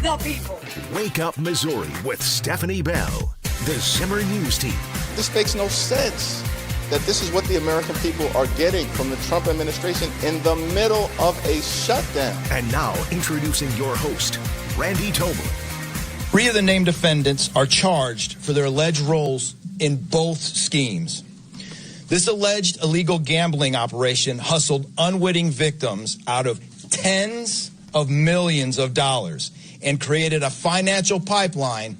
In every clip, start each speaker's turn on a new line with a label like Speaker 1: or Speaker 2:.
Speaker 1: the people.
Speaker 2: Wake Up Missouri with Stephanie Bell, the Zimmer News Team.
Speaker 3: This makes no sense that this is what the American people are getting from the Trump administration in the middle of a shutdown.
Speaker 2: And now, introducing your host, Randy Tobler.
Speaker 4: 3 of the named defendants are charged for their alleged roles in both schemes. This alleged illegal gambling operation hustled unwitting victims out of tens of millions of dollars and created a financial pipeline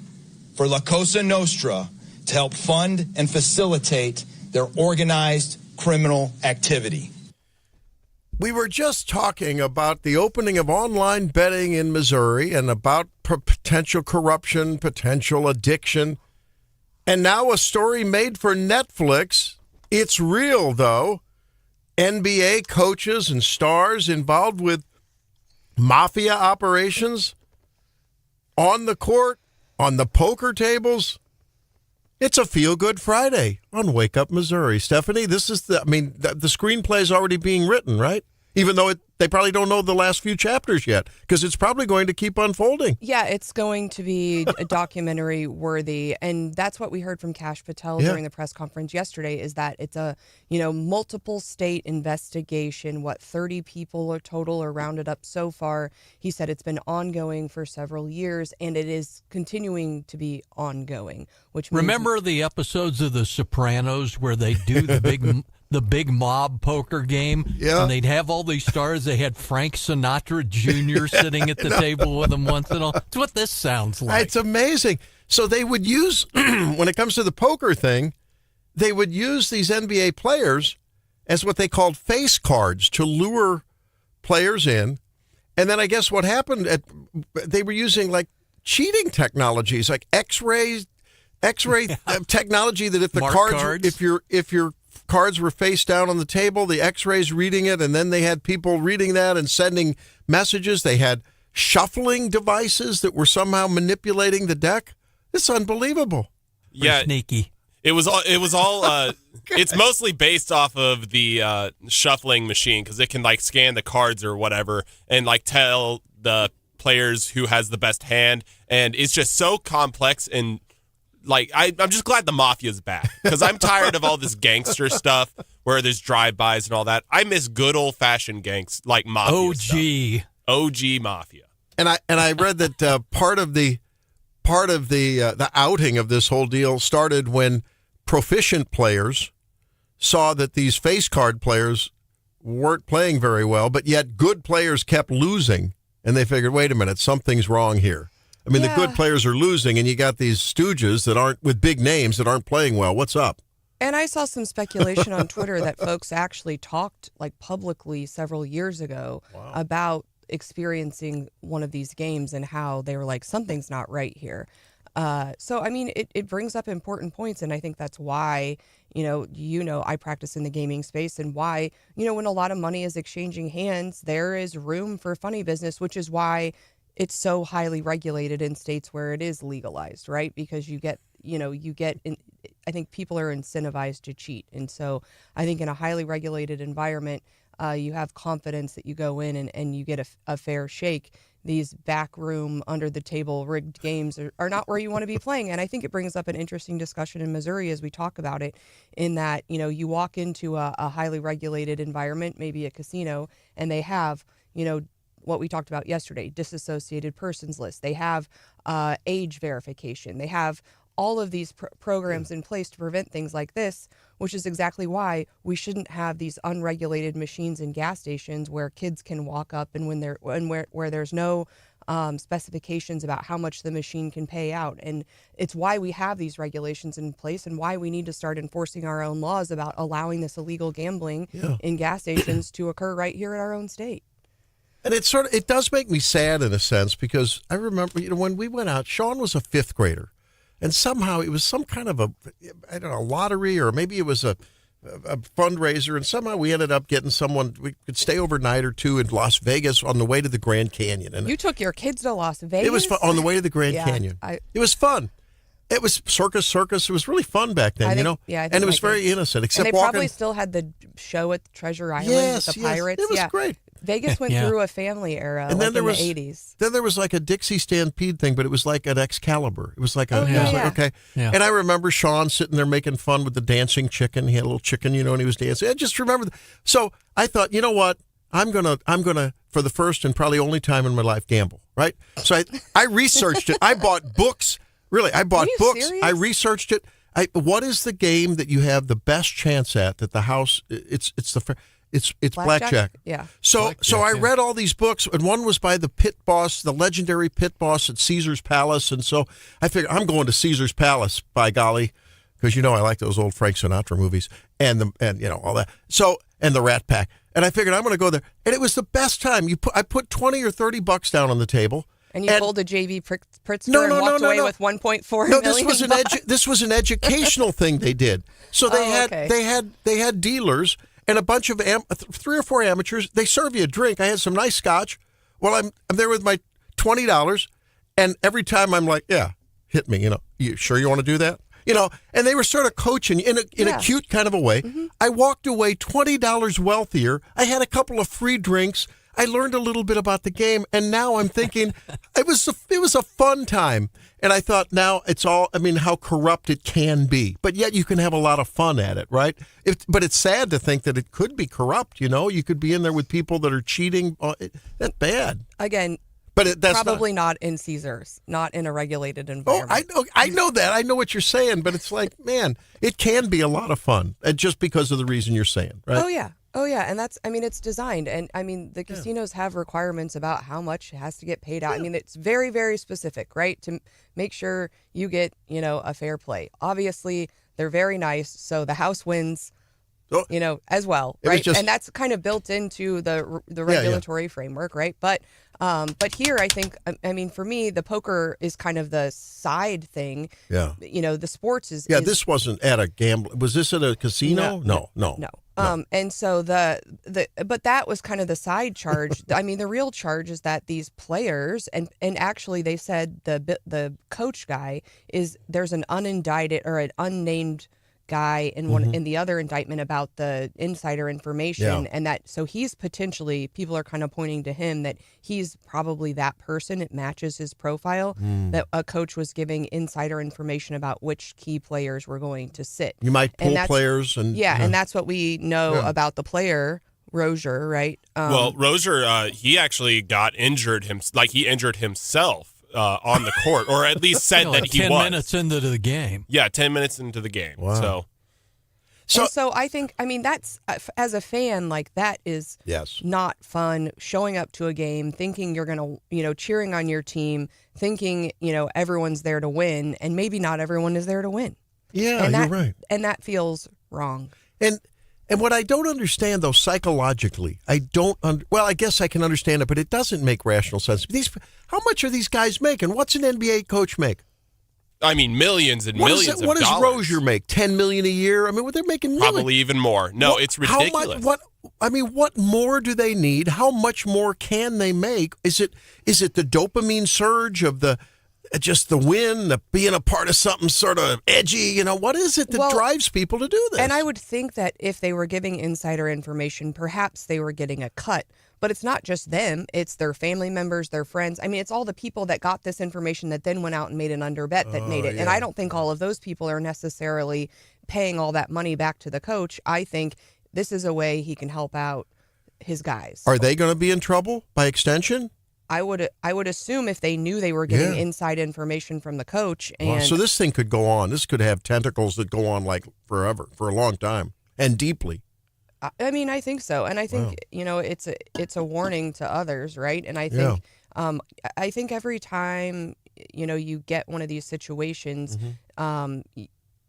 Speaker 4: for La Cosa Nostra to help fund and facilitate their organized criminal activity.
Speaker 5: We were just talking about the opening of online betting in Missouri and about potential corruption, potential addiction, and now a story made for Netflix. It's real, though. NBA coaches and stars involved with mafia operations on the court, on the poker tables. It's a feel-good Friday on Wake Up Missouri. Stephanie, this is the screenplay is already being written, right? Even though they probably don't know the last few chapters yet, because it's probably going to keep unfolding.
Speaker 6: Yeah, it's going to be a documentary worthy. And that's what we heard from Kash Patel during the press conference yesterday, is that it's a, multiple state investigation. 30 people are total are rounded up so far. He said it's been ongoing for several years, and it is continuing to be ongoing. Which means
Speaker 7: remember the episodes of The Sopranos where they do the big mob poker game, and they'd have all these stars. They had Frank Sinatra Jr. sitting at the table with them once and all. It's what this sounds like.
Speaker 5: It's amazing. So they would use, when it comes to the poker thing, they would use these NBA players as what they called face cards to lure players in. And then I guess what happened, they were using like cheating technologies, like X-ray technology, that if the cards. if your cards were face down on the table, the X-rays reading it, and then they had people reading that and sending messages. They had shuffling devices that were somehow manipulating the deck. It's unbelievable.
Speaker 7: Pretty sneaky.
Speaker 8: It was all. It's mostly based off of the shuffling machine, because it can scan the cards or whatever and tell the players who has the best hand, and it's just so complex. And I'm just glad the mafia's back, because I'm tired of all this gangster stuff where there's drive-bys and all that. I miss good old-fashioned mafia stuff. OG mafia.
Speaker 5: And I read that part of the outing of this whole deal started when proficient players saw that these face card players weren't playing very well, but yet good players kept losing, and they figured, wait a minute, something's wrong here. The good players are losing, and you got these stooges that aren't with big names that aren't playing well. What's up?
Speaker 6: And I saw some speculation on Twitter that folks actually talked publicly several years ago about experiencing one of these games and how they were something's not right here. It brings up important points, and I think that's why, I practice in the gaming space, and why, when a lot of money is exchanging hands, there is room for funny business, which is why it's so highly regulated in states where it is legalized, right? Because I think people are incentivized to cheat. And so I think in a highly regulated environment, you have confidence that you go in and you get a fair shake. These backroom, under-the-table rigged games are not where you want to be playing. And I think it brings up an interesting discussion in Missouri as we talk about it, in that, you walk into a highly regulated environment, maybe a casino, and they have, what we talked about yesterday, disassociated persons list. They have age verification. They have all of these programs in place to prevent things like this, which is exactly why we shouldn't have these unregulated machines in gas stations where kids can walk up and where there's no specifications about how much the machine can pay out. And it's why we have these regulations in place, and why we need to start enforcing our own laws about allowing this illegal gambling in gas stations to occur right here in our own state.
Speaker 5: And it does make me sad in a sense, because I remember, when we went out, Sean was a 5th grader, and somehow it was some kind of a lottery, or maybe it was a fundraiser, and somehow we ended up getting someone, we could stay overnight or two in Las Vegas on the way to the Grand Canyon. And
Speaker 6: you took your kids to Las Vegas?
Speaker 5: It was fun, on the way to the Grand Canyon. It was fun. It was circus. It was really fun back then,
Speaker 6: Yeah,
Speaker 5: and it was very innocent. Except
Speaker 6: and they probably still had the show at Treasure Island with the pirates.
Speaker 5: It was great.
Speaker 6: Vegas went through a family era,
Speaker 5: and then there
Speaker 6: in
Speaker 5: was
Speaker 6: the 80s.
Speaker 5: Then there was like a Dixie Stampede thing, but it was like an Excalibur. It was like a, okay.
Speaker 7: Yeah.
Speaker 5: And I remember Sean sitting there making fun with the dancing chicken. He had a little chicken, and he was dancing. I just remember. So I thought, you know what? I'm gonna for the first and probably only time in my life gamble. Right. So I researched it. I bought books. Really, I bought books.
Speaker 6: Serious?
Speaker 5: I researched it. What is the game that you have the best chance at the house? It's blackjack.
Speaker 6: Yeah.
Speaker 5: So I read all these books, and one was by the pit boss, the legendary pit boss at Caesar's Palace, and so I figured I'm going to Caesar's Palace, by golly, because I like those old Frank Sinatra movies and all that. So and the Rat Pack, and I figured I'm going to go there, and it was the best time. I put $20 or $30 down on the table.
Speaker 6: And you pulled a J.V. Pritzker and walked away with $1.4 million.
Speaker 5: This was an educational thing they did. So they had dealers and a bunch of 3 or 4 amateurs. They serve you a drink. I had some nice scotch. Well, I'm there with my $20, and every time I'm like, yeah, hit me. You sure you want to do that? And they were sort of coaching in a cute kind of a way. Mm-hmm. I walked away $20 wealthier. I had a couple of free drinks. I learned a little bit about the game, and now I'm thinking it was a fun time. And I thought now it's all, how corrupt it can be. But yet you can have a lot of fun at it, right? But it's sad to think that it could be corrupt, You could be in there with people that are cheating. That's bad.
Speaker 6: Again,
Speaker 5: but that's
Speaker 6: probably not in Caesars, not in a regulated environment.
Speaker 5: I know that. I know what you're saying, but it's like, man, it can be a lot of fun, just because of the reason you're saying, right?
Speaker 6: Oh, yeah. And that's, it's designed. And, the casinos have requirements about how much has to get paid out. It's very, very specific, right? To make sure you get, a fair play. Obviously, they're very nice. So the house wins, as well, right? And that's kind of built into the regulatory framework, right? But here, I think, for me, the poker is kind of the side thing. Yeah. The sports is. Yeah,
Speaker 5: this wasn't at a gamble. Was this at a casino? No.
Speaker 6: And so but that was kind of the side charge. The real charge is that these players, and actually they said the coach guy there's an unindicted or an unnamed guy in the other indictment about the insider information, and that so he's potentially, people are kind of pointing to him that he's probably that person. It matches his profile that a coach was giving insider information about which key players were going to sit.
Speaker 5: You might pull players and
Speaker 6: and that's what we know about the player Rozier, right?
Speaker 8: Rozier, he actually got injured. He injured himself on the court, or at least said that he
Speaker 7: 10
Speaker 8: was.
Speaker 7: 10 minutes into the game.
Speaker 8: Yeah, 10 minutes into the game.
Speaker 5: Wow.
Speaker 6: So I think, that's, as a fan, that is not fun, showing up to a game, thinking you're going to, cheering on your team, thinking, everyone's there to win, and maybe not everyone is there to win.
Speaker 5: Yeah, you're right.
Speaker 6: And that feels wrong.
Speaker 5: And what I don't understand, though, psychologically, I guess I can understand it, but it doesn't make rational sense. How much are these guys making? What's an NBA coach make?
Speaker 8: Millions and millions of dollars.
Speaker 5: What does Rozier make? $10 million a year? They're making millions.
Speaker 8: Probably even more. No, it's ridiculous.
Speaker 5: What more do they need? How much more can they make? Is it the dopamine surge of just the win, being a part of something sort of edgy? What is it that drives people to do this?
Speaker 6: And I would think that if they were giving insider information, perhaps they were getting a cut. But it's not just them. It's their family members, their friends. It's all the people that got this information that then went out and made an underbet that made it. Yeah. And I don't think all of those people are necessarily paying all that money back to the coach. I think this is a way he can help out his guys.
Speaker 5: Are they going to be in trouble by extension?
Speaker 6: I would assume if they knew they were getting inside information from the coach. And
Speaker 5: so this thing could go on. This could have tentacles that go on like forever, for a long time, and deeply.
Speaker 6: I think so, and I think it's a warning to others, right? And I think I think every time you get one of these situations,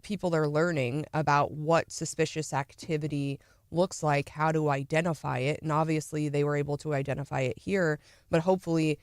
Speaker 6: people are learning about what suspicious activity looks like, how to identify it, and obviously they were able to identify it here. But hopefully,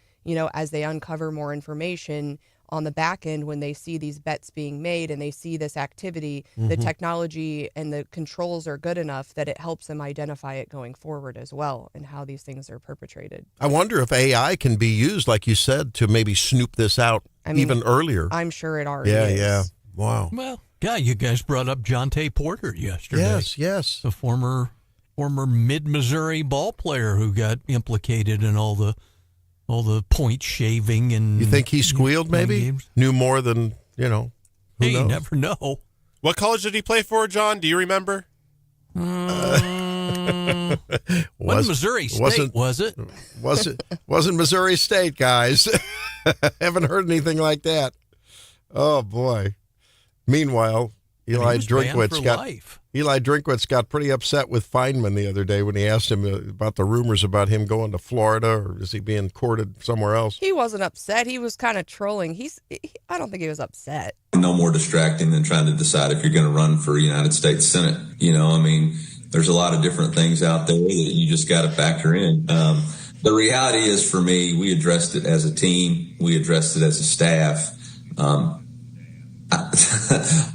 Speaker 6: as they uncover more information on the back end, when they see these bets being made and they see this activity, the technology and the controls are good enough that it helps them identify it going forward as well, and how these things are perpetrated.
Speaker 5: I wonder if AI can be used, like you said, to maybe snoop this out even earlier.
Speaker 6: I'm sure it already is.
Speaker 5: Yeah. Wow.
Speaker 7: Well, you guys brought up Jonte Porter yesterday.
Speaker 5: Yes.
Speaker 7: The former former Mid-Missouri ball player who got implicated in all the point shaving and.
Speaker 5: You think he squealed? Maybe
Speaker 7: games.
Speaker 5: knew more than Who knows?
Speaker 7: You never know.
Speaker 8: What college did he play for, John? Do you remember?
Speaker 7: Wasn't Missouri State, was it?
Speaker 5: Wasn't Missouri State, guys. Haven't heard anything like that. Oh boy. Meanwhile, Eli Drinkwitz got pretty upset with Feynman the other day when he asked him about the rumors about him going to Florida, or is he being courted somewhere else?
Speaker 6: He wasn't upset. He was kind of trolling. I don't think he was upset.
Speaker 1: No more distracting than trying to decide if you're going to run for United States Senate. There's a lot of different things out there that you just got to factor in. The reality is, for me, we addressed it as a team. We addressed it as a staff.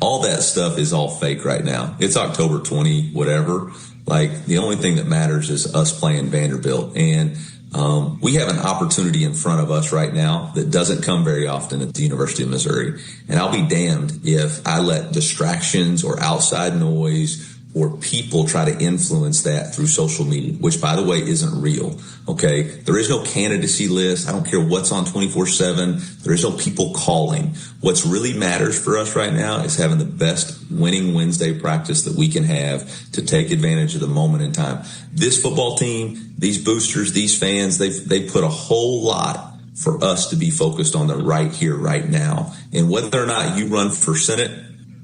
Speaker 1: All that stuff is all fake right now. It's October 20, whatever. Like, the only thing that matters is us playing Vanderbilt. And we have an opportunity in front of us right now that doesn't come very often at the University of Missouri. And I'll be damned if I let distractions or outside noise or people try to influence that through social media, which, by the way, isn't real. Okay. There is no candidacy list. I don't care what's on 24/7. There is no people calling. What's really matters for us right now is having the best winning Wednesday practice that we can have to take advantage of the moment in time. This football team, these boosters, these fans, they put a whole lot for us to be focused on the right here, right now. And whether or not you run for Senate,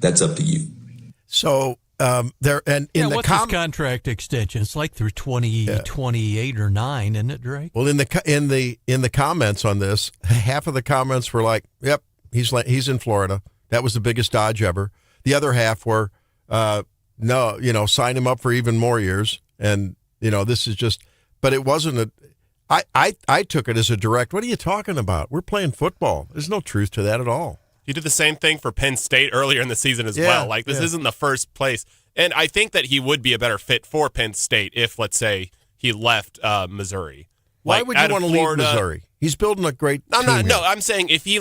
Speaker 1: that's up to you.
Speaker 5: So,
Speaker 7: what's his contract extension? It's like through 2028 or 9, isn't it, Drake?
Speaker 5: Well, in the comments on this, half of the comments were like, "Yep, he's in Florida. That was the biggest dodge ever." The other half were, "No, sign him up for even more years." And this is just, but it wasn't I took it as a direct. What are you talking about? We're playing football. There's no truth to that at all.
Speaker 8: He did the same thing for Penn State earlier in the season as well. Like, this isn't the first place. And I think that he would be a better fit for Penn State if, let's say, he left Missouri.
Speaker 5: Why would you want to leave Missouri? He's building a great team.
Speaker 8: I'm saying if he,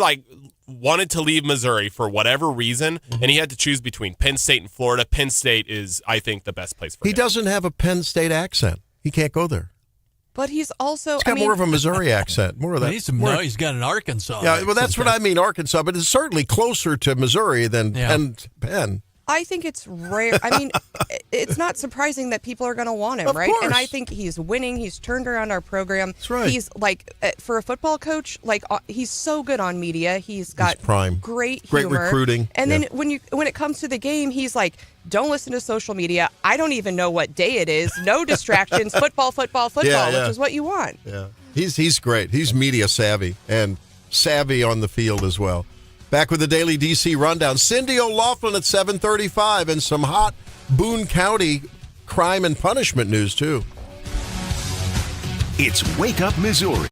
Speaker 8: wanted to leave Missouri for whatever reason, and he had to choose between Penn State and Florida, Penn State is, I think, the best place for him.
Speaker 5: He doesn't have a Penn State accent. He can't go there.
Speaker 6: But he's also...
Speaker 5: He's got more of a Missouri accent. More of that.
Speaker 7: He's got an Arkansas
Speaker 5: Yeah, well, that's what I mean, Arkansas. But it's certainly closer to Missouri than Penn.
Speaker 6: I think it's rare. I mean, it's not surprising that people are going to want him,
Speaker 5: of
Speaker 6: right?
Speaker 5: course.
Speaker 6: And I think he's winning. He's turned around our program.
Speaker 5: That's right.
Speaker 6: He's for a football coach, he's so good on media. He's got great humor,
Speaker 5: recruiting.
Speaker 6: And then when it comes to the game, he's like, don't listen to social media. I don't even know what day it is. No distractions. Football, which is what you want.
Speaker 5: Yeah, he's great. He's media savvy and savvy on the field as well. Back with the Daily DC Rundown. Cindy O'Loughlin at 7:35 and some hot Boone County crime and punishment news, too.
Speaker 2: It's Wake Up Missouri.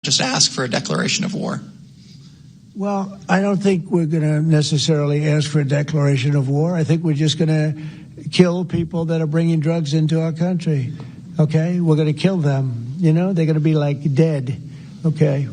Speaker 9: just ask for a declaration of war?
Speaker 10: Well, I don't think we're going to necessarily ask for a declaration of war. I think we're just going to kill people that are bringing drugs into our country. Okay? We're going to kill them. You know, they're going to be like dead. Okay.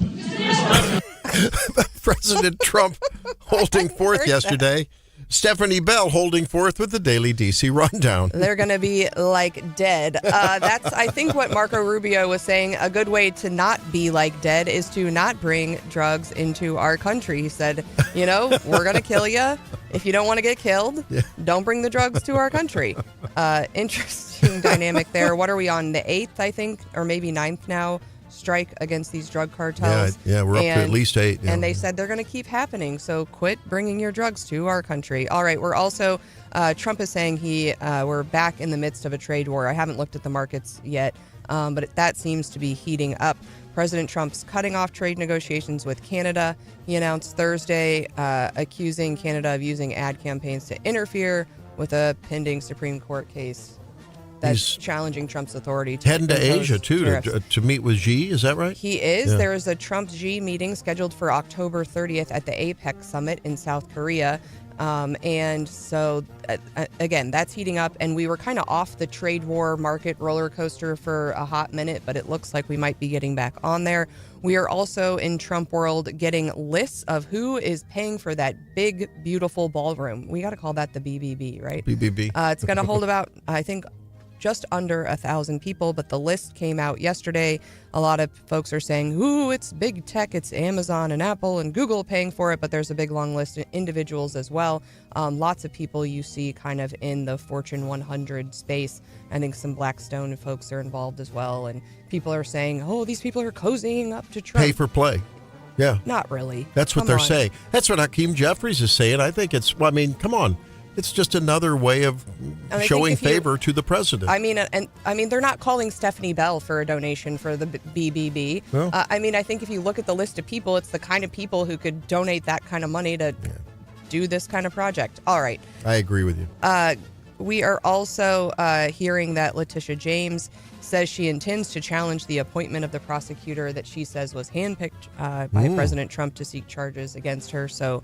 Speaker 5: President Trump holding forth yesterday. Stephanie Bell holding forth with the Daily DC Rundown.
Speaker 6: They're going to be like dead. That's, I think, what Marco Rubio was saying. A good way to not be like dead is to not bring drugs into our country. He said, you know, we're going to kill you. If you don't want to get killed, don't bring the drugs to our country. Interesting dynamic there. What are we on? The 8th, I think, or maybe 9th now? Strike against these drug cartels.
Speaker 5: Yeah, we're up to at least 8. Yeah.
Speaker 6: And they said they're going to keep happening. So quit bringing your drugs to our country. All right, we're also, Trump is saying we're back in the midst of a trade war. I haven't looked at the markets yet, but that seems to be heating up. President Trump's cutting off trade negotiations with Canada. He announced Thursday, accusing Canada of using ad campaigns to interfere with a pending Supreme Court case that's challenging Trump's authority to
Speaker 5: heading to Asia, too, to meet with Xi. Is that right?
Speaker 6: He is. Yeah. There is a Trump-Xi meeting scheduled for October 30th at the APEC summit in South Korea. And so, again, that's heating up. And we were kind of off the trade war market roller coaster for a hot minute, but it looks like we might be getting back on there. We are also in Trump world getting lists of who is paying for that big, beautiful ballroom. We got to call that the BBB, right?
Speaker 5: BBB.
Speaker 6: It's going to hold about, I think, just under 1,000 people, but the list came out yesterday. A lot of folks are saying, ooh, it's big tech, it's Amazon and Apple and Google paying for it, but there's a big long list of individuals as well. Lots of people you see kind of in the Fortune 100 space. I think some Blackstone folks are involved as well, and people are saying, oh, these people are cozying up to Trump.
Speaker 5: Pay for play. Yeah.
Speaker 6: Not really.
Speaker 5: That's what they're saying. That's what Hakeem Jeffries is saying. I think it's, well, I mean, come on. It's just another way of showing favor to the president.
Speaker 6: I mean, they're not calling Stephanie Bell for a donation for the BBB. Well, I think if you look at the list of people, it's the kind of people who could donate that kind of money to do this kind of project. All right.
Speaker 5: I agree with you.
Speaker 6: We are also hearing that Letitia James says she intends to challenge the appointment of the prosecutor that she says was handpicked by President Trump to seek charges against her. So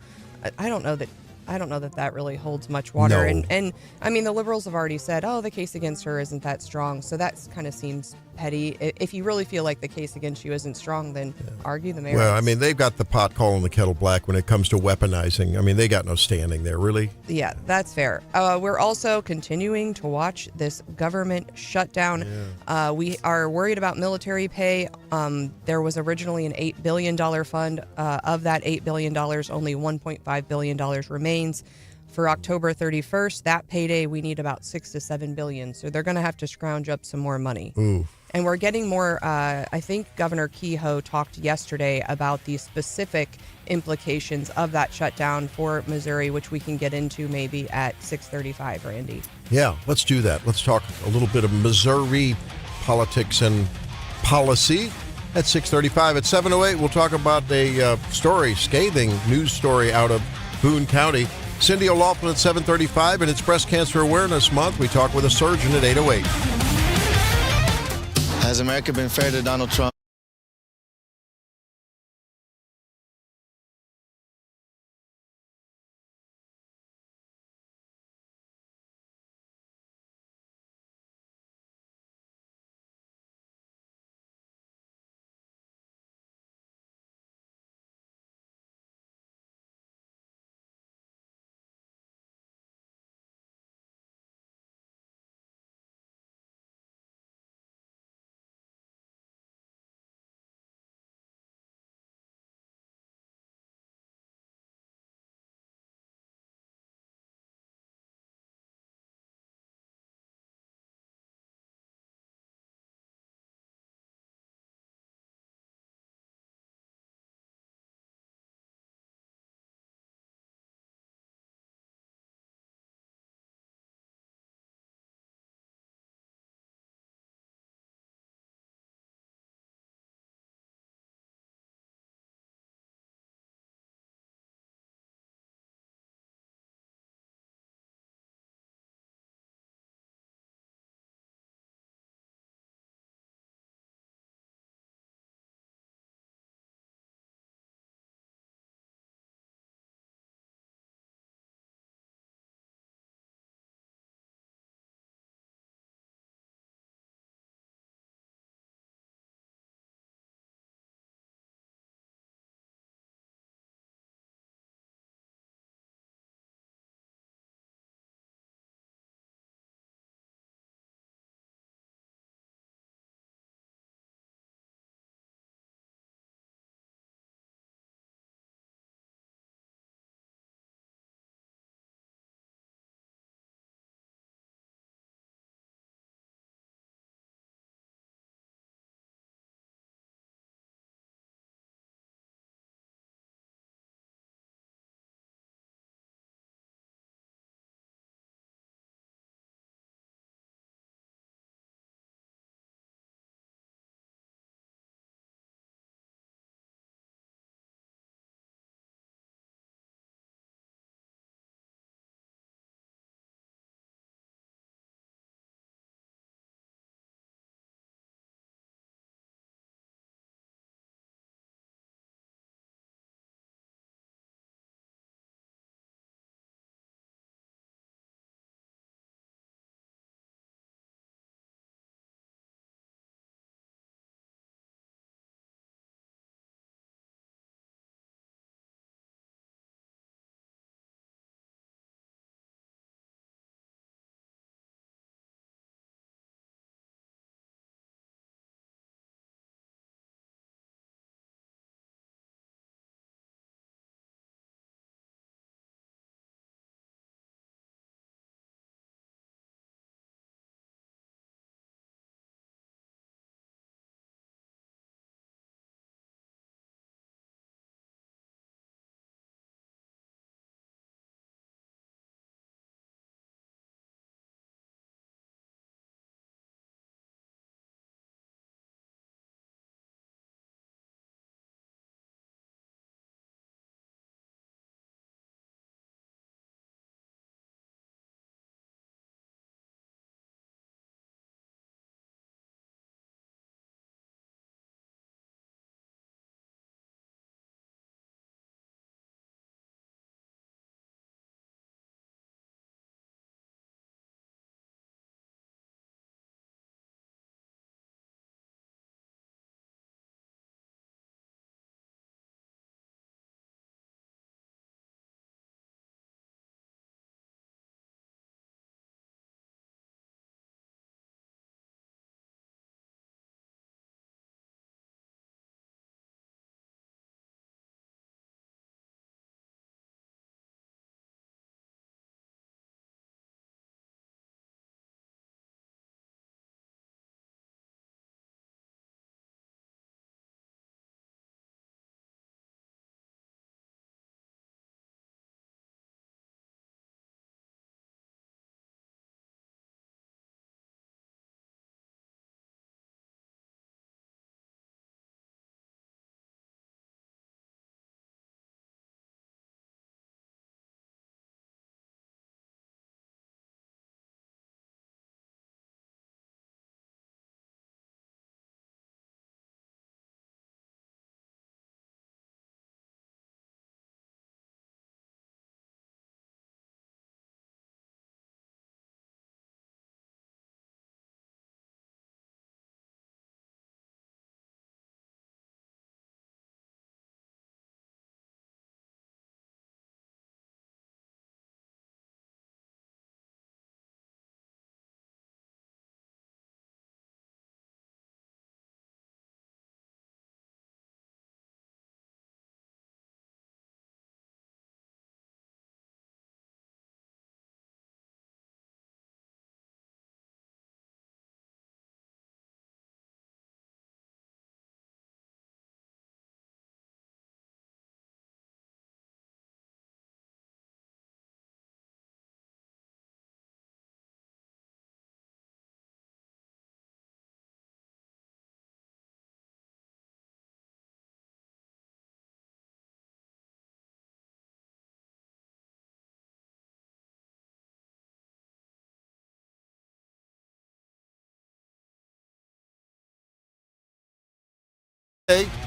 Speaker 6: I don't know that really holds much water.
Speaker 5: No.
Speaker 6: And I mean, the liberals have already said, oh, the case against her isn't that strong. So that kind of seems petty. If you really feel like the case against you isn't strong, then argue the merits.
Speaker 5: Well, I mean, they've got the pot calling the kettle black when it comes to weaponizing. I mean, they got no standing there, really.
Speaker 6: Yeah, that's fair. We're also continuing to watch this government shutdown. Yeah. We are worried about military pay. There was originally an $8 billion fund. Of that $8 billion, only $1.5 billion remains. For October 31st, that payday, we need about $6 to $7 billion. So they're going to have to scrounge up some more money.
Speaker 5: Ooh.
Speaker 6: And we're getting more, I think Governor Kehoe talked yesterday about the specific implications of that shutdown for Missouri, which we can get into maybe at 6:35, Randy.
Speaker 5: Yeah, let's do that. Let's talk a little bit of Missouri politics and policy at 6:35. At 7:08, we'll talk about a scathing news story out of Boone County. Cindy O'Loughlin at 7:35, and it's Breast Cancer Awareness Month. We talk with a surgeon at 8:08.
Speaker 11: Has America been fair to Donald Trump?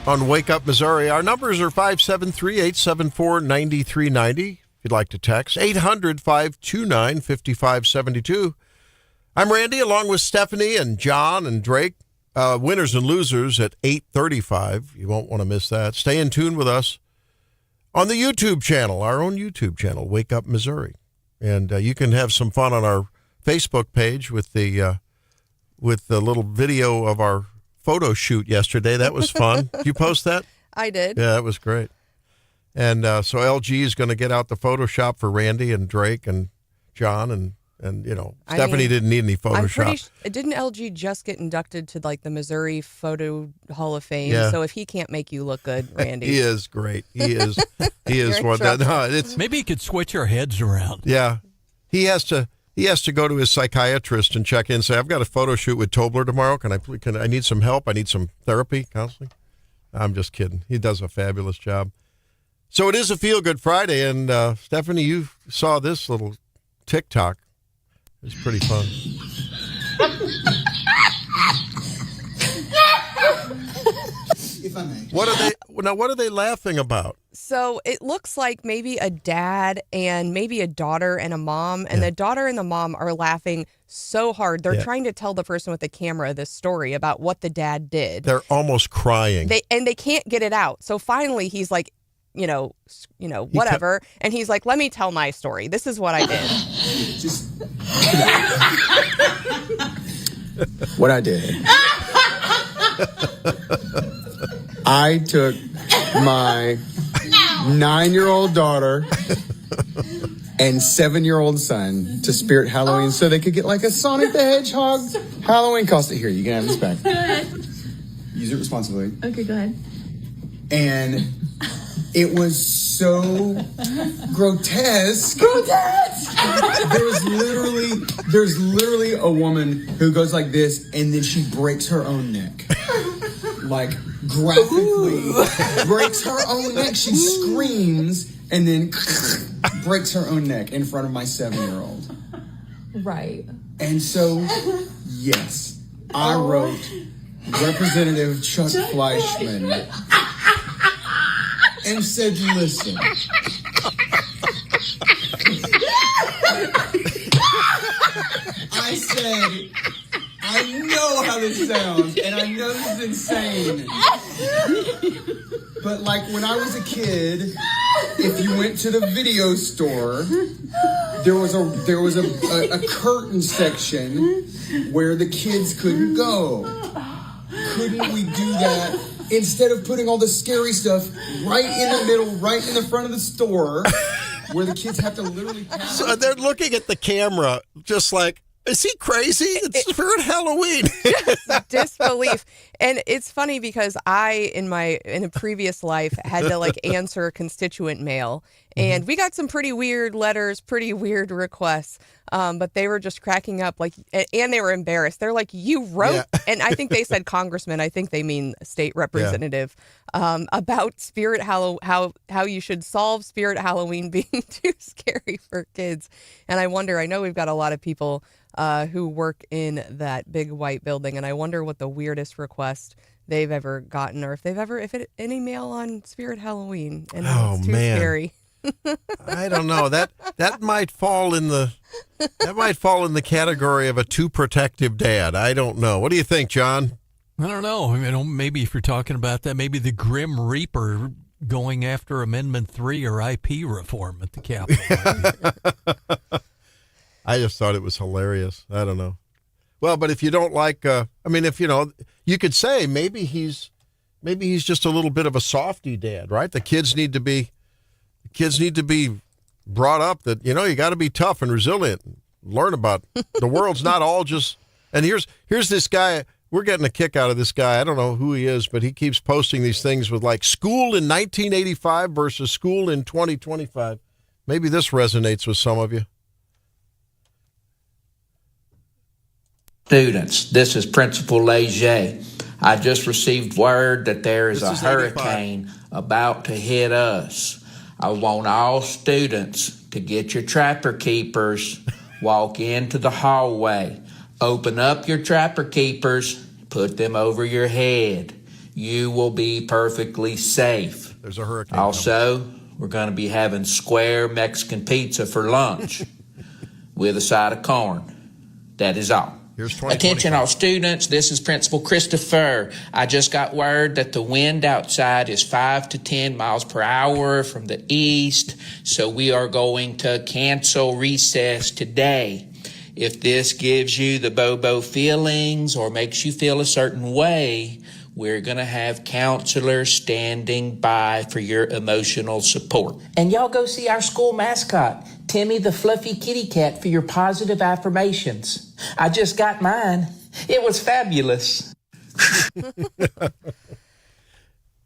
Speaker 5: On Wake Up Missouri. Our numbers are 573-874-9390. If you'd like to text, 800-529-5572. I'm Randy, along with Stephanie and John and Drake. Winners and losers at 8:35. You won't want to miss that. Stay in tune with us on the YouTube channel, our own YouTube channel, Wake Up Missouri. And you can have some fun on our Facebook page with the little video of our photo shoot yesterday. That was fun. Did you post that?
Speaker 6: I did.
Speaker 5: Yeah, that was great. And so LG is going to get out the Photoshop for Randy and Drake and John and Stephanie didn't need any Photoshop.
Speaker 6: Didn't LG just get inducted to like the Missouri Photo Hall of Fame?
Speaker 5: Yeah.
Speaker 6: So if he can't make you look good, Randy.
Speaker 5: He is great. He is one that it's
Speaker 7: maybe he could switch our heads around.
Speaker 5: Yeah. He has to go to his psychiatrist and check in and say, I've got a photo shoot with Tobler tomorrow. Can I need some help? I need some therapy, counseling. I'm just kidding. He does a fabulous job. So it is a Feel Good Friday. And Stephanie, you saw this little TikTok. It's pretty fun.
Speaker 12: If I may.
Speaker 5: What are they laughing about?
Speaker 6: So it looks like maybe a dad and maybe a daughter and a mom, and the daughter and the mom are laughing so hard. They're trying to tell the person with the camera this story about what the dad did.
Speaker 5: They're almost crying.
Speaker 6: They can't get it out. So finally he's like, whatever. And he's like, let me tell my story. This is what I did.
Speaker 12: What I did. I took my 9-year-old daughter and 7-year-old son to Spirit Halloween so they could get like a Sonic the Hedgehog Halloween costume. Here, you can have this back.
Speaker 13: Go ahead.
Speaker 12: Use it responsibly.
Speaker 13: Okay, go ahead.
Speaker 12: And it was so grotesque. There's literally a woman who goes like this and then she breaks her own neck. Like graphically breaks her own neck. She screams and then breaks her own neck in front of my 7-year-old.
Speaker 13: Right.
Speaker 12: And so, yes, I wrote Representative Chuck Fleischman and said, listen. I said, I know how this sounds, and I know this is insane. But like when I was a kid, if you went to the video store, there was a curtain section where the kids couldn't go. Couldn't we do that? Instead of putting all the scary stuff right in the middle, right in the front of the store, where the kids have to literally pass.
Speaker 5: So they're looking at the camera just like, is he crazy? It's Spirit Halloween.
Speaker 6: Disbelief. And it's funny because I, in a previous life, had to like answer constituent mail. And we got some pretty weird letters, pretty weird requests. But they were just cracking up, like, and they were embarrassed. They're like, you wrote, and I think they said congressman, I think they mean state representative, about Spirit how you should solve Spirit Halloween being too scary for kids. And I wonder, I know we've got a lot of people who work in that big white building, and I wonder what the weirdest request they've ever gotten, or if any mail on Spirit Halloween, and it's too scary.
Speaker 5: I don't know. That might fall in the category of a too protective dad. I don't know. What do you think, John?
Speaker 7: I don't know. Maybe if you're talking about that, maybe the Grim Reaper going after Amendment 3 or IP reform at the Capitol.
Speaker 5: I just thought it was hilarious. I don't know. Well, but if you don't like, you could say maybe he's just a little bit of a softy dad, right? The kids need to be brought up that, you got to be tough and resilient. Learn about the world's not all just, and here's this guy. We're getting a kick out of this guy. I don't know who he is, but he keeps posting these things with like school in 1985 versus school in 2025. Maybe this resonates with some of you.
Speaker 14: Students, this is Principal Leger. I just received word that there is a hurricane about to hit us. I want all students to get your trapper keepers, walk into the hallway, open up your trapper keepers, put them over your head. you will be perfectly safe.
Speaker 5: There's a hurricane.
Speaker 14: Also, we're going to be having square Mexican pizza for lunch with a side of corn. That is all.
Speaker 5: Here's
Speaker 14: Attention all students, this is Principal Christopher. I just got word that the wind outside is 5 to 10 miles per hour from the east, so we are going to cancel recess today. If this gives you the Bobo feelings or makes you feel a certain way, we're going to have counselors standing by for your emotional support. And y'all go see our school mascot, Timmy the Fluffy Kitty Cat, for your positive affirmations. I just got mine. It was fabulous.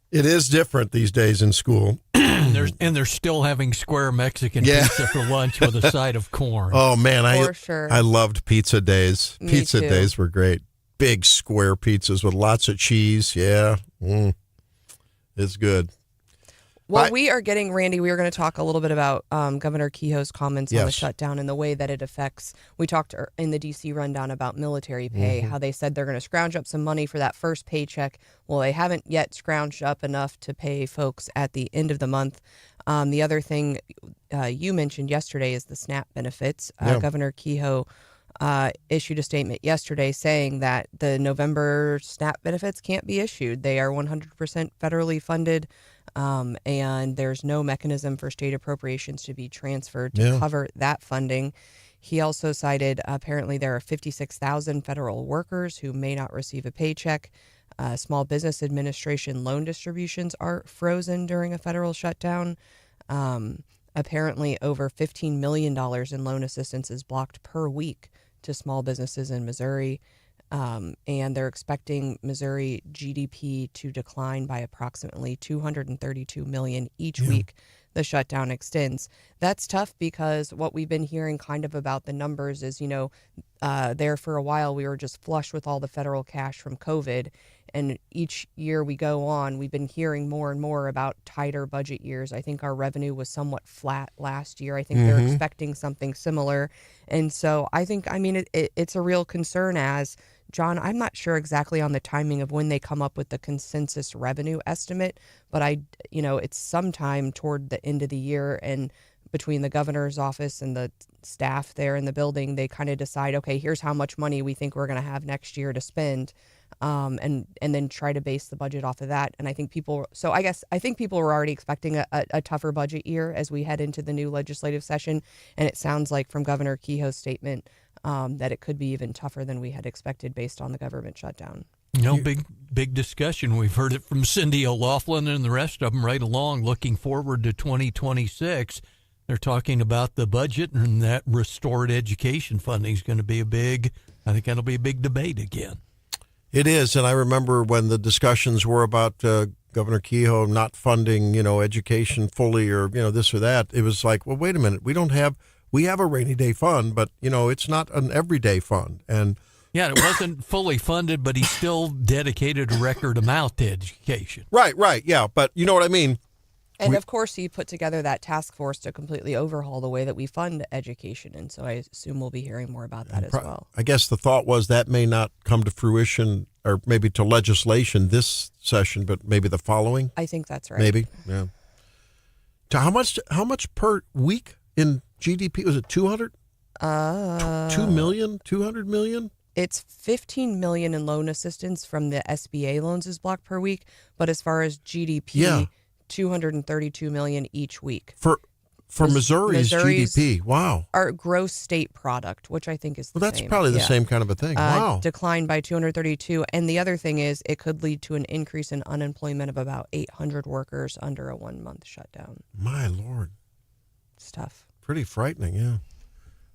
Speaker 5: It is different these days in school.
Speaker 7: And they're still having square Mexican pizza for lunch with a side of corn.
Speaker 5: Oh, man.
Speaker 6: Sure.
Speaker 5: I loved pizza days.
Speaker 6: Me
Speaker 5: Pizza
Speaker 6: too.
Speaker 5: days were great. Big square pizzas with lots of cheese. Yeah. It's good.
Speaker 6: Well, we are getting, Randy, we are going to talk a little bit about Governor Kehoe's comments on the shutdown and the way that it affects, we talked in the D.C. rundown about military pay, how they said they're going to scrounge up some money for that first paycheck. Well, they haven't yet scrounged up enough to pay folks at the end of the month. The other thing you mentioned yesterday is the SNAP benefits. Governor Kehoe issued a statement yesterday saying that the November SNAP benefits can't be issued. They are 100% federally funded. And there's no mechanism for state appropriations to be transferred to cover that funding. He also cited apparently there are 56,000 federal workers who may not receive a paycheck. Small Business Administration loan distributions are frozen during a federal shutdown. Apparently over $15 million in loan assistance is blocked per week to small businesses in Missouri. And they're expecting Missouri GDP to decline by approximately $232 million each week the shutdown extends. That's tough because what we've been hearing kind of about the numbers is, there for a while we were just flush with all the federal cash from COVID. And each year we go on, we've been hearing more and more about tighter budget years. I think our revenue was somewhat flat last year. I think they're expecting something similar. And so I think, it's a real concern as John, I'm not sure exactly on the timing of when they come up with the consensus revenue estimate, but it's sometime toward the end of the year, and between the governor's office and the staff there in the building, they kind of decide, okay, here's how much money we think we're going to have next year to spend, and then try to base the budget off of that. And I think people were already expecting a tougher budget year as we head into the new legislative session, and it sounds like from Governor Kehoe's statement that it could be even tougher than we had expected based on the government shutdown.
Speaker 7: Big discussion. We've heard it from Cindy O'Loughlin and the rest of them right along, looking forward to 2026. They're talking about the budget, and that restored education funding is going to be I think that'll be a big debate again.
Speaker 5: It is, and I remember when the discussions were about Governor Kehoe not funding, education fully or, this or that. It was like, well, wait a minute, we have a rainy day fund, but, it's not an everyday fund. And
Speaker 7: yeah, it wasn't fully funded, but he still dedicated a record amount to education.
Speaker 5: Right, yeah, but you know what I mean.
Speaker 6: And of course, he put together that task force to completely overhaul the way that we fund education. And so I assume we'll be hearing more about that as well.
Speaker 5: I guess the thought was that may not come to fruition or maybe to legislation this session, but maybe the following.
Speaker 6: I think that's right.
Speaker 5: Maybe, yeah. To how much per week in GDP? Was it 200? 2 million? 200 million?
Speaker 6: It's $15 million in loan assistance from the SBA loans is blocked per week. But as far as GDP, $232 million each week.
Speaker 5: For Missouri's GDP, wow.
Speaker 6: Our gross state product, which I think is the
Speaker 5: same. Well, that's
Speaker 6: same.
Speaker 5: probably the same kind of a thing. Wow.
Speaker 6: Declined by 232. And the other thing is it could lead to an increase in unemployment of about 800 workers under a 1-month shutdown.
Speaker 5: My Lord.
Speaker 6: It's tough.
Speaker 5: Pretty frightening, yeah.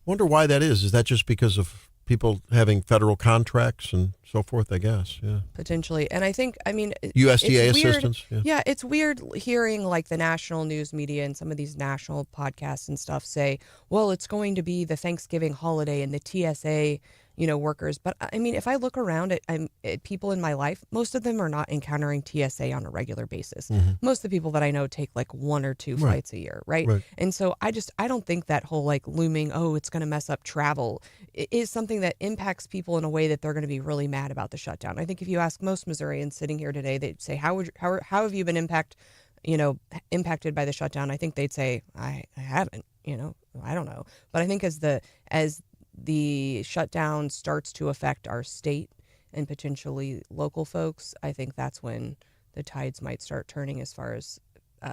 Speaker 5: Wonder why that is. Is that just because of people having federal contracts and so forth, I guess, yeah.
Speaker 6: Potentially. And I think,
Speaker 5: USDA assistance.
Speaker 6: Yeah, it's weird hearing like the national news media and some of these national podcasts and stuff say, well, it's going to be the Thanksgiving holiday and the TSA workers. But I mean, if I look around at people in my life, most of them are not encountering TSA on a regular basis. Most of the people that I know take like 1 or 2 flights a year, right? And so I don't think that whole like looming, oh, it's going to mess up travel, is something that impacts people in a way that they're going to be really mad about the shutdown. I think if you ask most Missourians sitting here today, they'd say, how have you been impacted by the shutdown? I think they'd say, I haven't, I don't know. But I think as the shutdown starts to affect our state and potentially local folks, I think that's when the tides might start turning as far as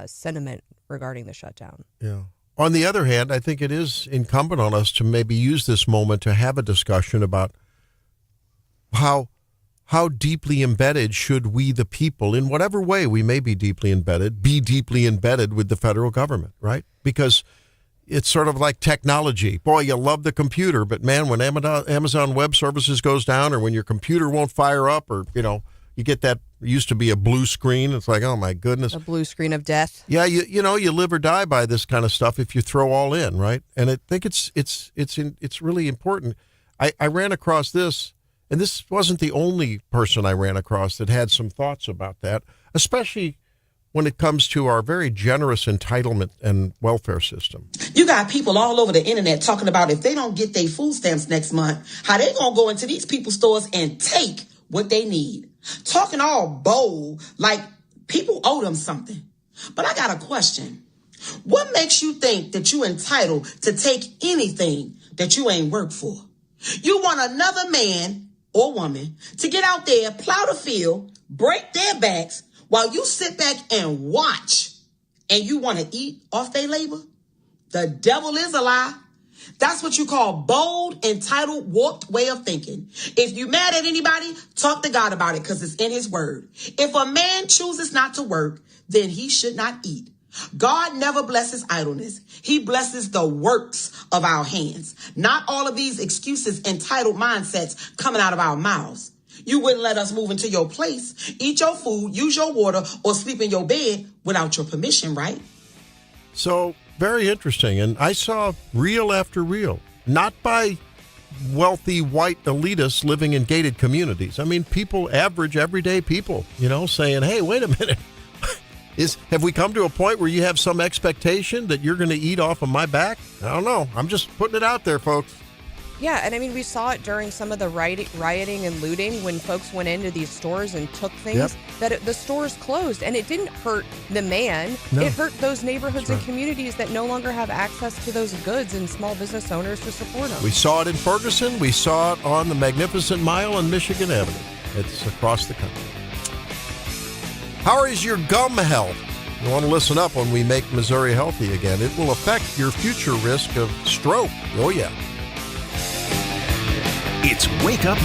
Speaker 6: sentiment regarding the shutdown.
Speaker 5: Yeah. On the other hand, I think it is incumbent on us to maybe use this moment to have a discussion about how deeply embedded should we, the people, in whatever way we may be deeply embedded with the federal government, right? Because it's sort of like technology. Boy, you love the computer, but man, when Amazon Web Services goes down, or when your computer won't fire up, or, you get that, used to be a blue screen. It's like, oh my goodness.
Speaker 6: A blue screen of death.
Speaker 5: Yeah, you live or die by this kind of stuff if you throw all in, right? And I think it's really important. I ran across this, and this wasn't the only person I ran across that had some thoughts about that, especially when it comes to our very generous entitlement and welfare system.
Speaker 13: You got people all over the internet talking about if they don't get their food stamps next month, how they gonna go into these people's stores and take what they need. Talking all bold, like people owe them something. But I got a question. What makes you think that you entitled to take anything that you ain't worked for? You want another man or woman to get out there, plow the field, break their backs, while you sit back and watch, and you want to eat off their labor? The devil is a lie. That's what you call bold, entitled, warped way of thinking. If you mad at anybody, talk to God about it, because it's in his word. If a man chooses not to work, then he should not eat. God never blesses idleness. He blesses the works of our hands. Not all of these excuses, entitled mindsets coming out of our mouths. You wouldn't let us move into your place, eat your food, use your water, or sleep in your bed without your permission, right?
Speaker 5: So, very interesting. And I saw reel after reel, not by wealthy white elitists living in gated communities. I mean, people, average, everyday people, saying, hey, wait a minute. Have we come to a point where you have some expectation that you're going to eat off of my back? I don't know. I'm just putting it out there, folks.
Speaker 6: Yeah, and I mean, we saw it during some of the rioting and looting when folks went into these stores and took things, that the stores closed. And it didn't hurt the man. No. It hurt those neighborhoods and communities that no longer have access to those goods and small business owners to support them.
Speaker 5: We saw it in Ferguson. We saw it on the Magnificent Mile on Michigan Avenue. It's across the country. How is your gum health? You want to listen up when we make Missouri healthy again. It will affect your future risk of stroke. Oh, yeah.
Speaker 2: It's Wake Up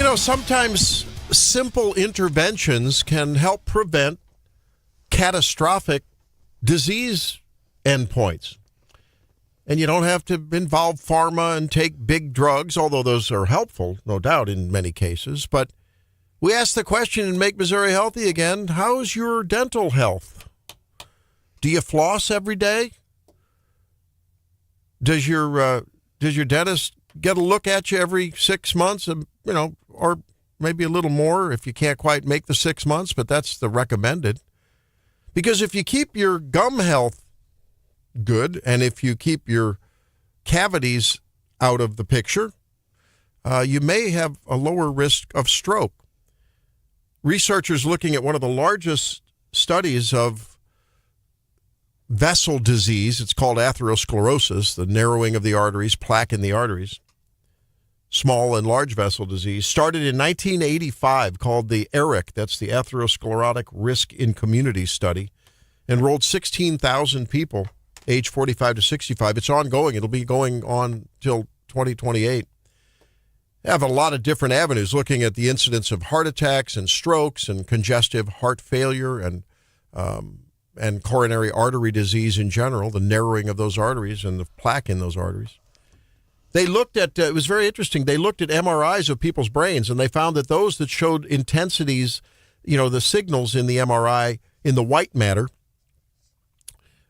Speaker 5: You know, sometimes simple interventions can help prevent catastrophic disease endpoints. And you don't have to involve pharma and take big drugs, although those are helpful, no doubt, in many cases. But we ask the question in Make Missouri Healthy again, how's your dental health? Do you floss every day? Does your dentist get a look at you every 6 months, or maybe a little more if you can't quite make the 6 months, but that's the recommended. Because if you keep your gum health good, and if you keep your cavities out of the picture, you may have a lower risk of stroke. Researchers looking at one of the largest studies of vessel disease, it's called atherosclerosis, the narrowing of the arteries, plaque in the arteries, small and large vessel disease, started in 1985, called the ERIC, that's the Atherosclerotic Risk in Community Study, enrolled 16,000 people, age 45 to 65. It's ongoing. It'll be going on till 2028. They have a lot of different avenues looking at the incidence of heart attacks and strokes and congestive heart failure and coronary artery disease in general, the narrowing of those arteries and the plaque in those arteries. They looked at, it was very interesting, they looked at MRIs of people's brains, and they found that those that showed intensities, the signals in the MRI in the white matter,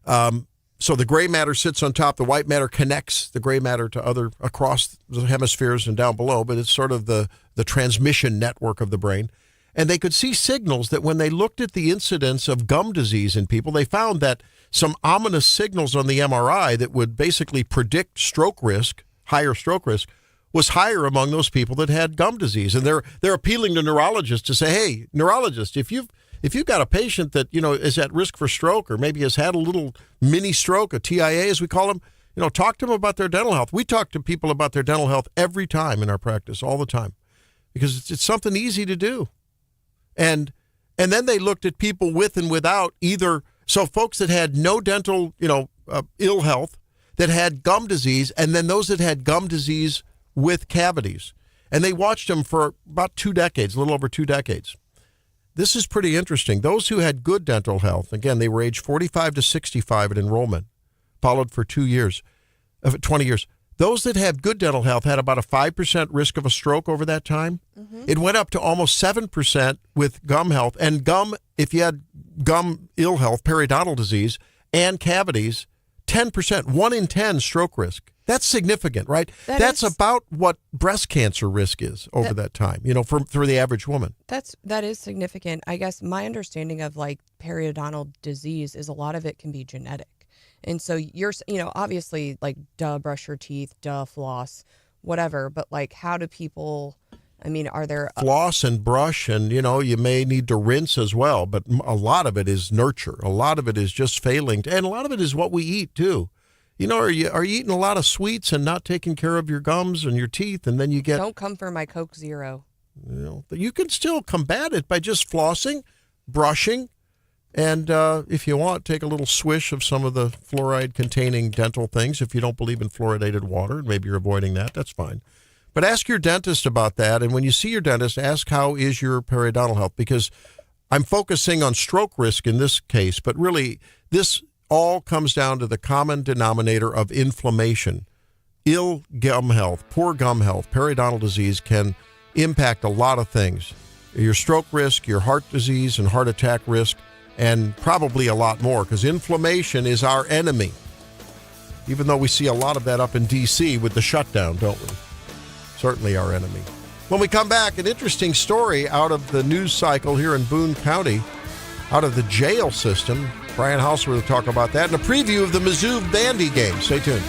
Speaker 5: so the gray matter sits on top, the white matter connects the gray matter to across the hemispheres and down below, but it's sort of the transmission network of the brain. And they could see signals that when they looked at the incidence of gum disease in people, they found that some ominous signals on the MRI that would basically predict stroke risk, higher stroke risk, was higher among those people that had gum disease. And they're appealing to neurologists to say, hey, neurologist, if you've got a patient that, is at risk for stroke or maybe has had a little mini stroke, a TIA as we call them, talk to them about their dental health. We talk to people about their dental health every time in our practice, all the time, because it's something easy to do. And then they looked at people with and without so folks that had no dental, ill health, that had gum disease, and then those that had gum disease with cavities. And they watched them for about 2 decades, a little over 2 decades. This is pretty interesting. Those who had good dental health, again, they were age 45 to 65 at enrollment, followed for 20 years. Those that had good dental health had about a 5% risk of a stroke over that time. Mm-hmm. It went up to almost 7% with gum health. And gum, if you had gum ill health, periodontal disease, and cavities, 10%, 1 in 10 stroke risk. That's significant, right? That's about what breast cancer risk is over that time, for the average woman.
Speaker 6: That is significant. I guess my understanding of periodontal disease is a lot of it can be genetic. And so you're, obviously brush your teeth, floss, whatever. But how do people, are there
Speaker 5: floss and brush and, you may need to rinse as well. But a lot of it is nurture. A lot of it is just failing. And a lot of it is what we eat too. Are you eating a lot of sweets and not taking care of your gums and your teeth, and then you get...
Speaker 6: Don't come for my Coke Zero.
Speaker 5: You can still combat it by just flossing, brushing, and if you want, take a little swish of some of the fluoride-containing dental things. If you don't believe in fluoridated water, maybe you're avoiding that, that's fine. But ask your dentist about that, and when you see your dentist, ask how is your periodontal health, because I'm focusing on stroke risk in this case, but really this all comes down to the common denominator of inflammation. Ill gum health, poor gum health, periodontal disease can impact a lot of things. Your stroke risk, your heart disease and heart attack risk, and probably a lot more, because inflammation is our enemy. Even though we see a lot of that up in D.C. with the shutdown, don't we? Certainly our enemy. When we come back, an interesting story out of the news cycle here in Boone County, out of the jail system. Brian Hauswirth will talk about that, and a preview of the Mizzou Bandy game. Stay tuned.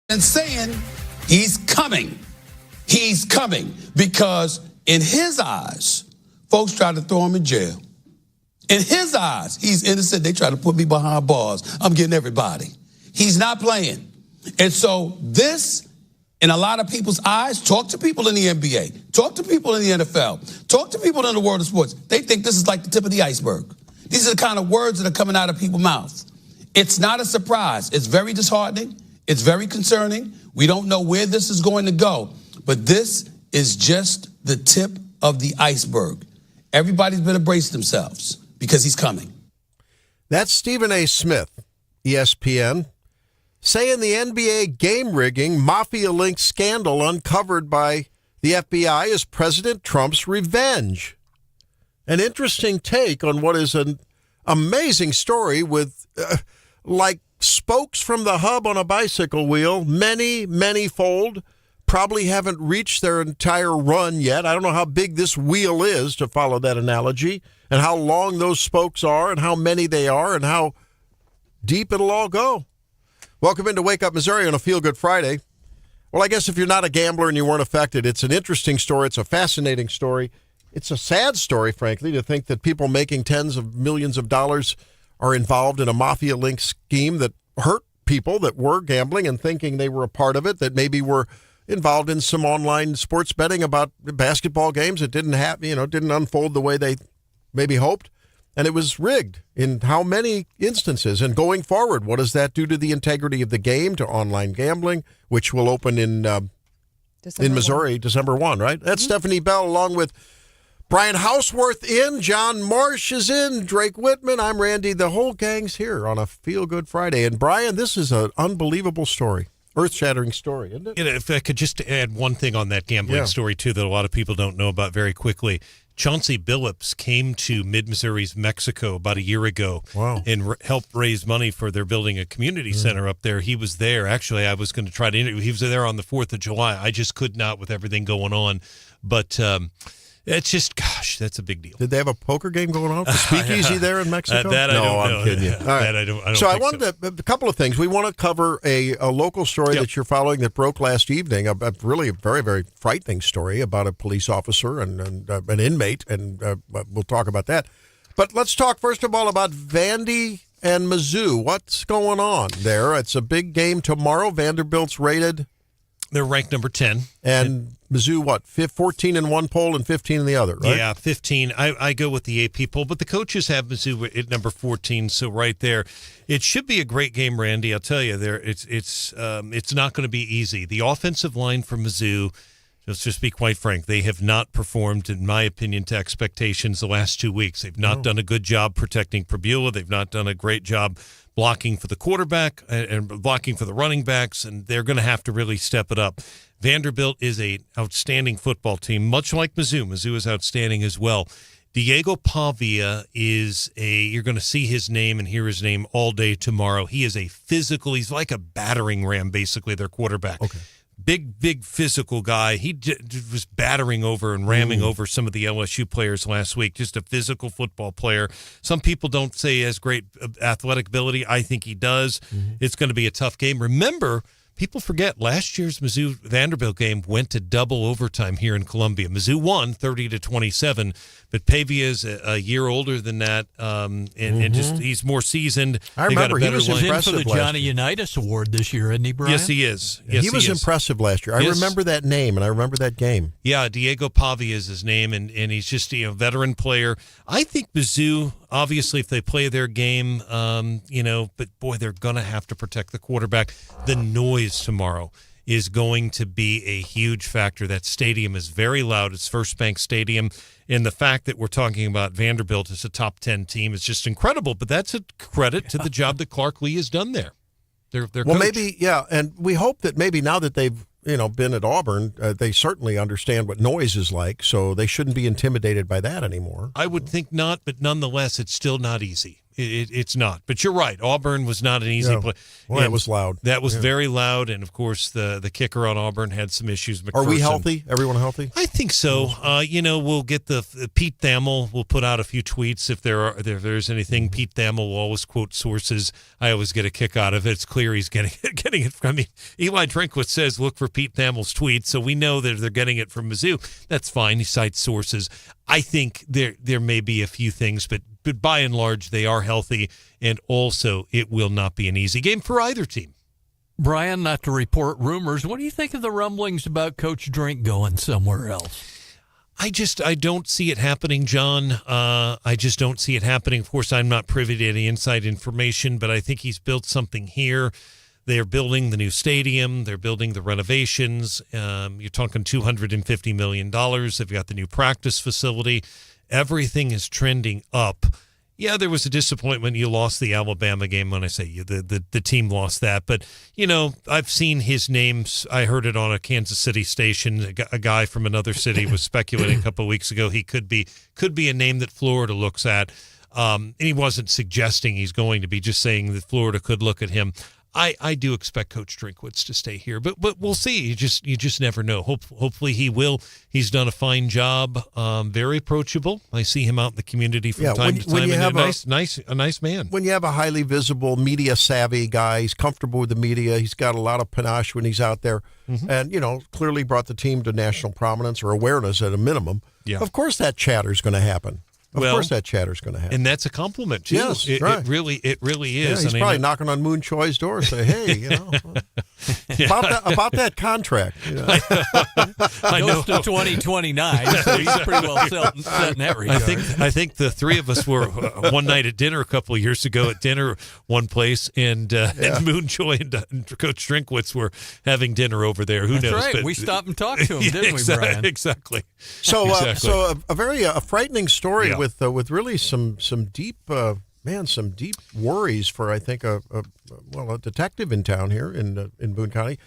Speaker 15: and saying he's coming. He's coming because in his eyes, folks try to throw him in jail. In his eyes, he's innocent. They try to put me behind bars. I'm getting everybody. He's not playing. And so this, in a lot of people's eyes, talk to people in the NBA, talk to people in the NFL, talk to people in the world of sports. They think this is like the tip of the iceberg. These are the kind of words that are coming out of people's mouths. It's not a surprise. It's very disheartening. It's very concerning. We don't know where this is going to go, but this is just the tip of the iceberg. Everybody's better brace themselves because he's coming.
Speaker 5: That's Stephen A. Smith, ESPN, saying the NBA game rigging mafia link scandal uncovered by the FBI is President Trump's revenge. An interesting take on what is an amazing story with, like spokes from the hub on a bicycle wheel, many fold, probably haven't reached their entire run yet. I don't know how big this wheel is, to follow that analogy, and how long those spokes are and how many they are and how deep it'll all go. Welcome into Wake Up Missouri on a Feel Good Friday. Well, I guess if you're not a gambler and you weren't affected, it's an interesting story. It's a fascinating story. It's a sad story, frankly, to think that people making tens of millions of dollars are involved in a mafia-linked scheme that hurt people that were gambling and thinking they were a part of it, that maybe were involved in some online sports betting about basketball games that didn't unfold the way they maybe hoped. And it was rigged in how many instances? And going forward, what does that do to the integrity of the game, to online gambling, which will open in Missouri, December 1, right? That's Stephanie Bell along with Brian Hauswirth in, John Marsh is in, Drake Whitman, I'm Randy. The whole gang's here on a Feel Good Friday. And Brian, this is an unbelievable story, earth-shattering story, isn't it?
Speaker 16: If I could just add one thing on that gambling story, too, that a lot of people don't know about very quickly. Chauncey Billups came to Mid-Missouri's Mexico about a year ago and helped raise money for their building a community center up there. He was there. Actually, I was going to try to interview. He was there on the 4th of July. I just could not with everything going on. But it's just, gosh, that's a big deal.
Speaker 5: Did they have a poker game going on? The speakeasy there in Mexico?
Speaker 16: That I don't know.
Speaker 5: I'm kidding you. All right.
Speaker 16: That I don't
Speaker 5: so
Speaker 16: think
Speaker 5: I wanted a couple of things. We want to cover a local story that you're following that broke last evening, a really very, very frightening story about a police officer and an inmate, and we'll talk about that. But let's talk, first of all, about Vandy and Mizzou. What's going on there? It's a big game tomorrow. Vanderbilt's rated.
Speaker 16: They're ranked number 10.
Speaker 5: And Mizzou, what, 14 in one poll and 15 in the other, right?
Speaker 16: Yeah, 15. I go with the AP poll, but the coaches have Mizzou at number 14, so right there. It should be a great game, Randy. I'll tell you, it's not going to be easy. The offensive line for Mizzou, let's just be quite frank, they have not performed, in my opinion, to expectations the last 2 weeks. They've not done a good job protecting Prebula. They've not done a great job blocking for the quarterback and blocking for the running backs, and they're going to have to really step it up. Vanderbilt is an outstanding football team, much like Mizzou. Mizzou is outstanding as well. Diego Pavia you're going to see his name and hear his name all day tomorrow. He is he's like a battering ram, basically, their quarterback. Okay. Big physical guy. He was battering over and ramming over some of the LSU players last week. Just a physical football player. Some people don't say he has great athletic ability. I think he does. It's going to be a tough game. Remember, people forget last year's Mizzou-Vanderbilt game went to double overtime here in Columbia. Mizzou won 30-27, but Pavia is a year older than that, and just he's more seasoned.
Speaker 5: I remember
Speaker 7: he was in for the Johnny Unitas Award this year, isn't he, Brian?
Speaker 16: Yes, he is.
Speaker 5: He was impressive last year. I remember that name, and I remember that game.
Speaker 16: Yeah, Diego Pavia is his name, and he's just a veteran player. I think Mizzou, obviously, if they play their game, but boy, they're going to have to protect the quarterback. The noise tomorrow is going to be a huge factor. That stadium is very loud. It's First Bank Stadium. And the fact that we're talking about Vanderbilt as a top 10 team is just incredible. But that's a credit to the job that Clark Lee has done there. Their
Speaker 5: well,
Speaker 16: coach.
Speaker 5: maybe, and we hope that maybe now that they've been at Auburn, they certainly understand what noise is like, so they shouldn't be intimidated by that anymore.
Speaker 16: I would think not, but nonetheless, it's still not easy. It's not. But you're right. Auburn was not an easy play.
Speaker 5: Well, that was loud.
Speaker 16: That was very loud. And, of course, the kicker on Auburn had some issues. McPherson.
Speaker 5: Are we healthy? Everyone healthy?
Speaker 16: I think so. We'll get the Pete Thamel will put out a few tweets if there's anything. Pete Thamel will always quote sources. I always get a kick out of it. It's clear he's getting it from me. Eli Drinkwitz says, look for Pete Thamel's tweets. So we know that they're getting it from Mizzou. That's fine. He cites sources. I think there may be a few things, but by and large, they are healthy, and also it will not be an easy game for either team.
Speaker 7: Brian, not to report rumors, what do you think of the rumblings about Coach Drink going somewhere else?
Speaker 16: I don't see it happening, John. I just don't see it happening. Of course, I'm not privy to any inside information, but I think he's built something here. They're building the new stadium. They're building the renovations. You're talking $250 million. They've got the new practice facility. Everything is trending up. Yeah, there was a disappointment. You lost the Alabama game. When I say you, the team lost that. But, I've seen his names. I heard it on a Kansas City station. A guy from another city was speculating a couple of weeks ago. He could be a name that Florida looks at. And he wasn't suggesting he's going to be, just saying that Florida could look at him. I do expect Coach Drinkwitz to stay here, but we'll see. You just never know. Hopefully he will. He's done a fine job. Very approachable. I see him out in the community from time to time. A nice man.
Speaker 5: When you have a highly visible, media savvy guy, he's comfortable with the media. He's got a lot of panache when he's out there, and clearly brought the team to national prominence or awareness at a minimum. Yeah. Of course, that chatter is going to happen. Of course that chatter's going to happen.
Speaker 16: And that's a compliment, too.
Speaker 5: Yes,
Speaker 16: right. It really is.
Speaker 5: He's probably knocking on Moon Choi's door and say, hey, about that contract.
Speaker 7: I know. Goes to 2029, so he's pretty well set in that regard.
Speaker 16: I think the three of us were one night at dinner a couple of years ago at dinner one place, and Moon Choi and Coach Drinkwitz were having dinner over there. Who knows?
Speaker 7: That's right.
Speaker 16: But,
Speaker 7: we stopped and talked to him, didn't we, Brian?
Speaker 16: Exactly.
Speaker 5: So a very frightening story with really some deep worries for, I think, a detective in town here in Boone County.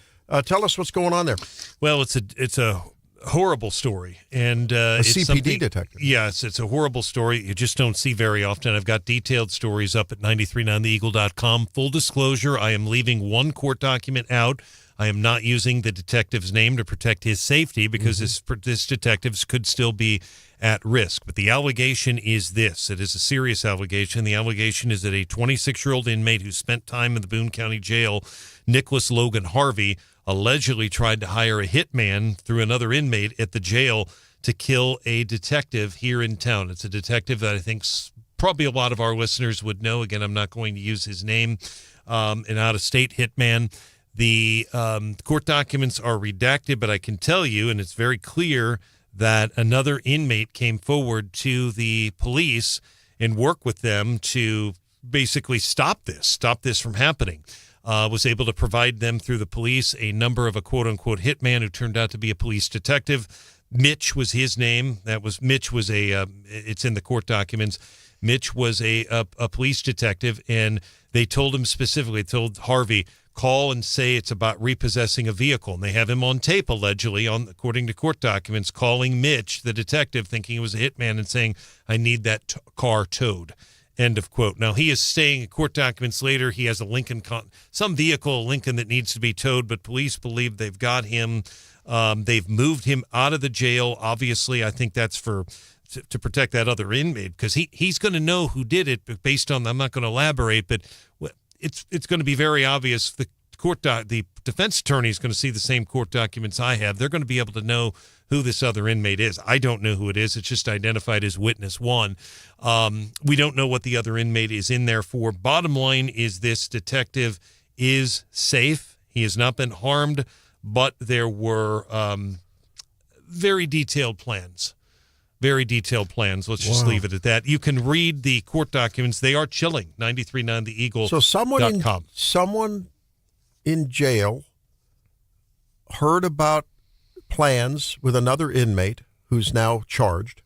Speaker 5: Tell us what's going on there.
Speaker 16: Well, it's a horrible story, and
Speaker 5: a
Speaker 16: it's
Speaker 5: CPD detective.
Speaker 16: Yes, it's a horrible story. You just don't see very often. I've got detailed stories up at 939theeagle.com. Full disclosure: I am leaving one court document out. I am not using the detective's name to protect his safety because this detective could still be at risk. But the allegation is this. It is a serious allegation. The allegation is that a 26-year-old inmate who spent time in the Boone County Jail, Nicholas Logan Harvey, allegedly tried to hire a hitman through another inmate at the jail to kill a detective here in town. It's a detective that I think probably a lot of our listeners would know. Again, I'm not going to use his name. An out-of-state hitman. The court documents are redacted, but I can tell you, and it's very clear, that another inmate came forward to the police and worked with them to basically stop this from happening. Was able to provide them through the police a number of a quote-unquote hitman who turned out to be a police detective. Mitch was his name. It's in the court documents. Mitch was a police detective, and they told him specifically, told Harvey, call and say it's about repossessing a vehicle. And they have him on tape, allegedly, according to court documents, calling Mitch, the detective, thinking he was a hitman and saying, I need that car towed. End of quote. Now, he is saying in court documents later he has a Lincoln, some vehicle, a Lincoln, that needs to be towed, but police believe they've got him. They've moved him out of the jail. Obviously, I think that's to protect that other inmate, because he's going to know who did it, but based on, I'm not going to elaborate, but it's going to be very obvious. The defense attorney is going to see the same court documents I have. They're going to be able to know who this other inmate is. I don't know who it is. It's just identified as witness one. We don't know what the other inmate is in there for. Bottom line is this detective is safe. He has not been harmed, but there were very detailed plans. Let's just leave it at that. You can read the court documents. They are chilling. 939theeagle.com.
Speaker 5: So someone in jail heard about plans with another inmate who's now charged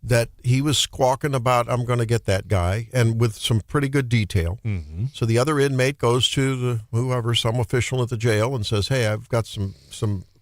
Speaker 5: that he was squawking about, I'm going to get that guy, and with some pretty good detail. Mm-hmm. So the other inmate goes to some official at the jail and says, hey, I've got some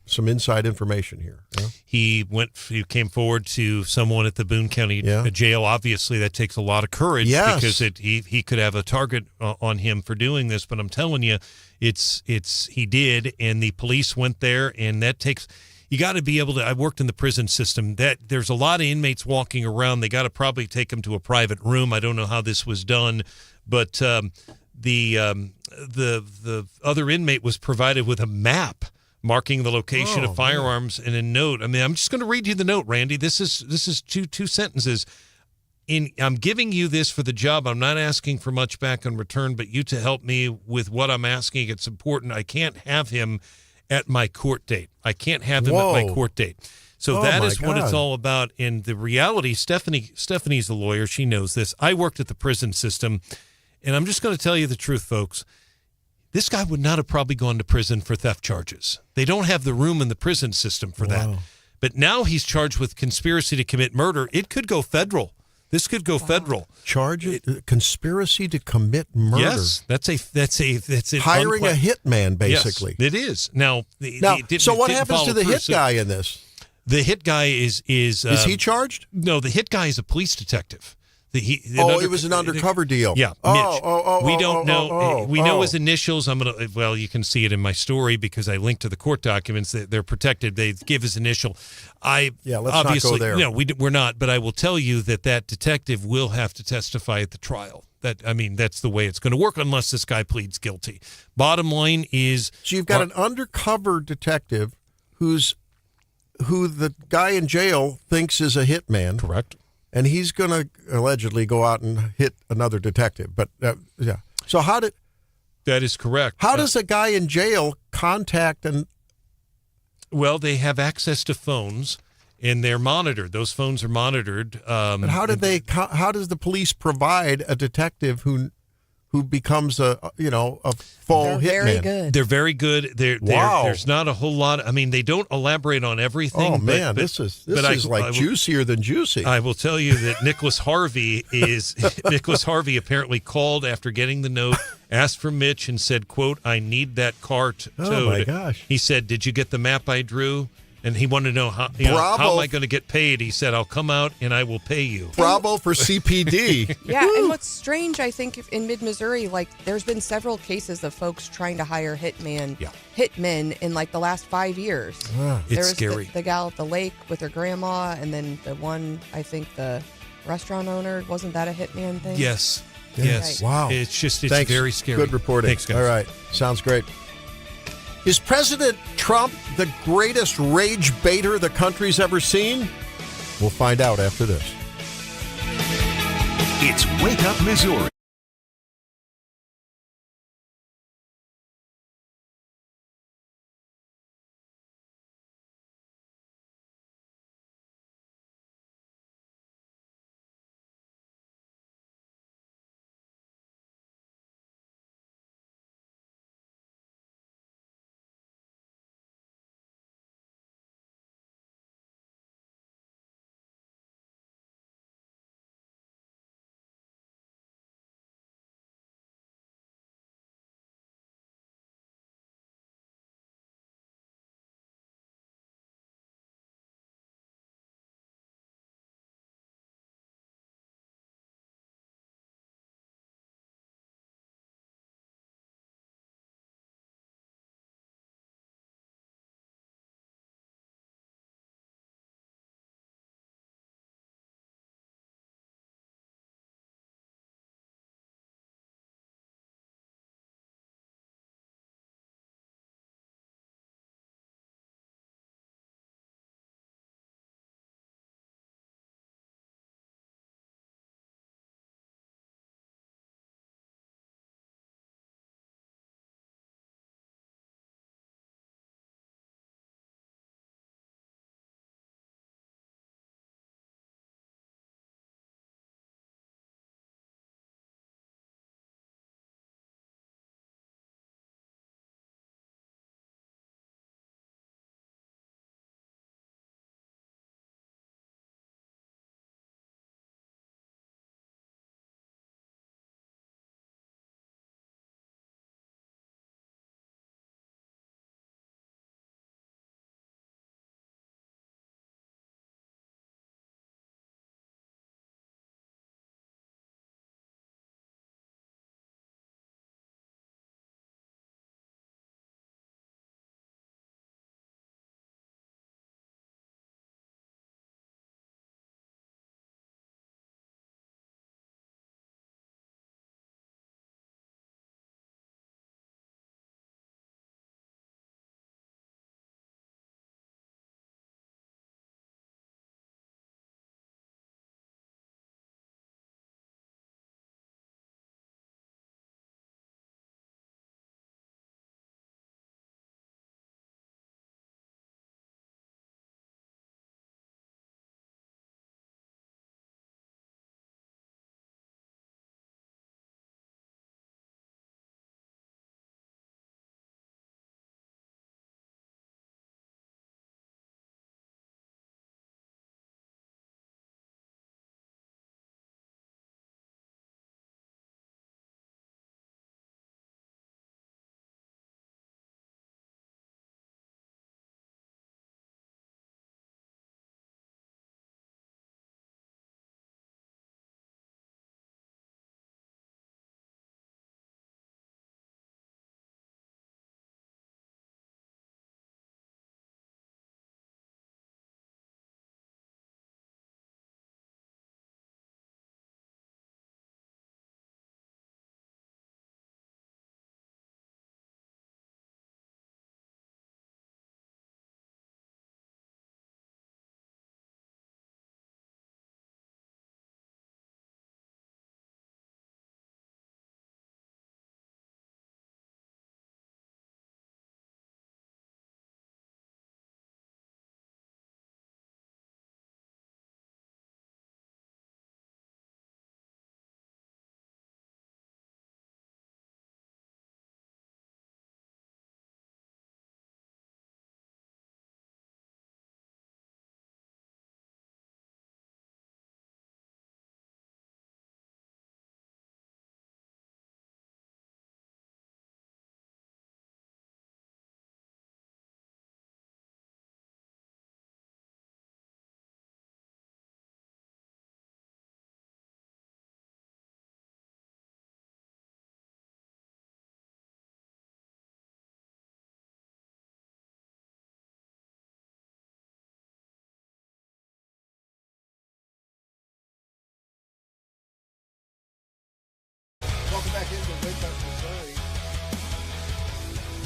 Speaker 5: some inside information here. Yeah?
Speaker 16: He came forward to someone at the Boone County jail. Obviously, that takes a lot of courage because he could have a target on him for doing this. But I'm telling you, he did, and the police went there, and that takes. You got to be able to. I worked in the prison system. That there's a lot of inmates walking around. They got to probably take them to a private room. I don't know how this was done, but the other inmate was provided with a map marking the location of firearms and a note. I mean, I'm just going to read you the note, Randy. This is two sentences. I'm giving you this for the job. I'm not asking for much back in return, but you to help me with what I'm asking. It's important. I can't have him at my court date. I can't have him at my court date. So that is what it's all about. And the reality, Stephanie's a lawyer. She knows this. I worked at the prison system, and I'm just going to tell you the truth, folks. This guy would not have probably gone to prison for theft charges. They don't have the room in the prison system for that. But now he's charged with conspiracy to commit murder. It could go federal. This could go federal.
Speaker 5: Conspiracy to commit murder.
Speaker 16: Yes, that's
Speaker 5: hiring a hitman, basically.
Speaker 16: Yes, it is. Now,
Speaker 5: so what happens to the hit guy in this?
Speaker 16: The hit guy is
Speaker 5: he charged?
Speaker 16: No, the hit guy is a police detective.
Speaker 5: It was an undercover deal.
Speaker 16: Yeah, Mitch. We don't know. We know his initials. You can see it in my story because I linked to the court documents. They're protected. They give his initial.
Speaker 5: Let's not go there.
Speaker 16: No, we're not. But I will tell you that detective will have to testify at the trial. That's the way it's going to work unless this guy pleads guilty. Bottom line is,
Speaker 5: so you've got an undercover detective who the guy in jail thinks is a hitman.
Speaker 16: Correct.
Speaker 5: And he's going to allegedly go out and hit another detective. But, So
Speaker 16: that is correct.
Speaker 5: How does a guy in jail contact
Speaker 16: Well, they have access to phones, and they're monitored. Those phones are monitored.
Speaker 5: But how does the police provide a detective who becomes a full hitman?
Speaker 6: Very good.
Speaker 16: They're very good. There's not a whole lot. I mean, they don't elaborate on everything.
Speaker 5: Oh man, this is juicier than juicy.
Speaker 16: I will tell you that Nicholas Harvey apparently called after getting the note, asked for Mitch, and said, "quote I need that car towed."
Speaker 5: Oh my gosh!
Speaker 16: He said, "Did you get the map I drew?" And he wanted to know how am I going to get paid? He said, "I'll come out and I will pay you."
Speaker 5: Bravo for CPD.
Speaker 6: Yeah, and what's strange, I think, in mid-Missouri, there's been several cases of folks trying to hire hitmen in the last 5 years.
Speaker 16: It's scary.
Speaker 6: The gal at the lake with her grandma, and then the one, I think the restaurant owner, wasn't that a hitman thing?
Speaker 16: Yes. Yes.
Speaker 6: Right.
Speaker 5: Wow.
Speaker 16: It's
Speaker 5: Thanks.
Speaker 16: very scary.
Speaker 5: Good reporting.
Speaker 16: Thanks, guys.
Speaker 5: All right. Sounds great. Is President Trump the greatest rage baiter the country's ever seen? We'll find out after this.
Speaker 2: It's Wake Up Missouri.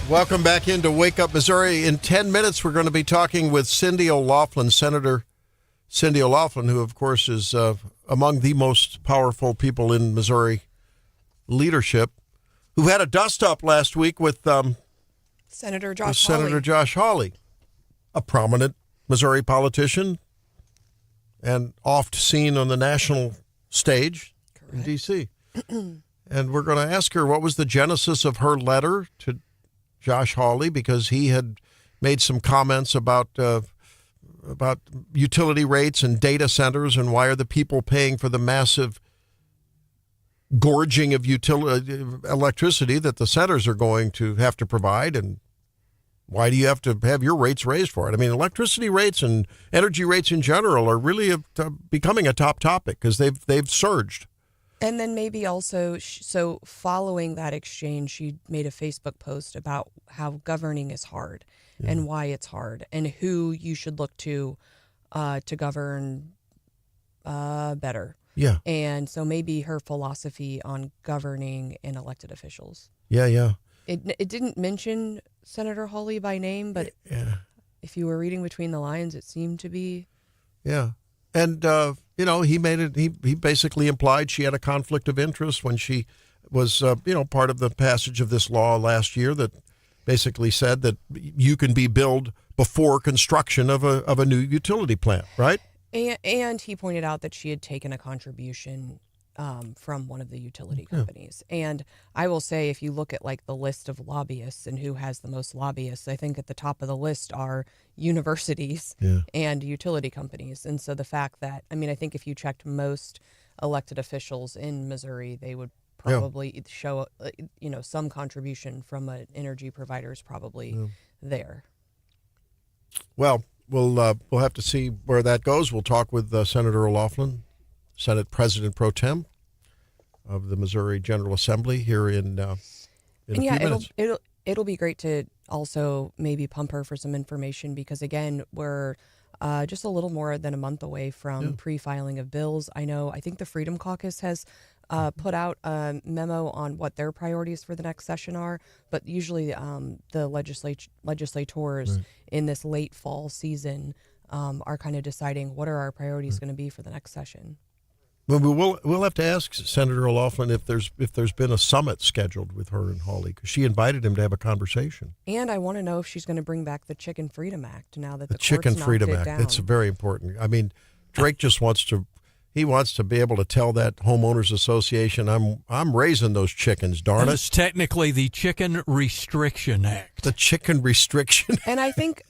Speaker 5: Welcome back into Wake Up Missouri. In 10 minutes, we're going to be talking with Cindy O'Loughlin, Senator Cindy O'Loughlin, who, of course, is among the most powerful people in Missouri leadership, who had a dust-up last week with
Speaker 6: Senator Josh
Speaker 5: Hawley, a prominent Missouri politician and oft seen on the national stage in D.C. And we're going to ask her what was the genesis of her letter to Josh Hawley, because he had made some comments about utility rates and data centers, and why are the people paying for the massive gorging of electricity that the centers are going to have to provide, and why do you have to have your rates raised for it? I mean, electricity rates and energy rates in general are really becoming a top topic because they've surged.
Speaker 6: And then maybe also, so following that exchange, she made a Facebook post about how governing is hard and why it's hard and who you should look to govern better.
Speaker 5: Yeah.
Speaker 6: And so maybe her philosophy on governing and elected officials.
Speaker 5: Yeah.
Speaker 6: It didn't mention Senator Hawley by name, but if you were reading between the lines, it seemed to be.
Speaker 5: Yeah. And, he made it, he basically implied she had a conflict of interest when she was, part of the passage of this law last year that basically said that you can be billed before construction of a new utility plant, right?
Speaker 6: And he pointed out that she had taken a contribution from one of the utility companies. And I will say, if you look at like the list of lobbyists and who has the most lobbyists, I think at the top of the list are universities and utility companies. And so the fact that, I think if you checked most elected officials in Missouri, they would probably show, some contribution from an energy provider is probably there.
Speaker 5: Well, we'll have to see where that goes. We'll talk with Senator O'Loughlin, Senate President Pro Tem of the Missouri General Assembly, here in a few minutes.
Speaker 6: It'll be great to also maybe pump her for some information, because again, we're just a little more than a month away from pre-filing of bills. I think the Freedom Caucus has put out a memo on what their priorities for the next session are, but usually the legislators in this late fall season are kind of deciding what are our priorities going to be for the next session.
Speaker 5: Well, we'll have to ask Senator O'Loughlin if there's been a summit scheduled with her and Hawley, because she invited him to have a conversation.
Speaker 6: And I want to know if she's going to bring back the Chicken Freedom Act now that the
Speaker 5: Chicken
Speaker 6: court's
Speaker 5: Freedom
Speaker 6: knocked it
Speaker 5: Act.
Speaker 6: down.
Speaker 5: It's very important. Drake just wants to be able to tell that homeowners association, I'm raising those chickens, darn it.
Speaker 7: It's technically the Chicken Restriction Act.
Speaker 5: The Chicken Restriction Act.
Speaker 6: And I think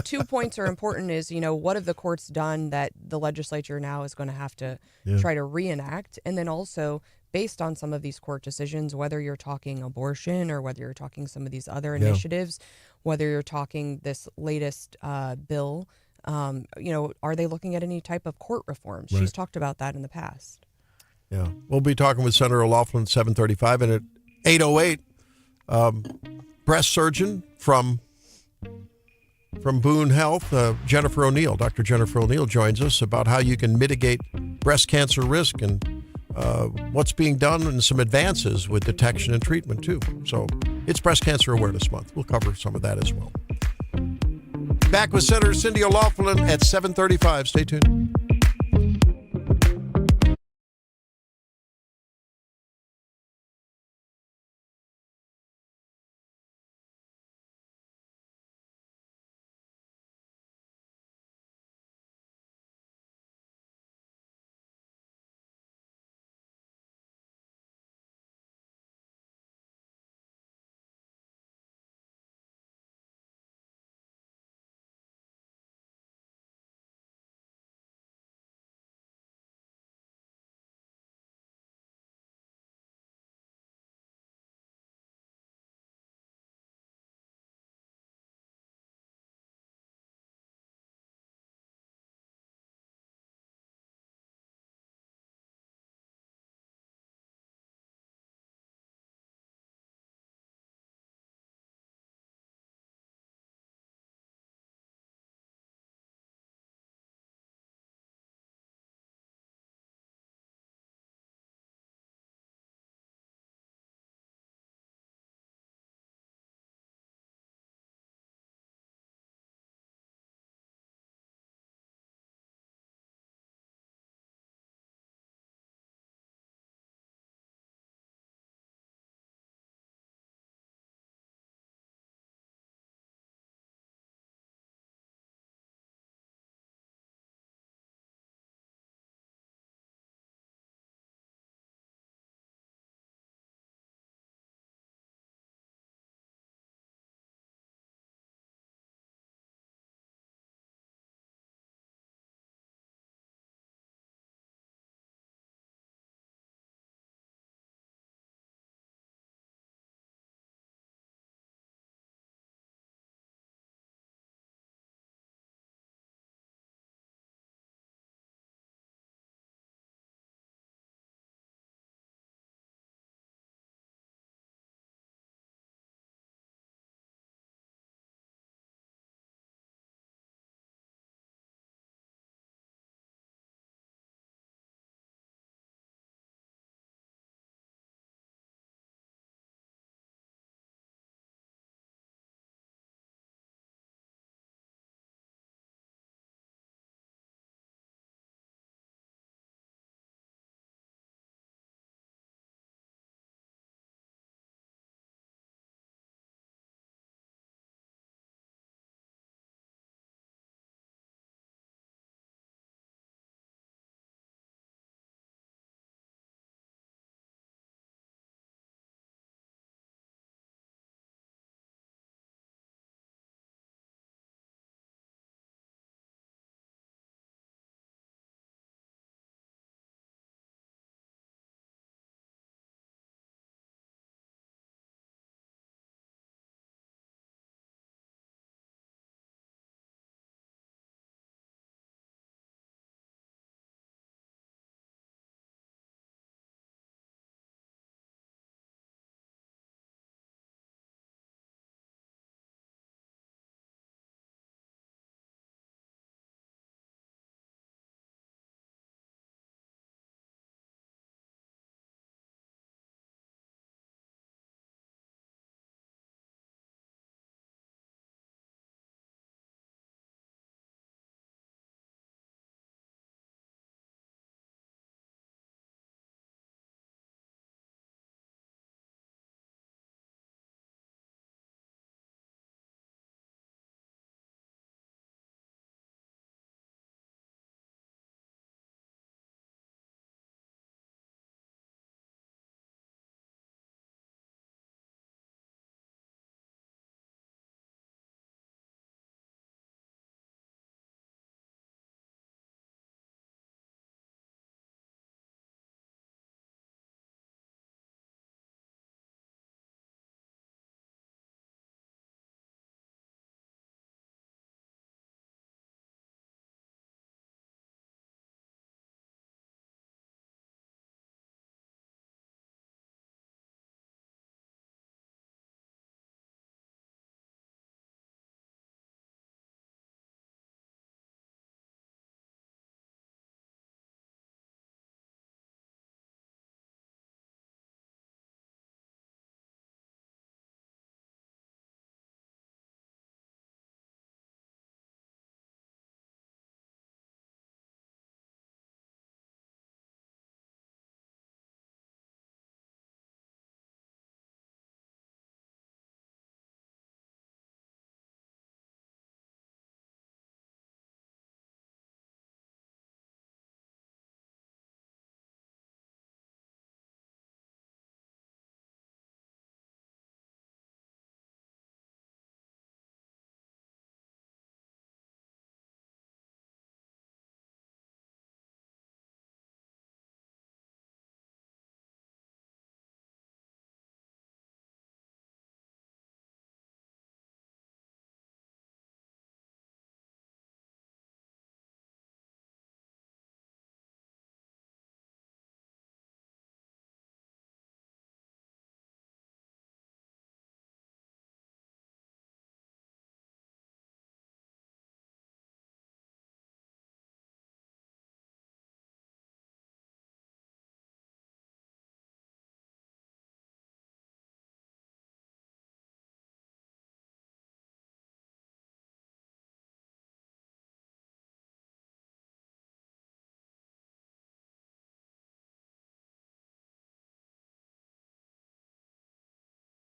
Speaker 6: 2 points are important is, what have the courts done that the legislature now is going to have to try to reenact? And then also, based on some of these court decisions, whether you're talking abortion or whether you're talking some of these other initiatives, whether you're talking this latest bill, are they looking at any type of court reforms?
Speaker 5: Right.
Speaker 6: She's talked about that in the past.
Speaker 5: Yeah. We'll be talking with Senator O'Loughlin at 7:35, and at 8:08, breast surgeon from Boone Health, Dr. Jennifer O'Neill joins us about how you can mitigate breast cancer risk and what's being done and some advances with detection and treatment too. So it's Breast Cancer Awareness Month. We'll cover some of that as well. Back with Senator Cindy O'Loughlin at 7:35. Stay tuned.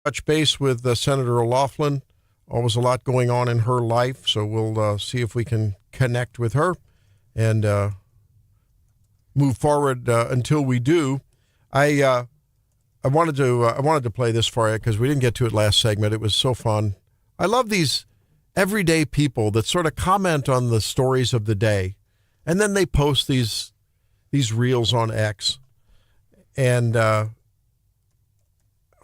Speaker 5: Touch base with Senator O'Loughlin. Always a lot going on in her life, so we'll see if we can connect with her and move forward. Until we do, I wanted to play this for you because we didn't get to it last segment. It was so fun. I love these everyday people that sort of comment on the stories of the day, and then they post these reels on X, and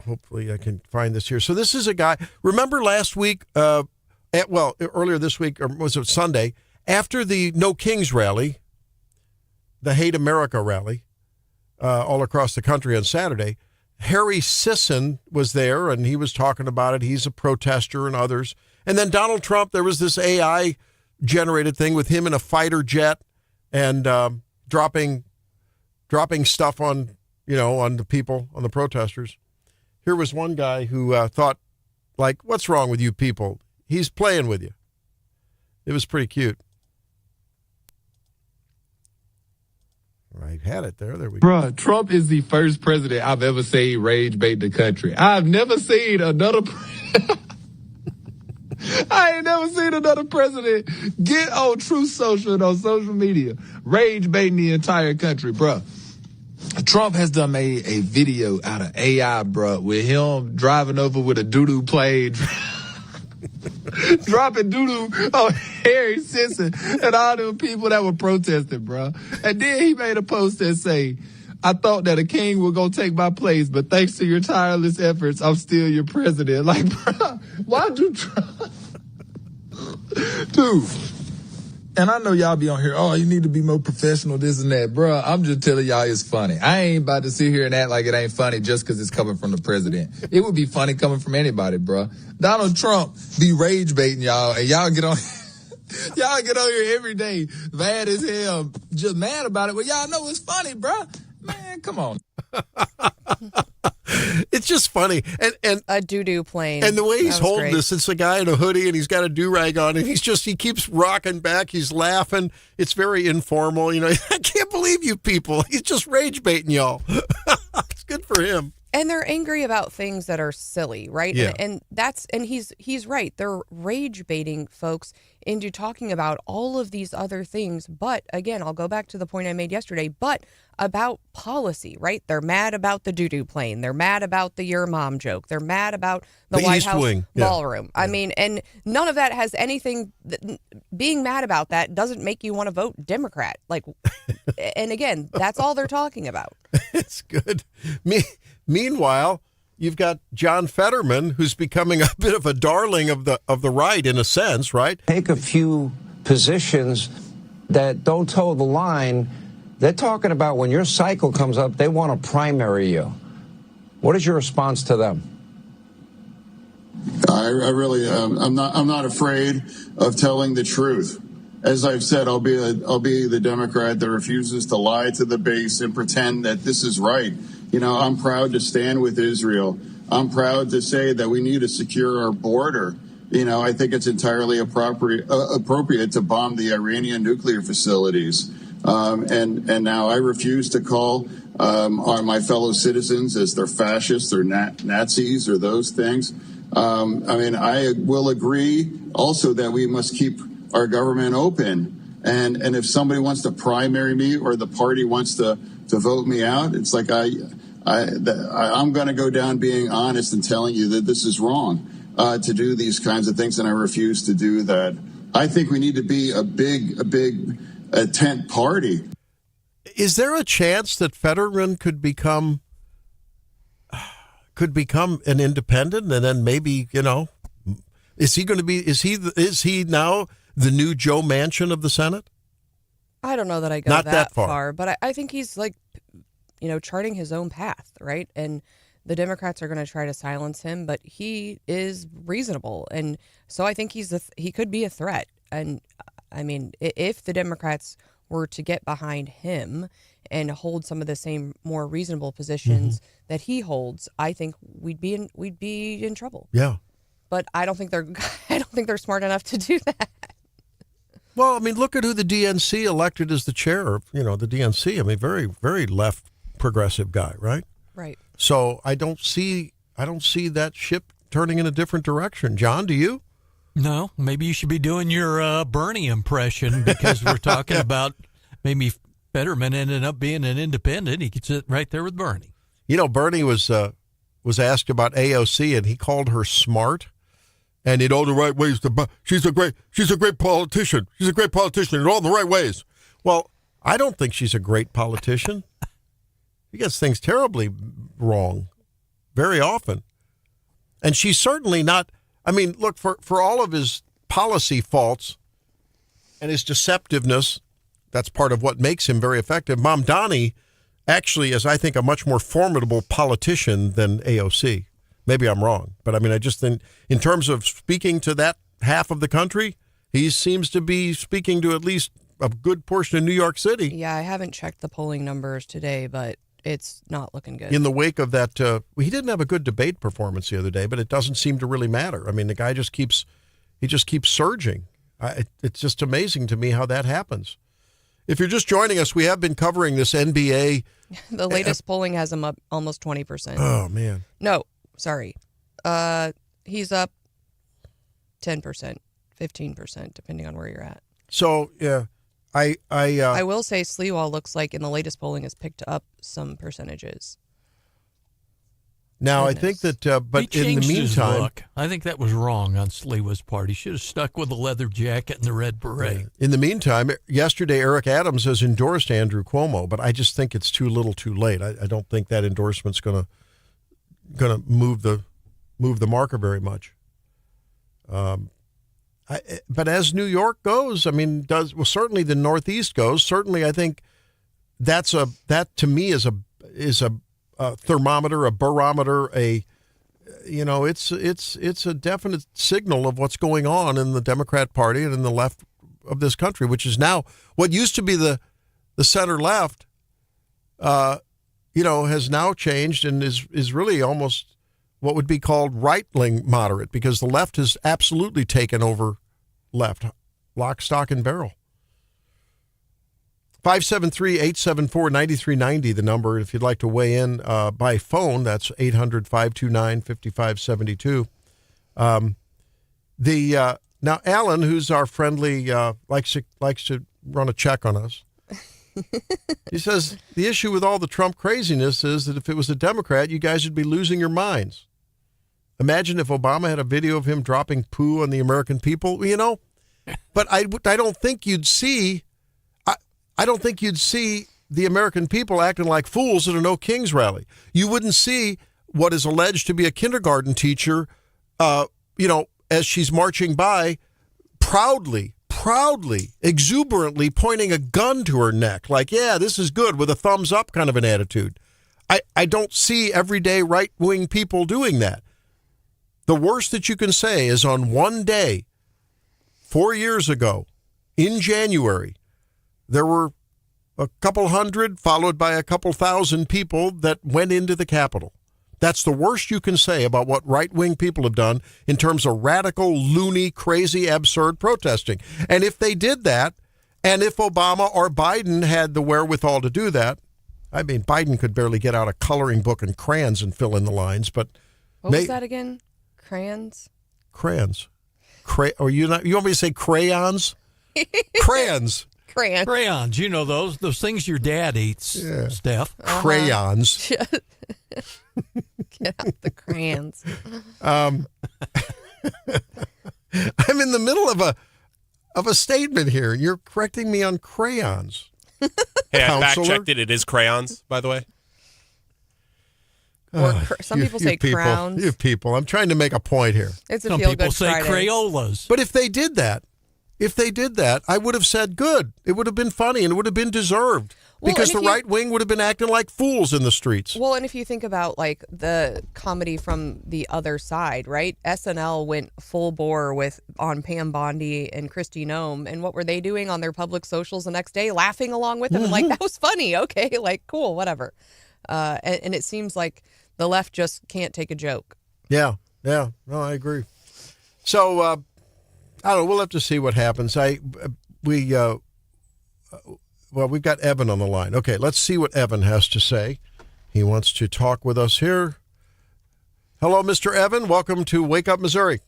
Speaker 5: hopefully I can find this here. So this is a guy. Remember last week? Earlier this week, or was it Sunday? After the No Kings rally, the Hate America rally, all across the country on Saturday, Harry Sisson was there, and he was talking about it. He's a protester, and others. And then Donald Trump, there was this AI-generated thing with him in a fighter jet and dropping stuff on the people, on the protesters. Here was one guy who thought, like, what's wrong with you people? He's playing with you. It was pretty cute. Right, had it there. There we go.
Speaker 17: Bruh, Trump is the first president I've ever seen rage bait the country. I've never seen another I ain't never seen another president get on Truth Social and on social media rage baiting the entire country, bruh. Trump has done made a video out of AI, bruh, with him driving over with a doo-doo plane, dropping doo-doo on Harry Sisson and all them people that were protesting, bruh. And then he made a post that say, I thought that a king was going to take my place, but thanks to your tireless efforts, I'm still your president. Like, bruh, why do Trump? Dude. And I know y'all be on here, oh, you need to be more professional, this and that. Bruh, I'm just telling y'all it's funny. I ain't about to sit here and act like it ain't funny just because it's coming from the president. It would be funny coming from anybody, bruh. Donald Trump be rage baiting y'all, and y'all get on y'all get on here every day mad as hell, just mad about it. Well, y'all know it's funny, bruh. Man, come on.
Speaker 5: It's just funny. And
Speaker 6: a doo-doo plane.
Speaker 5: And the way he's holding
Speaker 6: great.
Speaker 5: this, it's a guy in a hoodie and he's got a do-rag on and he keeps rocking back. He's laughing. It's very informal. I can't believe you people. He's just rage baiting y'all. It's good for him.
Speaker 6: And they're angry about things that are silly, right?
Speaker 5: Yeah.
Speaker 6: And he's right. They're rage baiting folks into talking about all of these other things. But again, I'll go back to the point I made yesterday, but about policy, right? They're mad about the doo-doo plane. They're mad about the your mom joke. They're mad about the White
Speaker 5: East
Speaker 6: House
Speaker 5: Wing.
Speaker 6: ballroom.
Speaker 5: Yeah.
Speaker 6: I mean, and none of that has anything, being mad about that doesn't make you want to vote Democrat. Like, and again, that's all they're talking about.
Speaker 5: It's good. Meanwhile, you've got John Fetterman, who's becoming a bit of a darling of the right in a sense, right?
Speaker 18: Take a few positions that don't toe the line. They're talking about when your cycle comes up, they want to primary you. What is your response to them?
Speaker 19: I really, I'm not afraid of telling the truth. As I've said, I'll be the Democrat that refuses to lie to the base and pretend that this is right. I'm proud to stand with Israel. I'm proud to say that we need to secure our border. I think it's entirely appropriate to bomb the Iranian nuclear facilities. And now I refuse to call on my fellow citizens as they're fascists or Nazis or those things. I will agree also that we must keep our government open. And if somebody wants to primary me or the party wants to vote me out, it's like I'm going to go down being honest and telling you that this is wrong to do these kinds of things, and I refuse to do that. I think we need to be a big tent party.
Speaker 5: Is there a chance that Fetterman could become an independent, and then maybe is he now the new Joe Manchin of the Senate?
Speaker 6: I don't know that I go
Speaker 5: Not
Speaker 6: that
Speaker 5: far.
Speaker 6: far, but I think he's charting his own path, right? And the Democrats are going to try to silence him, but he is reasonable, and so I think he could be a threat. And I mean, if the Democrats were to get behind him and hold some of the same more reasonable positions that he holds, I think we'd be in trouble.
Speaker 5: Yeah,
Speaker 6: but I don't think they're smart enough to do that.
Speaker 5: Well, I mean, look at who the DNC elected as the chair of, the DNC. I mean, very, very left progressive guy, right?
Speaker 6: Right.
Speaker 5: So I don't see I don't see that ship turning in a different direction. John, do you?
Speaker 7: No, maybe you should be doing your Bernie impression, because we're talking about maybe Fetterman ended up being an independent. He could sit right there with Bernie.
Speaker 5: You know, Bernie was asked about AOC, and he called her smart, and in all the right ways. She's a great politician. She's a great politician in all the right ways. Well, I don't think she's a great politician. She gets things terribly wrong very often. And she's certainly not, I mean, look, for all of his policy faults and his deceptiveness, that's part of what makes him very effective. Mamdani actually is, I think, a much more formidable politician than AOC. Maybe I'm wrong, but I mean, I just think in terms of speaking to that half of the country, he seems to be speaking to at least a good portion of New York City.
Speaker 6: Yeah, I haven't checked the polling numbers today, but it's not looking good.
Speaker 5: In the wake of that, he didn't have a good debate performance the other day, but it doesn't seem to really matter. I mean, the guy just keeps surging. It's just amazing to me how that happens. If you're just joining us, we have been covering this NBA.
Speaker 6: The latest polling has him up almost 20%.
Speaker 5: Oh, man.
Speaker 6: No, sorry. He's up 10%, 15%, depending on where you're at.
Speaker 5: So, yeah. I
Speaker 6: will say Sliwa looks like in the latest polling has picked up some percentages.
Speaker 5: Now, I think that, but
Speaker 7: he
Speaker 5: in the
Speaker 7: changed his
Speaker 5: meantime,
Speaker 7: look. I think that was wrong on Sliwa's part. He should have stuck with the leather jacket and the red beret.
Speaker 5: In the meantime, yesterday Eric Adams has endorsed Andrew Cuomo, but I just think it's too little, too late. I don't think that endorsement's going to move the marker very much. But as New York goes, I mean, certainly the Northeast goes. Certainly, I think that to me is a thermometer, a barometer, it's a definite signal of what's going on in the Democrat Party and in the left of this country, which is now what used to be the center left, has now changed and is really almost what would be called right-wing moderate, because the left has absolutely taken over left, lock, stock, and barrel. 573-874-9390, the number. If you'd like to weigh in by phone, that's 800-529-5572. Now, Alan, who's our friendly, likes to run a check on us. He says, the issue with all the Trump craziness is that if it was a Democrat, you guys would be losing your minds. Imagine if Obama had a video of him dropping poo on the American people, But I don't think you'd see. I don't think you'd see the American people acting like fools at a No Kings rally. You wouldn't see what is alleged to be a kindergarten teacher, as she's marching by, proudly, exuberantly pointing a gun to her neck, like, yeah, this is good, with a thumbs up kind of an attitude. I don't see everyday right-wing people doing that. The worst that you can say is on one day, 4 years ago, in January, there were a couple hundred, followed by a couple thousand people that went into the Capitol. That's the worst you can say about what right-wing people have done in terms of radical, loony, crazy, absurd protesting. And if they did that, and if Obama or Biden had the wherewithal to do that, I mean, Biden could barely get out a coloring book and crayons and fill in the lines, but...
Speaker 6: What was that again? Crayons?
Speaker 5: Crayons. You want me to say crayons? Crayons.
Speaker 7: Crayons. You know those things your dad eats,
Speaker 5: yeah.
Speaker 7: Steph.
Speaker 5: Crayons.
Speaker 6: Get out the crayons.
Speaker 5: I'm in the middle of a statement here. You're correcting me on crayons.
Speaker 8: Hey, I fact-checked it. It is crayons, by the way.
Speaker 6: Or some people say crowns.
Speaker 5: You people. I'm trying to make a point here.
Speaker 6: It's a
Speaker 7: some
Speaker 6: feel-good
Speaker 7: people say
Speaker 6: Friday.
Speaker 7: Crayolas.
Speaker 5: But if they did that, I would have said good. It would have been funny and it would have been deserved. Because the right wing would have been acting like fools in the streets.
Speaker 6: Well, and if you think about like the comedy from the other side, right? SNL went full bore on Pam Bondi and Kristi Noem, and what were they doing on their public socials the next day? Laughing along with them, and like, that was funny. Okay, like cool, whatever. And it seems like the left just can't take a joke.
Speaker 5: Yeah. No, I agree. So I don't know. We'll have to see what happens. We've got Evan on the line. Okay, let's see what Evan has to say. He wants to talk with us here. Hello, Mr. Evan. Welcome to Wake Up Missouri.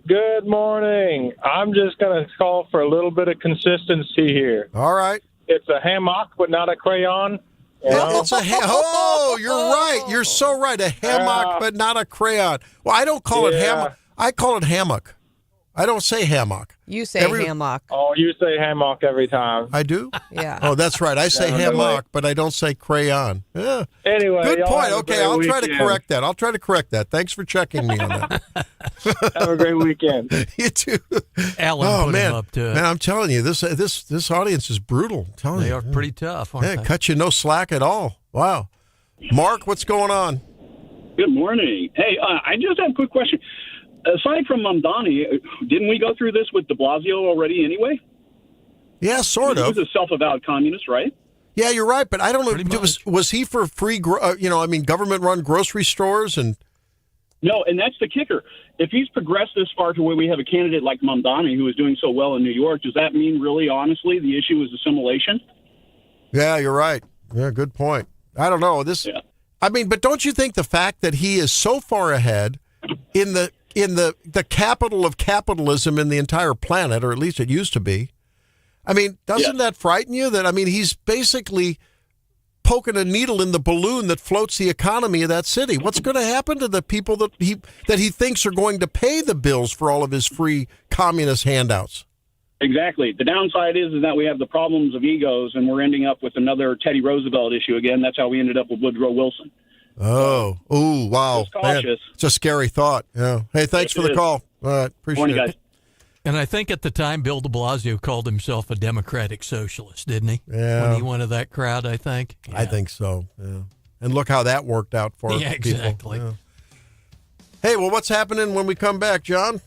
Speaker 20: Good morning. I'm just going to call for a little bit of consistency here.
Speaker 5: All right.
Speaker 20: It's a hammock, but not a crayon. You know?
Speaker 5: It's oh, you're right. You're so right. A hammock, but not a crayon. Well, I don't call it hammock. I call it hammock. I don't say hammock.
Speaker 6: You say hammock.
Speaker 20: Oh, you say hammock every time.
Speaker 5: I do?
Speaker 6: Yeah.
Speaker 5: Oh, that's right. I say hammock, but I don't say crayon. Yeah.
Speaker 20: Anyway,
Speaker 5: good
Speaker 20: y'all
Speaker 5: point.
Speaker 20: have a
Speaker 5: Okay,
Speaker 20: great
Speaker 5: I'll try to
Speaker 20: weekend.
Speaker 5: correct that. Thanks for checking me on that.
Speaker 20: Have a great weekend.
Speaker 5: You too.
Speaker 7: Alan put him up to it.
Speaker 5: Man, I'm telling you, this audience is brutal. I'm telling
Speaker 7: They
Speaker 5: you.
Speaker 7: are pretty tough, aren't
Speaker 5: Yeah,
Speaker 7: they?
Speaker 5: cut you no slack at all. Wow. Mark, what's going on?
Speaker 21: Good morning. Hey, I just have a quick question. Aside from Mamdani, didn't we go through this with de Blasio already anyway?
Speaker 5: Yeah, sort of.
Speaker 21: He was a self-avowed communist, right?
Speaker 5: Yeah, you're right, but I don't know. Was he for free, government-run grocery stores? And
Speaker 21: No, and that's the kicker. If he's progressed this far to where we have a candidate like Mamdani who is doing so well in New York, does that mean really, honestly, the issue is assimilation?
Speaker 5: Yeah, you're right. Yeah, good point. I don't know. I mean, but don't you think the fact that he is so far ahead in the capital of capitalism in the entire planet, or at least it used to be, I mean, doesn't that frighten you? That, I mean, he's basically poking a needle in the balloon that floats the economy of that city. What's going to happen to the people that he thinks are going to pay the bills for all of his free communist handouts?
Speaker 21: Exactly. The downside is that we have the problems of egos, and we're ending up with another Teddy Roosevelt issue again. That's how we ended up with Woodrow Wilson.
Speaker 5: Oh, wow.
Speaker 21: Just cautious.
Speaker 5: Man, it's a scary thought. Yeah. Hey, thanks for the call. All right, appreciate
Speaker 21: Morning,
Speaker 5: it.
Speaker 21: guys.
Speaker 7: And I think at the time, Bill de Blasio called himself a democratic socialist, didn't he?
Speaker 5: Yeah.
Speaker 7: When he went to that crowd, I think. Yeah.
Speaker 5: I think so, yeah. And look how that worked out for people.
Speaker 7: Exactly.
Speaker 5: Yeah. Hey, well, what's happening when we come back, John?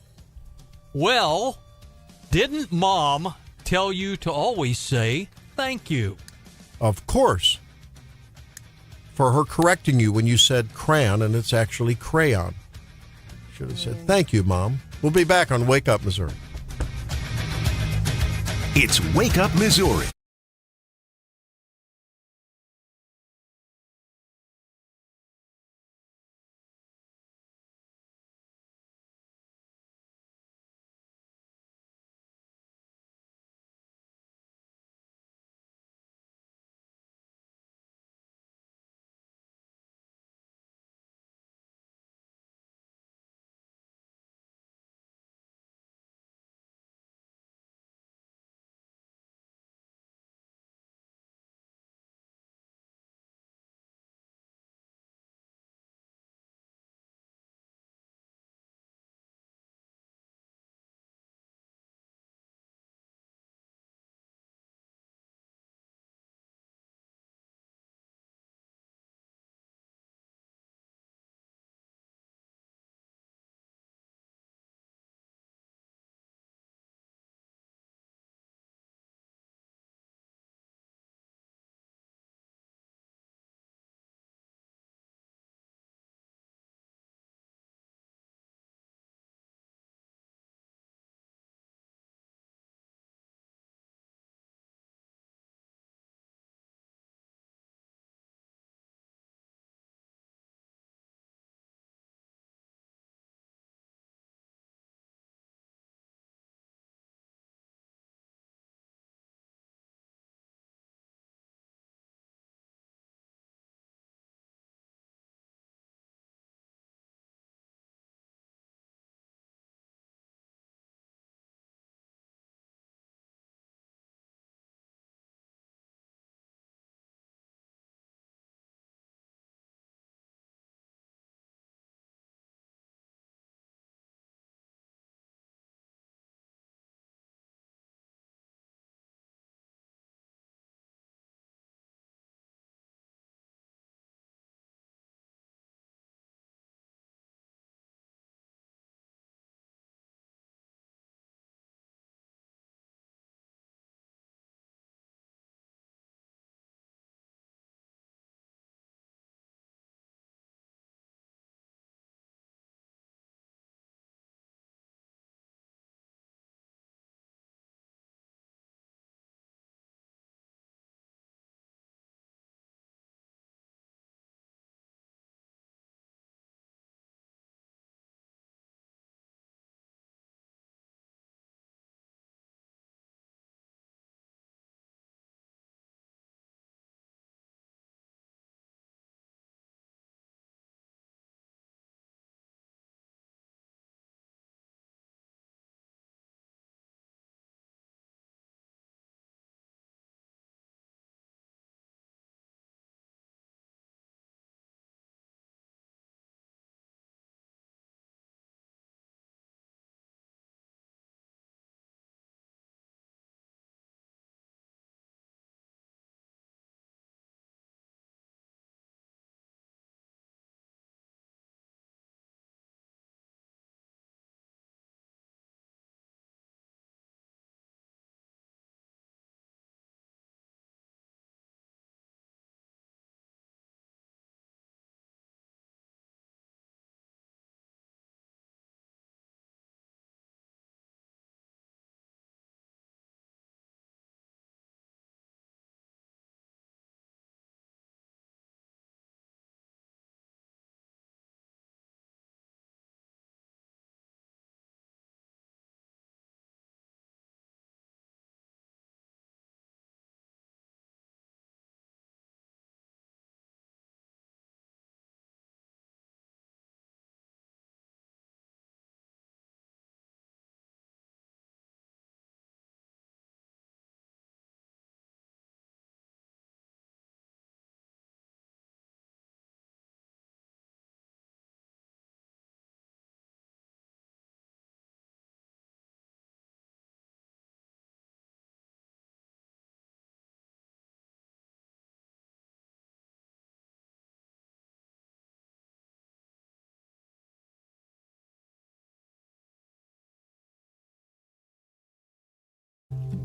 Speaker 7: Well, didn't Mom tell you to always say thank you?
Speaker 5: Of course. For her correcting you when you said crayon, and it's actually crayon. Should have said, thank you, Mom. We'll be back on Wake Up Missouri.
Speaker 2: It's Wake Up Missouri.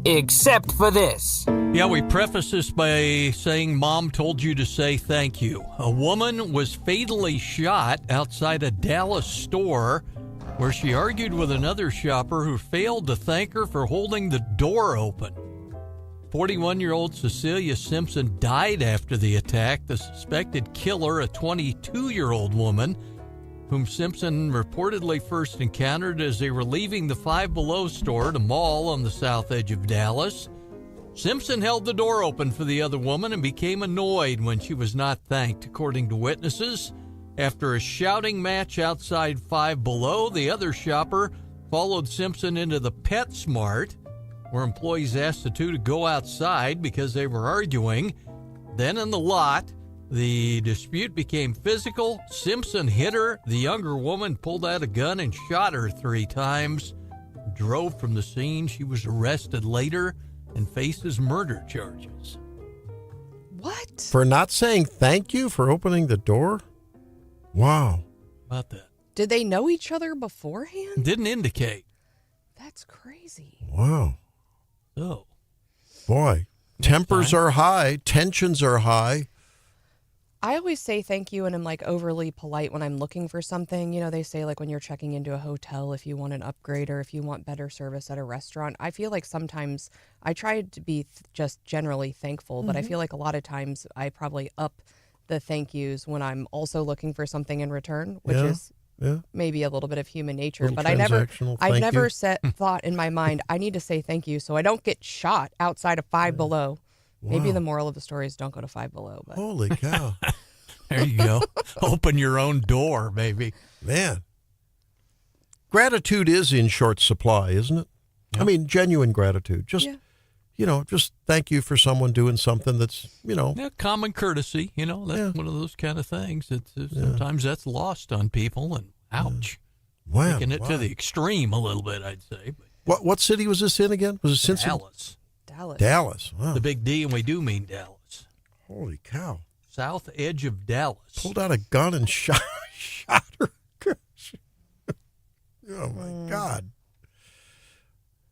Speaker 3: Except for this.
Speaker 7: Yeah, we preface this by saying Mom told you to say thank you. A woman was fatally shot outside a Dallas store where she argued with another shopper who failed to thank her for holding the door open. 41-year-old Cecilia Simpson died after the attack. The suspected killer, a 22-year-old woman, whom Simpson reportedly first encountered as they were leaving the Five Below store at a mall on the south edge of Dallas. Simpson held the door open for the other woman and became annoyed when she was not thanked, according to witnesses. After a shouting match outside Five Below, the other shopper followed Simpson into the PetSmart, where employees asked the two to go outside because they were arguing. Then in the lot, the dispute became physical. Simpson hit her. The younger woman pulled out a gun and shot her 3 times. Drove from the scene. She was arrested later and faces murder charges.
Speaker 6: What?
Speaker 5: For not saying thank you for opening the door? Wow.
Speaker 7: How about that?
Speaker 6: Did they know each other beforehand?
Speaker 7: Didn't indicate.
Speaker 6: That's crazy.
Speaker 5: Wow.
Speaker 7: Oh.
Speaker 5: Boy, tempers are high. Tensions are high.
Speaker 6: I always say thank you and I'm like overly polite when I'm looking for something. You know, they say like when you're checking into a hotel, if you want an upgrade or if you want better service at a restaurant. I feel like sometimes I try to be just generally thankful, but I feel like a lot of times I probably up the thank yous when I'm also looking for something in return, which is maybe a little bit of human nature. But I never thought in my mind, I need to say thank you so I don't get shot outside of Five Below. Maybe the moral of the story is don't go to Five Below. But.
Speaker 5: Holy cow.
Speaker 7: There you go. Open your own door, maybe.
Speaker 5: Man. Gratitude is in short supply, isn't it? Yep. I mean, genuine gratitude. Just, just thank you for someone doing something that's,
Speaker 7: Yeah, common courtesy, that's one of those kind of things. Sometimes that's lost on people, and ouch.
Speaker 5: Wow.
Speaker 7: Taking it to the extreme a little bit, I'd say. But
Speaker 5: what city was this in again? Was it Cincinnati? Dallas. Wow.
Speaker 7: The big D, and we do mean Dallas.
Speaker 5: Holy cow.
Speaker 7: South edge of Dallas.
Speaker 5: Pulled out a gun and shot her. Oh, my God.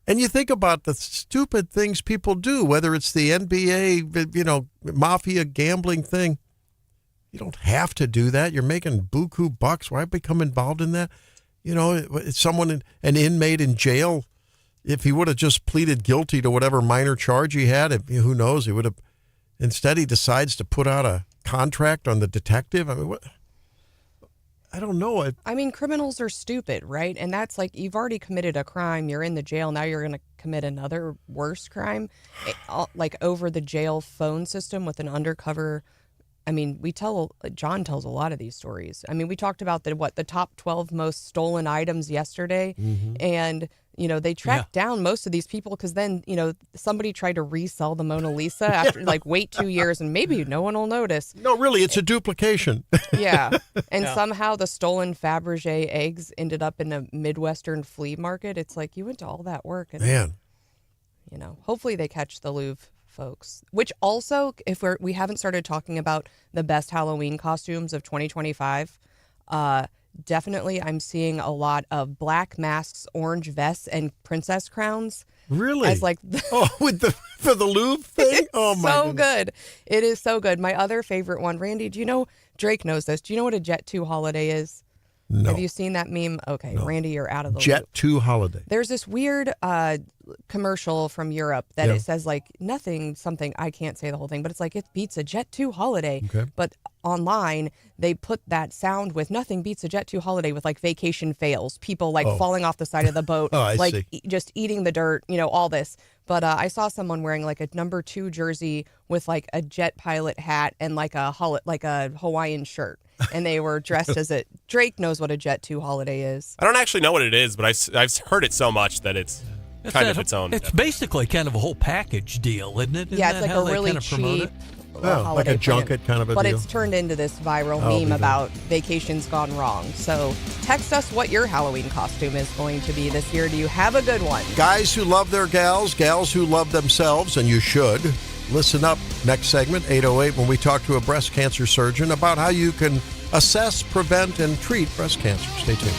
Speaker 5: And you think about the stupid things people do, whether it's the NBA, mafia gambling thing. You don't have to do that. You're making buku bucks. Why become involved in that? Someone, an inmate in jail, if he would have just pleaded guilty to whatever minor charge he had, who knows, he would have. Instead, he decides to put out a contract on the detective. I mean, what? I don't know.
Speaker 6: I mean, criminals are stupid, right? And that's like, you've already committed a crime. You're in the jail. Now you're going to commit another worse crime, like over the jail phone system with an undercover. I mean, John tells a lot of these stories. I mean, we talked about the top 12 most stolen items yesterday. Mm-hmm. And, they tracked down most of these people because then, somebody tried to resell the Mona Lisa after wait 2 years and maybe no one will notice.
Speaker 5: No, really, it's a duplication.
Speaker 6: Yeah. And somehow the stolen Fabergé eggs ended up in a Midwestern flea market. It's like you went to all that work. And,
Speaker 5: man.
Speaker 6: Hopefully they catch the Louvre folks, which also, if we haven't started talking about the best Halloween costumes of 2025, definitely I'm seeing a lot of black masks, orange vests, and princess crowns.
Speaker 5: Really?
Speaker 6: As for
Speaker 5: the Louvre thing? Oh my!
Speaker 6: So good. It is so good. My other favorite one, Randy. Do you know? Drake knows this. Do you know what a Jet 2 holiday is?
Speaker 5: No.
Speaker 6: Have you seen that meme? Okay, no. Randy, you're out of the
Speaker 5: Jet
Speaker 6: loop.
Speaker 5: 2 holiday.
Speaker 6: There's this weird commercial from Europe that it says nothing something. I can't say the whole thing, but it's like it beats a Jet 2 holiday.
Speaker 5: Okay.
Speaker 6: But online they put that sound with nothing beats a Jet 2 holiday with vacation fails, people falling off the side of the boat, just eating the dirt, all this. But I saw someone wearing a number 2 jersey with a jet pilot hat and a Hawaiian shirt. And they were dressed as it. Drake knows what a Jet 2 holiday is.
Speaker 8: I don't actually know what it is, but I've heard it so much that it's kind of its own.
Speaker 7: It's basically kind of a whole package deal, isn't it?
Speaker 6: It's like a really cheap
Speaker 5: like a junket kind of a
Speaker 6: deal. But
Speaker 5: deal.
Speaker 6: It's turned into this viral meme about vacations gone wrong. So text us what your Halloween costume is going to be this year. Do you have a good one?
Speaker 5: Guys who love their gals who love themselves, and you should. Listen up, next segment, 8:08, when we talk to a breast cancer surgeon about how you can assess, prevent, and treat breast cancer. Stay tuned.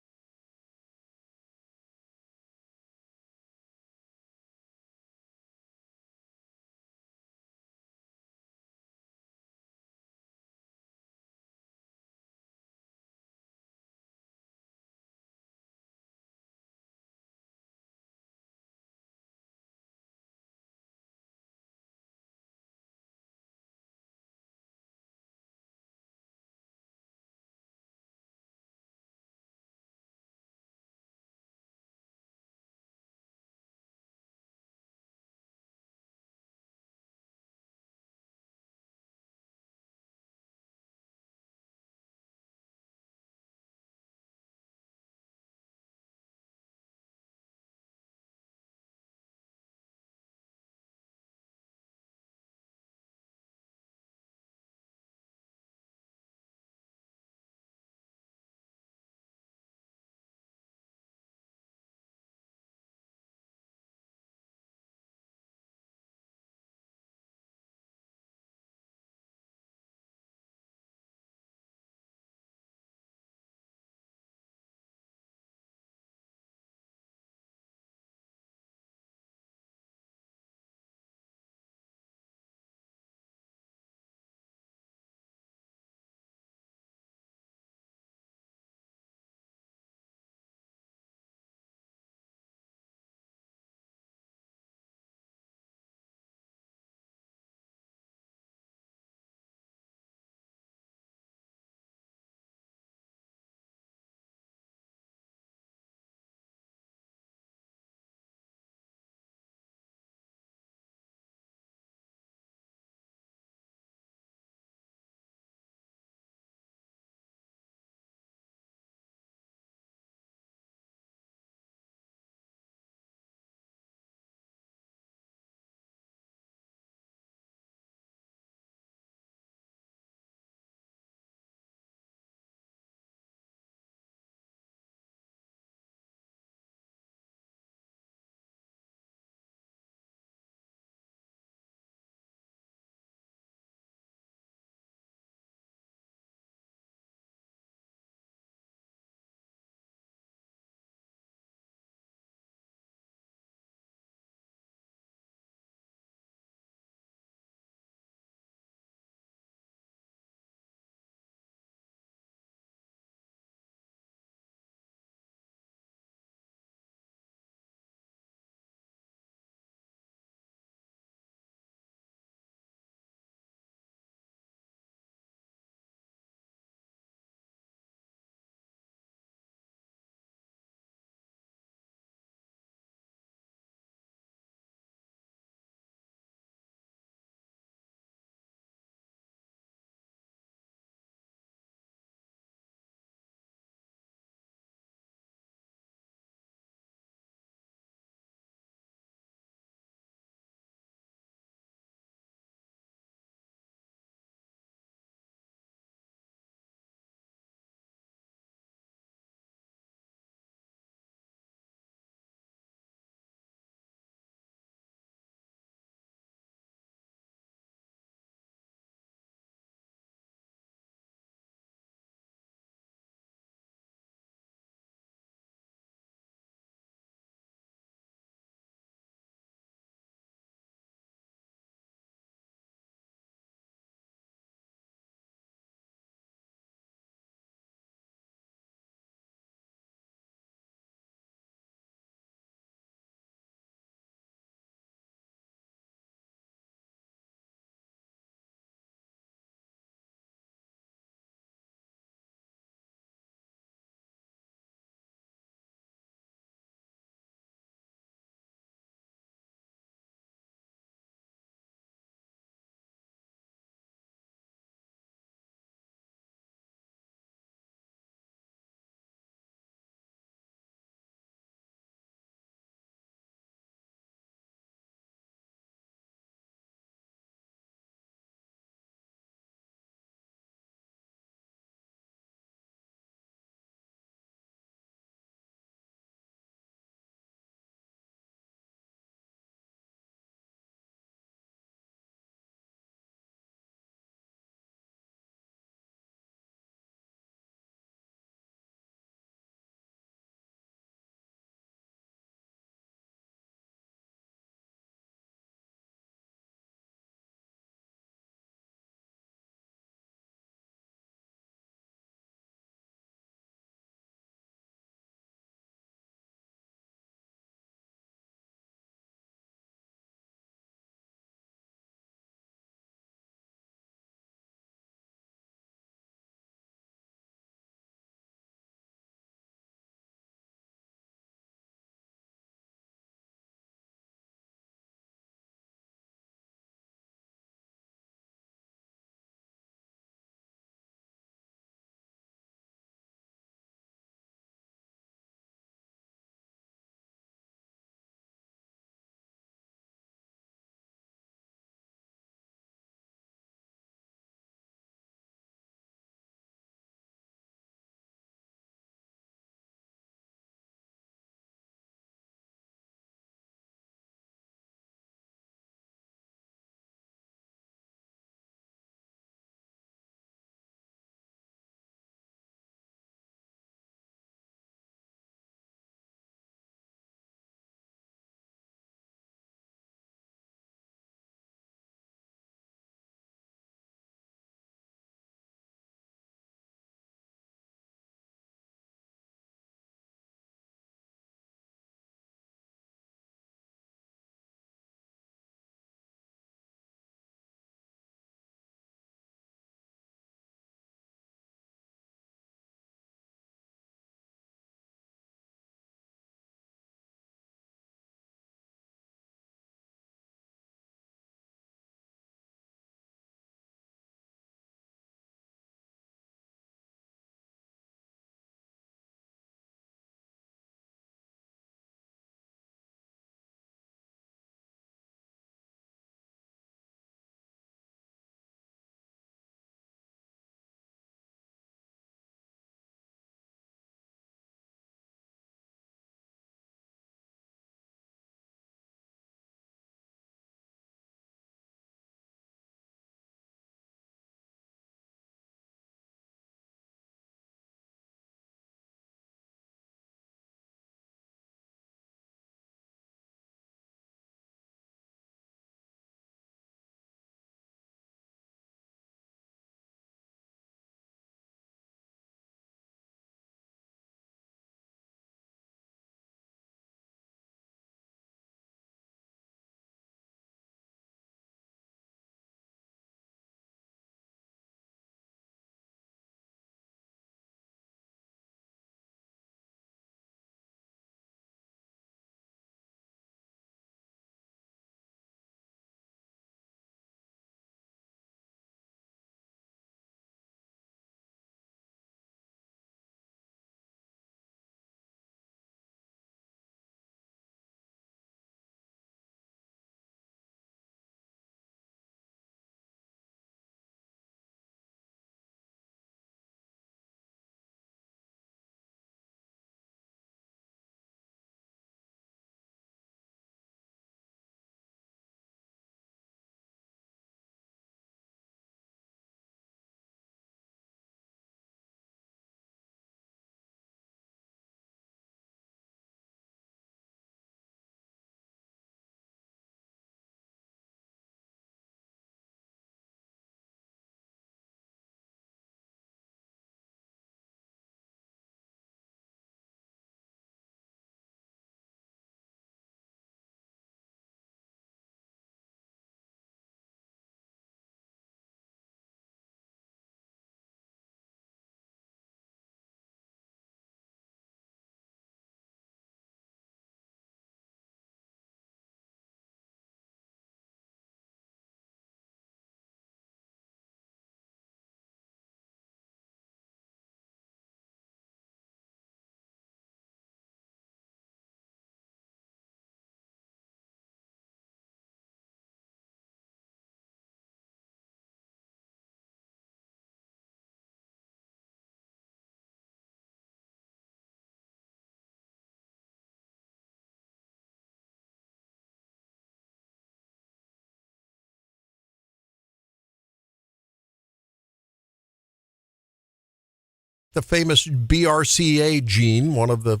Speaker 5: the famous BRCA gene, one of the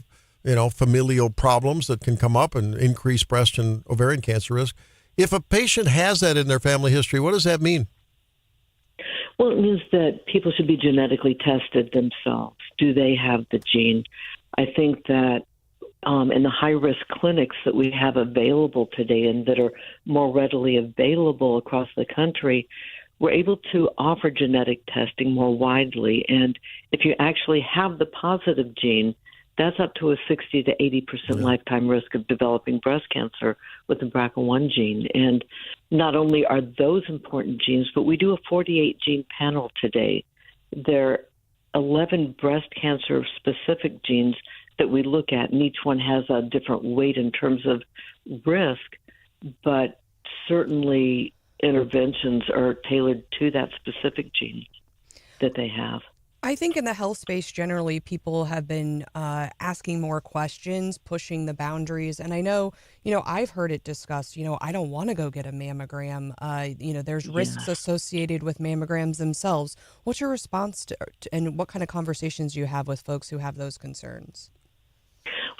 Speaker 5: familial problems that can come up and increase breast and ovarian cancer risk. If a patient has that in their family history, what does that mean?
Speaker 4: Well, it means that people should be genetically tested themselves. Do they have the gene? I think that in the high-risk clinics that we have available today and that are more readily available across the country, we're able to offer genetic testing more widely. And if you actually have the positive gene, that's up to a 60 to 80% lifetime risk of developing breast cancer with the BRCA1 gene. And not only are those important genes, but we do a 48-gene panel today. There are 11 breast cancer-specific genes that we look at, and each one has a different weight in terms of risk, but certainly interventions are tailored to that specific gene that they have.
Speaker 6: I think in the health space, generally, people have been asking more questions, pushing the boundaries. And I know, I've heard it discussed, I don't want to go get a mammogram. There's risks associated with mammograms themselves. What's your response to, and what kind of conversations do you have with folks who have those concerns?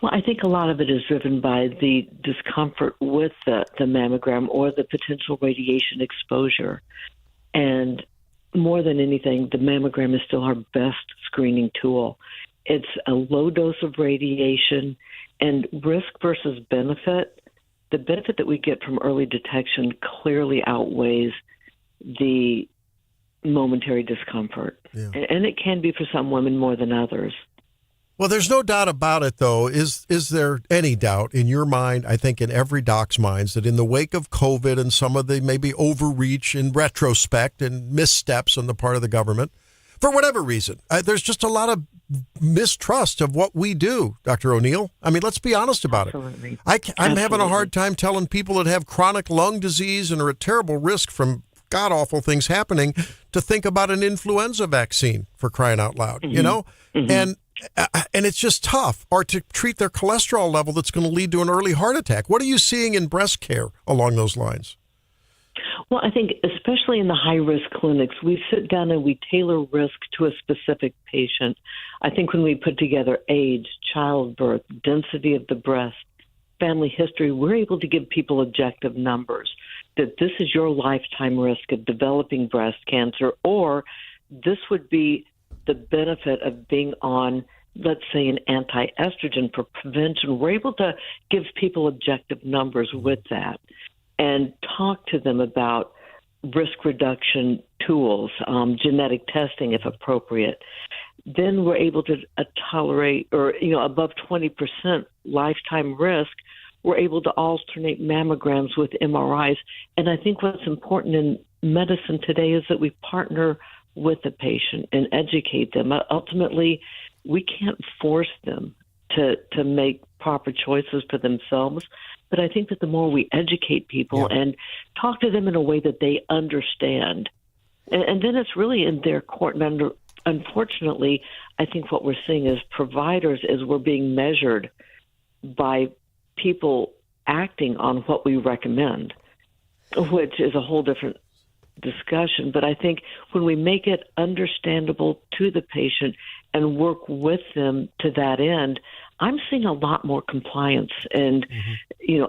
Speaker 4: Well, I think a lot of it is driven by the discomfort with the mammogram or the potential radiation exposure. And more than anything, the mammogram is still our best screening tool. It's a low dose of radiation, and risk versus benefit, the benefit that we get from early detection clearly outweighs the momentary discomfort. Yeah. And it can be for some women more than others.
Speaker 5: Well, there's no doubt about it, though. Is there any doubt in your mind, I think in every doc's minds, that in the wake of COVID and some of the maybe overreach in retrospect and missteps on the part of the government, for whatever reason, there's just a lot of mistrust of what we do, Dr. O'Neill? I mean, let's be honest about
Speaker 4: Absolutely.
Speaker 5: it. I'm having a hard time telling people that have chronic lung disease and are at terrible risk from god-awful things happening to think about an influenza vaccine, for crying out loud, Mm-hmm. And it's just tough, or to treat their cholesterol level that's going to lead to an early heart attack. What are you seeing in breast care along those lines?
Speaker 4: Well, I think especially in the high-risk clinics, we sit down and we tailor risk to a specific patient. I think when we put together age, childbirth, density of the breast, family history, we're able to give people objective numbers that this is your lifetime risk of developing breast cancer, or this would be the benefit of being on, let's say, an anti-estrogen for prevention. We're able to give people objective numbers with that and talk to them about risk reduction tools, genetic testing if appropriate. Then we're able to tolerate, or above 20% lifetime risk, we're able to alternate mammograms with MRIs. And I think what's important in medicine today is that we partner with the patient and educate them. Ultimately, we can't force them to make proper choices for themselves. But I think that the more we educate people and talk to them in a way that they understand, and then it's really in their court. And unfortunately, I think what we're seeing as providers is we're being measured by people acting on what we recommend, which is a whole different discussion. But I think when we make it understandable to the patient and work with them to that end, I'm seeing a lot more compliance and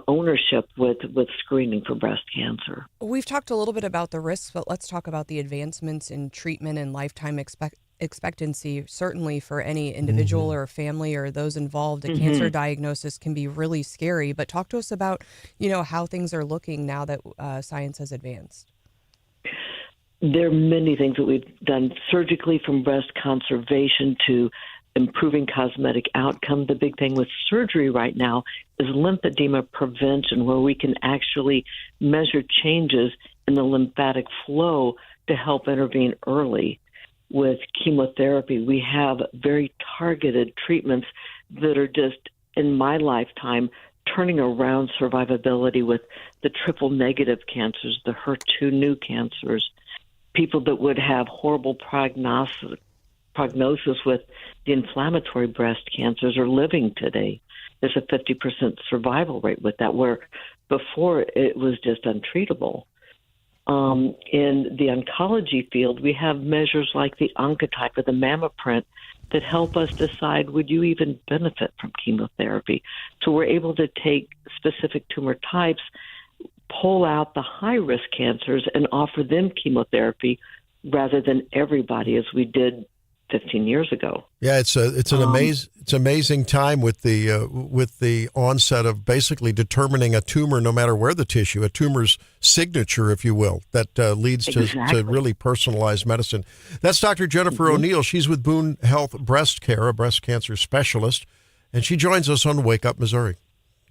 Speaker 4: ownership with screening for breast cancer.
Speaker 6: We've talked a little bit about the risks, but let's talk about the advancements in treatment and lifetime expectancy. Certainly for any individual or family or those involved, a cancer diagnosis can be really scary. But talk to us about how things are looking now that science has advanced.
Speaker 4: There are many things that we've done surgically, from breast conservation to improving cosmetic outcome. The big thing with surgery right now is lymphedema prevention, where we can actually measure changes in the lymphatic flow to help intervene early. With chemotherapy, we have very targeted treatments that are just, in my lifetime, turning around survivability with the triple negative cancers, the HER2 new cancers. People that would have horrible prognosis with the inflammatory breast cancers are living today. There's a 50% survival rate with that, where before it was just untreatable. In the oncology field, we have measures like the Oncotype or the Mammoprint that help us decide, would you even benefit from chemotherapy? So we're able to take specific tumor types, pull out the high-risk cancers, and offer them chemotherapy rather than everybody as we did 15 years ago.
Speaker 5: Yeah, it's an amazing time with the onset of basically determining a tumor, no matter where the tissue, a tumor's signature, if you will, that leads to really personalized medicine. That's Dr. Jennifer O'Neill. She's with Boone Health Breast Care, a breast cancer specialist, and she joins us on Wake Up Missouri.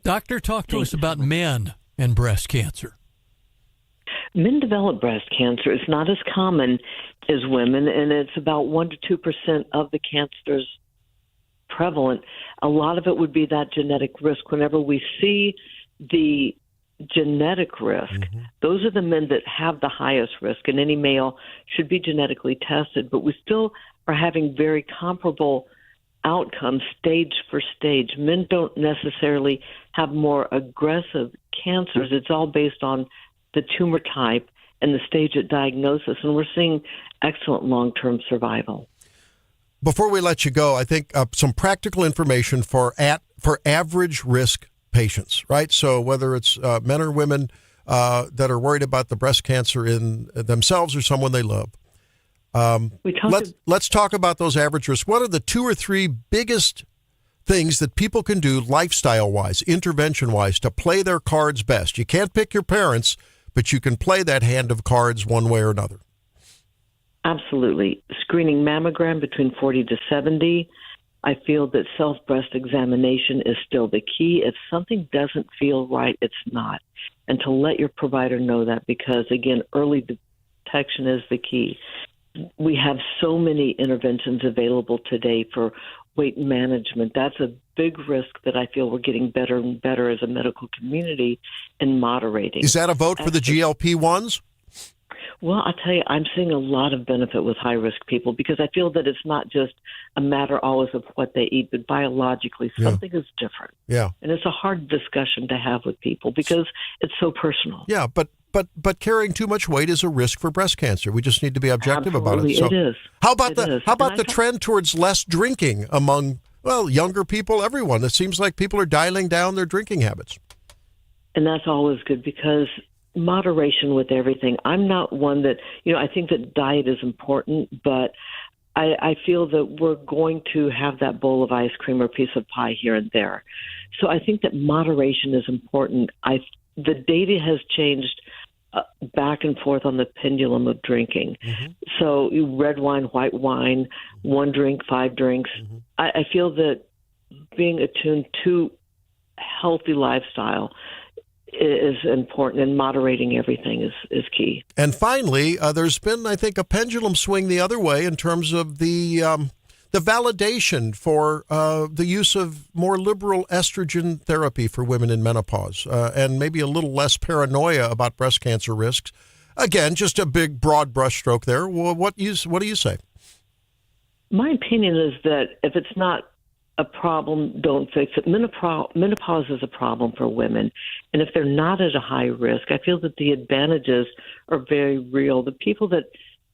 Speaker 7: Doctor, talk to us about men and breast cancer.
Speaker 4: Men develop breast cancer. It's not as common as women, and it's about 1% to 2% of the cancers prevalent. A lot of it would be that genetic risk. Whenever we see the genetic risk, those are the men that have the highest risk, and any male should be genetically tested. But we still are having very comparable outcomes stage for stage. Men don't necessarily have more aggressive cancers. It's all based on the tumor type and the stage of diagnosis, and we're seeing excellent long-term survival.
Speaker 5: Before we let you go, I think some practical information for average risk patients, right? So whether it's men or women that are worried about the breast cancer in themselves or someone they love, let's talk about those average risks. What are the 2 or 3 biggest things that people can do lifestyle-wise, intervention-wise, to play their cards best? You can't pick your parents, but you can play that hand of cards one way or another.
Speaker 4: Absolutely. Screening mammogram between 40 to 70. I feel that self-breast examination is still the key. If something doesn't feel right, it's not. And to let your provider know that, because, again, early detection is the key. We have so many interventions available today for weight management. That's a big risk that I feel we're getting better and better as a medical community in moderating.
Speaker 5: Is that a vote for the GLP-1s?
Speaker 4: Well, I'll tell you, I'm seeing a lot of benefit with high-risk people because I feel that it's not just a matter always of what they eat, but biologically something is different.
Speaker 5: Yeah.
Speaker 4: And it's a hard discussion to have with people because it's so personal.
Speaker 5: Yeah, but carrying too much weight is a risk for breast cancer. We just need to be objective about it. So
Speaker 4: it is.
Speaker 5: How about the trend towards less drinking among, younger people, everyone? It seems like people are dialing down their drinking habits.
Speaker 4: And that's always good because moderation with everything. I'm not one that, I think that diet is important, but I feel that we're going to have that bowl of ice cream or piece of pie here and there. So I think that moderation is important. The data has changed back and forth on the pendulum of drinking. So red wine, white wine, 1 drink, 5 drinks. I feel that being attuned to healthy lifestyle is important, and moderating everything is key.
Speaker 5: And finally, there's been, I think, a pendulum swing the other way in terms of the validation for the use of more liberal estrogen therapy for women in menopause, and maybe a little less paranoia about breast cancer risks. Again, just a big, broad brushstroke there. Well, what do you say?
Speaker 4: My opinion is that if it's not a problem, don't fix it. Menopause is a problem for women. And if they're not at a high risk, I feel that the advantages are very real. The people that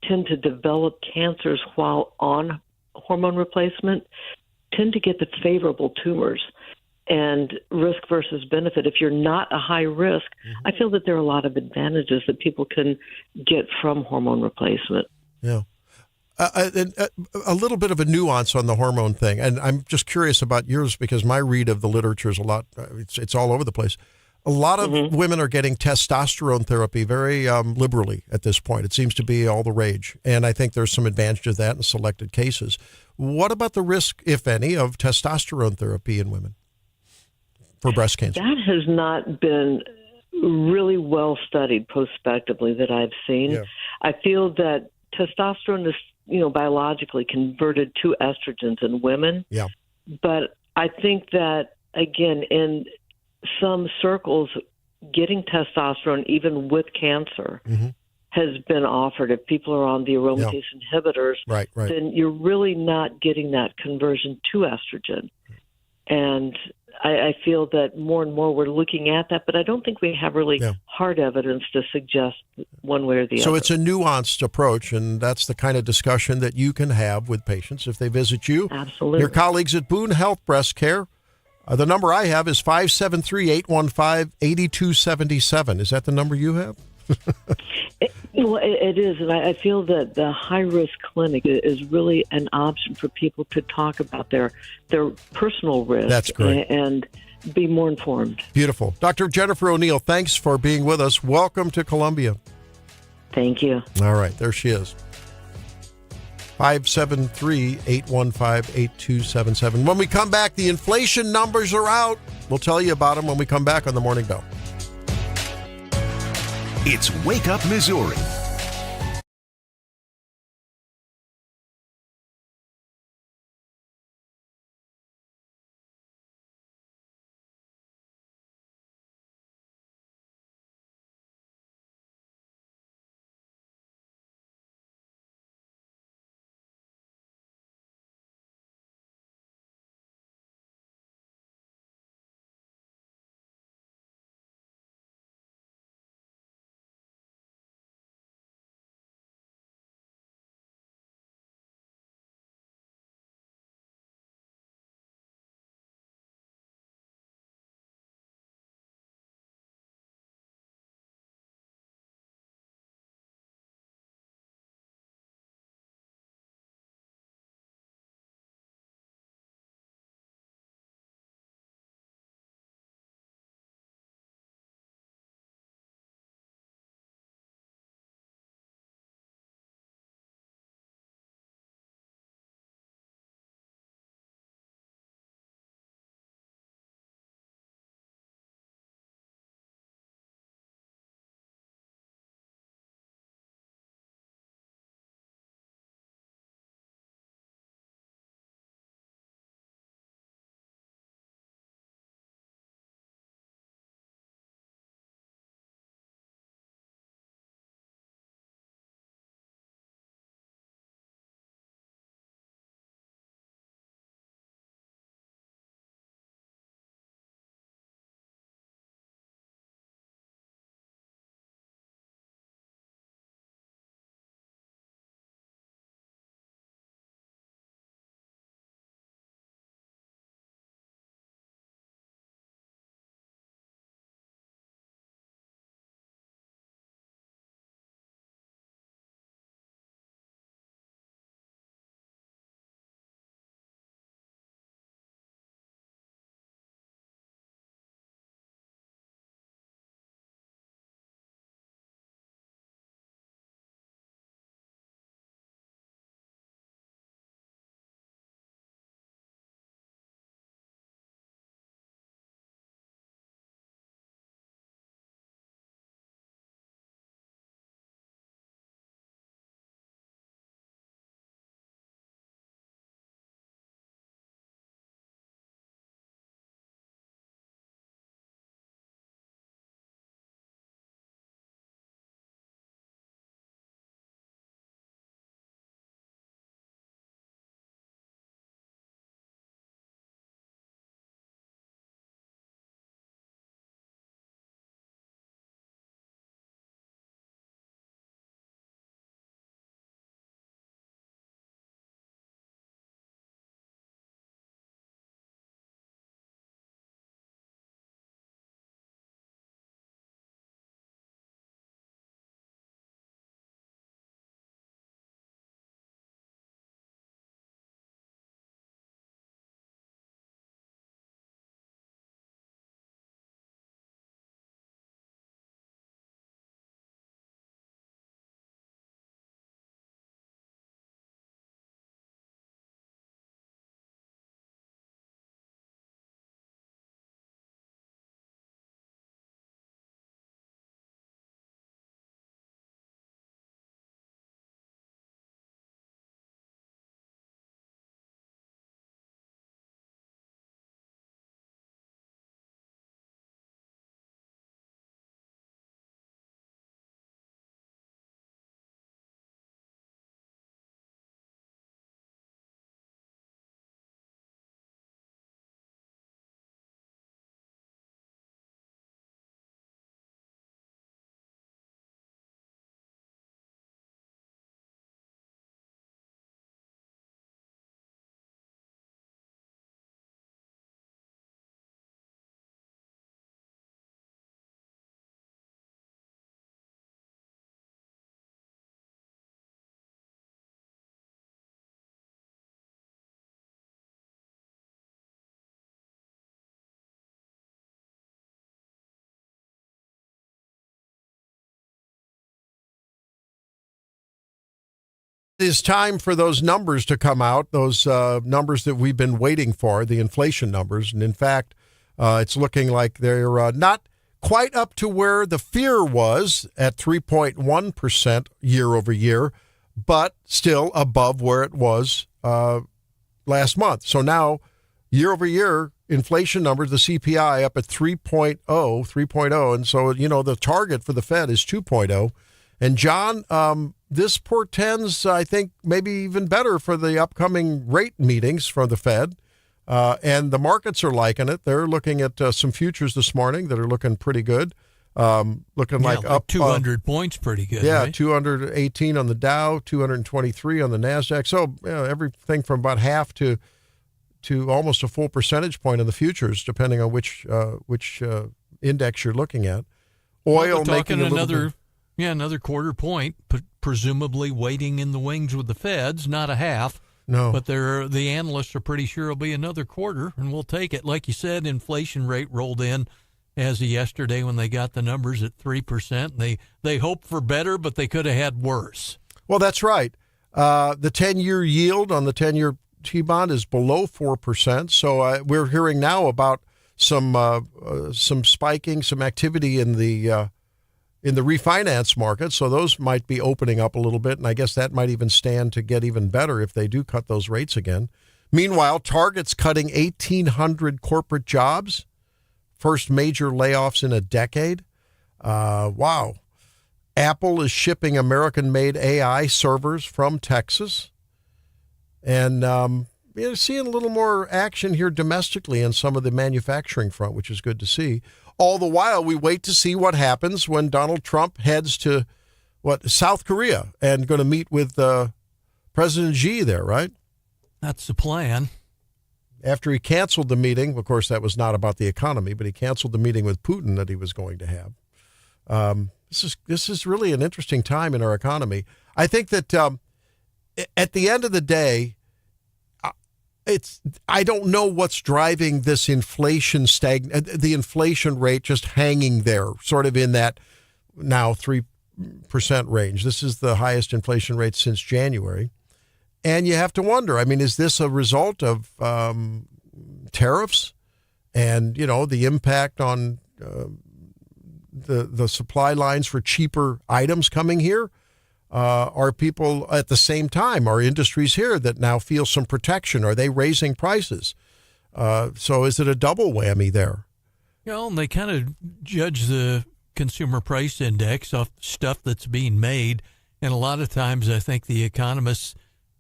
Speaker 4: tend to develop cancers while on hormone replacement tend to get the favorable tumors. And risk versus benefit, if you're not a high risk, I feel that there are a lot of advantages that people can get from hormone replacement.
Speaker 5: Yeah. A little bit of a nuance on the hormone thing, and I'm just curious about yours because my read of the literature is a lot. It's all over the place. A lot of women are getting testosterone therapy very liberally at this point. It seems to be all the rage, and I think there's some advantage to that in selected cases. What about the risk, if any, of testosterone therapy in women for breast cancer?
Speaker 4: That has not been really well studied prospectively that I've seen.
Speaker 5: Yeah.
Speaker 4: I feel that testosterone is biologically converted to estrogens in women.
Speaker 5: Yeah.
Speaker 4: But I think that, again, in some circles, getting testosterone, even with cancer, has been offered. If people are on the aromatase inhibitors, then you're really not getting that conversion to estrogen. And I feel that more and more we're looking at that, but I don't think we have really hard evidence to suggest one way or the other.
Speaker 5: So it's a nuanced approach, and that's the kind of discussion that you can have with patients if they visit you.
Speaker 4: Absolutely.
Speaker 5: Your colleagues at Boone Health Breast Care. The number I have is 573-815-8277. Is that the number you have?
Speaker 4: It is, and I feel that the high-risk clinic is really an option for people to talk about their personal risk.
Speaker 5: That's great.
Speaker 4: And be more informed.
Speaker 5: Beautiful. Dr. Jennifer O'Neill, thanks for being with us. Welcome to Columbia.
Speaker 4: Thank you.
Speaker 5: All right, there she is. 573-815-8277. When we come back, the inflation numbers are out. We'll tell you about them when we come back on the Morning Bell.
Speaker 2: It's Wake Up Missouri.
Speaker 5: is time for those numbers to come out, those numbers that we've been waiting for, the inflation numbers. And in fact, it's looking like they're not quite up to where the fear was at 3.1% year over year, but still above where it was last month. So now, year over year, inflation numbers, the CPI up at 3.0. And so, the target for the Fed is 2.0. And John, this portends, I think, maybe even better for the upcoming rate meetings for the Fed. And the markets are liking it. They're looking at some futures this morning that are looking pretty good. Looking like up
Speaker 7: 200 points, pretty good.
Speaker 5: Yeah,
Speaker 7: right?
Speaker 5: 218 on the Dow, 223 on the NASDAQ. So everything from about half to almost a full percentage point in the futures, depending on which index you're looking at. Oil
Speaker 7: well,
Speaker 5: making a little bit.
Speaker 7: Another quarter point, presumably waiting in the wings with the Feds, not a half.
Speaker 5: No.
Speaker 7: But the analysts are pretty sure it'll be another quarter, and we'll take it. Like you said, inflation rate rolled in as of yesterday when they got the numbers at 3%. They hoped for better, but they could have had worse.
Speaker 5: Well, that's right. The 10-year yield on the 10-year T-bond is below 4%. So we're hearing now about some spiking, some activity in the refinance market. So those might be opening up a little bit, and I guess that might even stand to get even better if they do cut those rates again. Meanwhile, Target's cutting 1,800 corporate jobs, first major layoffs in a decade. Wow. Apple is shipping American-made AI servers from Texas. And seeing a little more action here domestically in some of the manufacturing front, which is good to see. All the while, we wait to see what happens when Donald Trump heads to, South Korea and going to meet with President Xi there, right?
Speaker 7: That's the plan.
Speaker 5: After he canceled the meeting, of course, that was not about the economy, but he canceled the meeting with Putin that he was going to have. This is really an interesting time in our economy. I think that at the end of the day, I don't know what's driving this inflation the inflation rate just hanging there, sort of in that now 3% range. This is the highest inflation rate since January. And you have to wonder, is this a result of tariffs and, the impact on the supply lines for cheaper items coming here? Are people at the same time, are industries here that now feel some protection? Are they raising prices? So is it a double whammy there?
Speaker 7: And they kind of judge the consumer price index off stuff that's being made. And a lot of times I think the economists,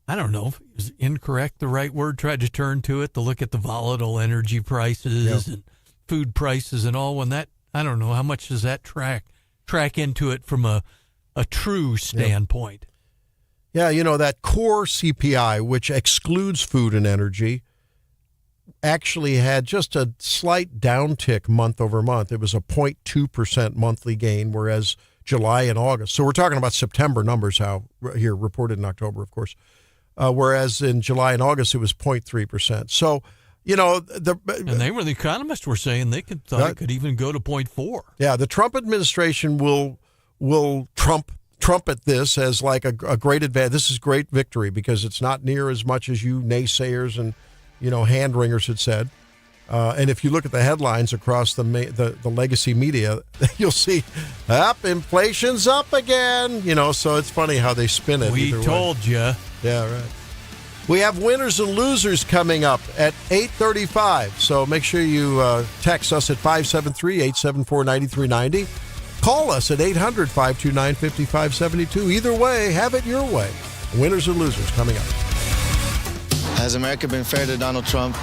Speaker 7: I don't know, is incorrect the right word, tried to turn to it to look at the volatile energy prices and food prices and all. When that, I don't know, how much does that track into it from a true standpoint?
Speaker 5: Yeah, that core CPI, which excludes food and energy, actually had just a slight downtick month over month. It was a 0.2% monthly gain, whereas July and August. So we're talking about September numbers here reported in October, of course. Whereas in July and August, it was 0.3%. So,
Speaker 7: the economists were saying they thought it could even go to 0.4.
Speaker 5: Yeah, the Trump administration will trumpet this as like a great advantage. This is great victory because it's not near as much as you naysayers and hand wringers had said. And if you look at the headlines across the legacy media, you'll see inflation's up again. So it's funny how they spin it.
Speaker 7: We told you.
Speaker 5: Yeah, right. We have winners and losers coming up at 8:35. So make sure you text us at 573-874-9390. Call us at 800-529-5572. Either way, have it your way. Winners and losers coming up.
Speaker 11: Has America been fair to Donald Trump?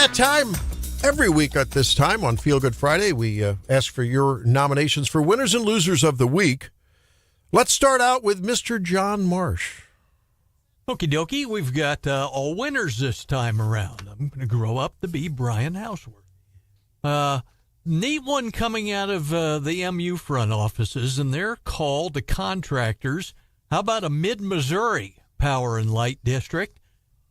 Speaker 5: that time. Every week at this time on Feel Good Friday, we ask for your nominations for winners and losers of the week. Let's start out with Mr. John Marsh.
Speaker 7: Okie dokie, we've got all winners this time around. I'm going to grow up to be Brian Hauswirth. Neat one coming out of the MU front offices, and they're called to contractors. How about a mid-Missouri power and light district?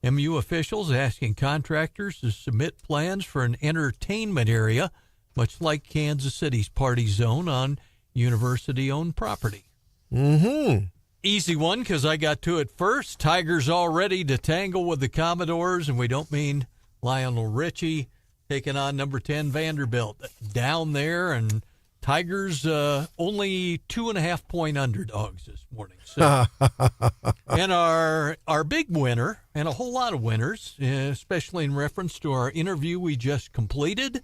Speaker 7: MU officials asking contractors to submit plans for an entertainment area, much like Kansas City's Party Zone on university-owned property.
Speaker 5: Mm-hmm.
Speaker 7: Easy one, because I got to it first. Tigers all ready to tangle with the Commodores, and we don't mean Lionel Richie taking on number 10 Vanderbilt down there, and Tigers only 2.5-point underdogs this morning. So, and our big winner, and a whole lot of winners, especially in reference to our interview we just completed,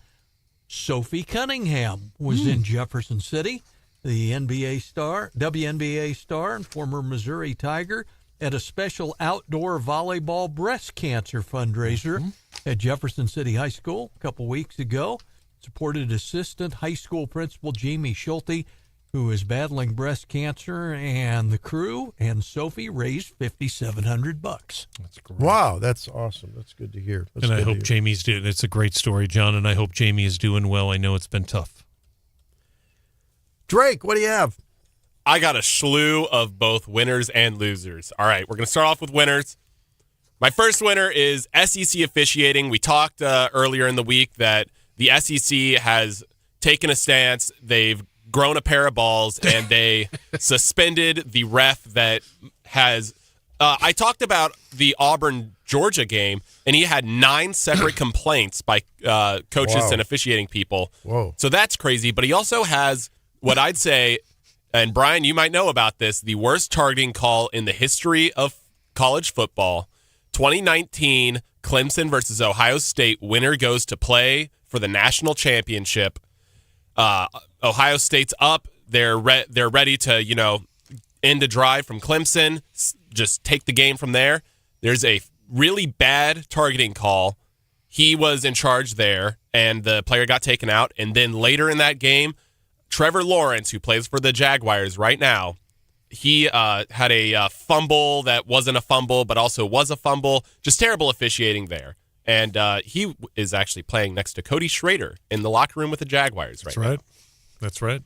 Speaker 7: Sophie Cunningham was in Jefferson City, the WNBA star and former Missouri Tiger, at a special outdoor volleyball breast cancer fundraiser at Jefferson City High School a couple weeks ago. Supported assistant high school principal Jamie Schulte, who is battling breast cancer, and the crew and Sophie raised $5,700.
Speaker 16: That's great.
Speaker 5: Wow, that's awesome. That's good to hear.
Speaker 16: And I hope Jamie's doing. It's a great story, John, and I hope Jamie is doing well. I know it's been tough.
Speaker 5: Drake, what do you have?
Speaker 8: I got a slew of both winners and losers. All right, we're going to start off with winners. My first winner is SEC officiating. We talked earlier in the week that the SEC has taken a stance. They've grown a pair of balls, and they suspended the ref that has I talked about the Auburn-Georgia game, and he had 9 separate complaints by coaches and officiating people.
Speaker 5: Whoa.
Speaker 8: So that's crazy. But he also has what I'd say, and Brian, you might know about this, the worst targeting call in the history of college football. 2019, Clemson versus Ohio State. Winner goes to play for the national championship. Ohio State's up. They're ready to, end a drive from Clemson, just take the game from there. There's a really bad targeting call. He was in charge there, and the player got taken out. And then later in that game, Trevor Lawrence, who plays for the Jaguars right now, he had a fumble that wasn't a fumble, but also was a fumble. Just terrible officiating there. And he is actually playing next to Cody Schrader in the locker room with the Jaguars right now.
Speaker 16: That's right.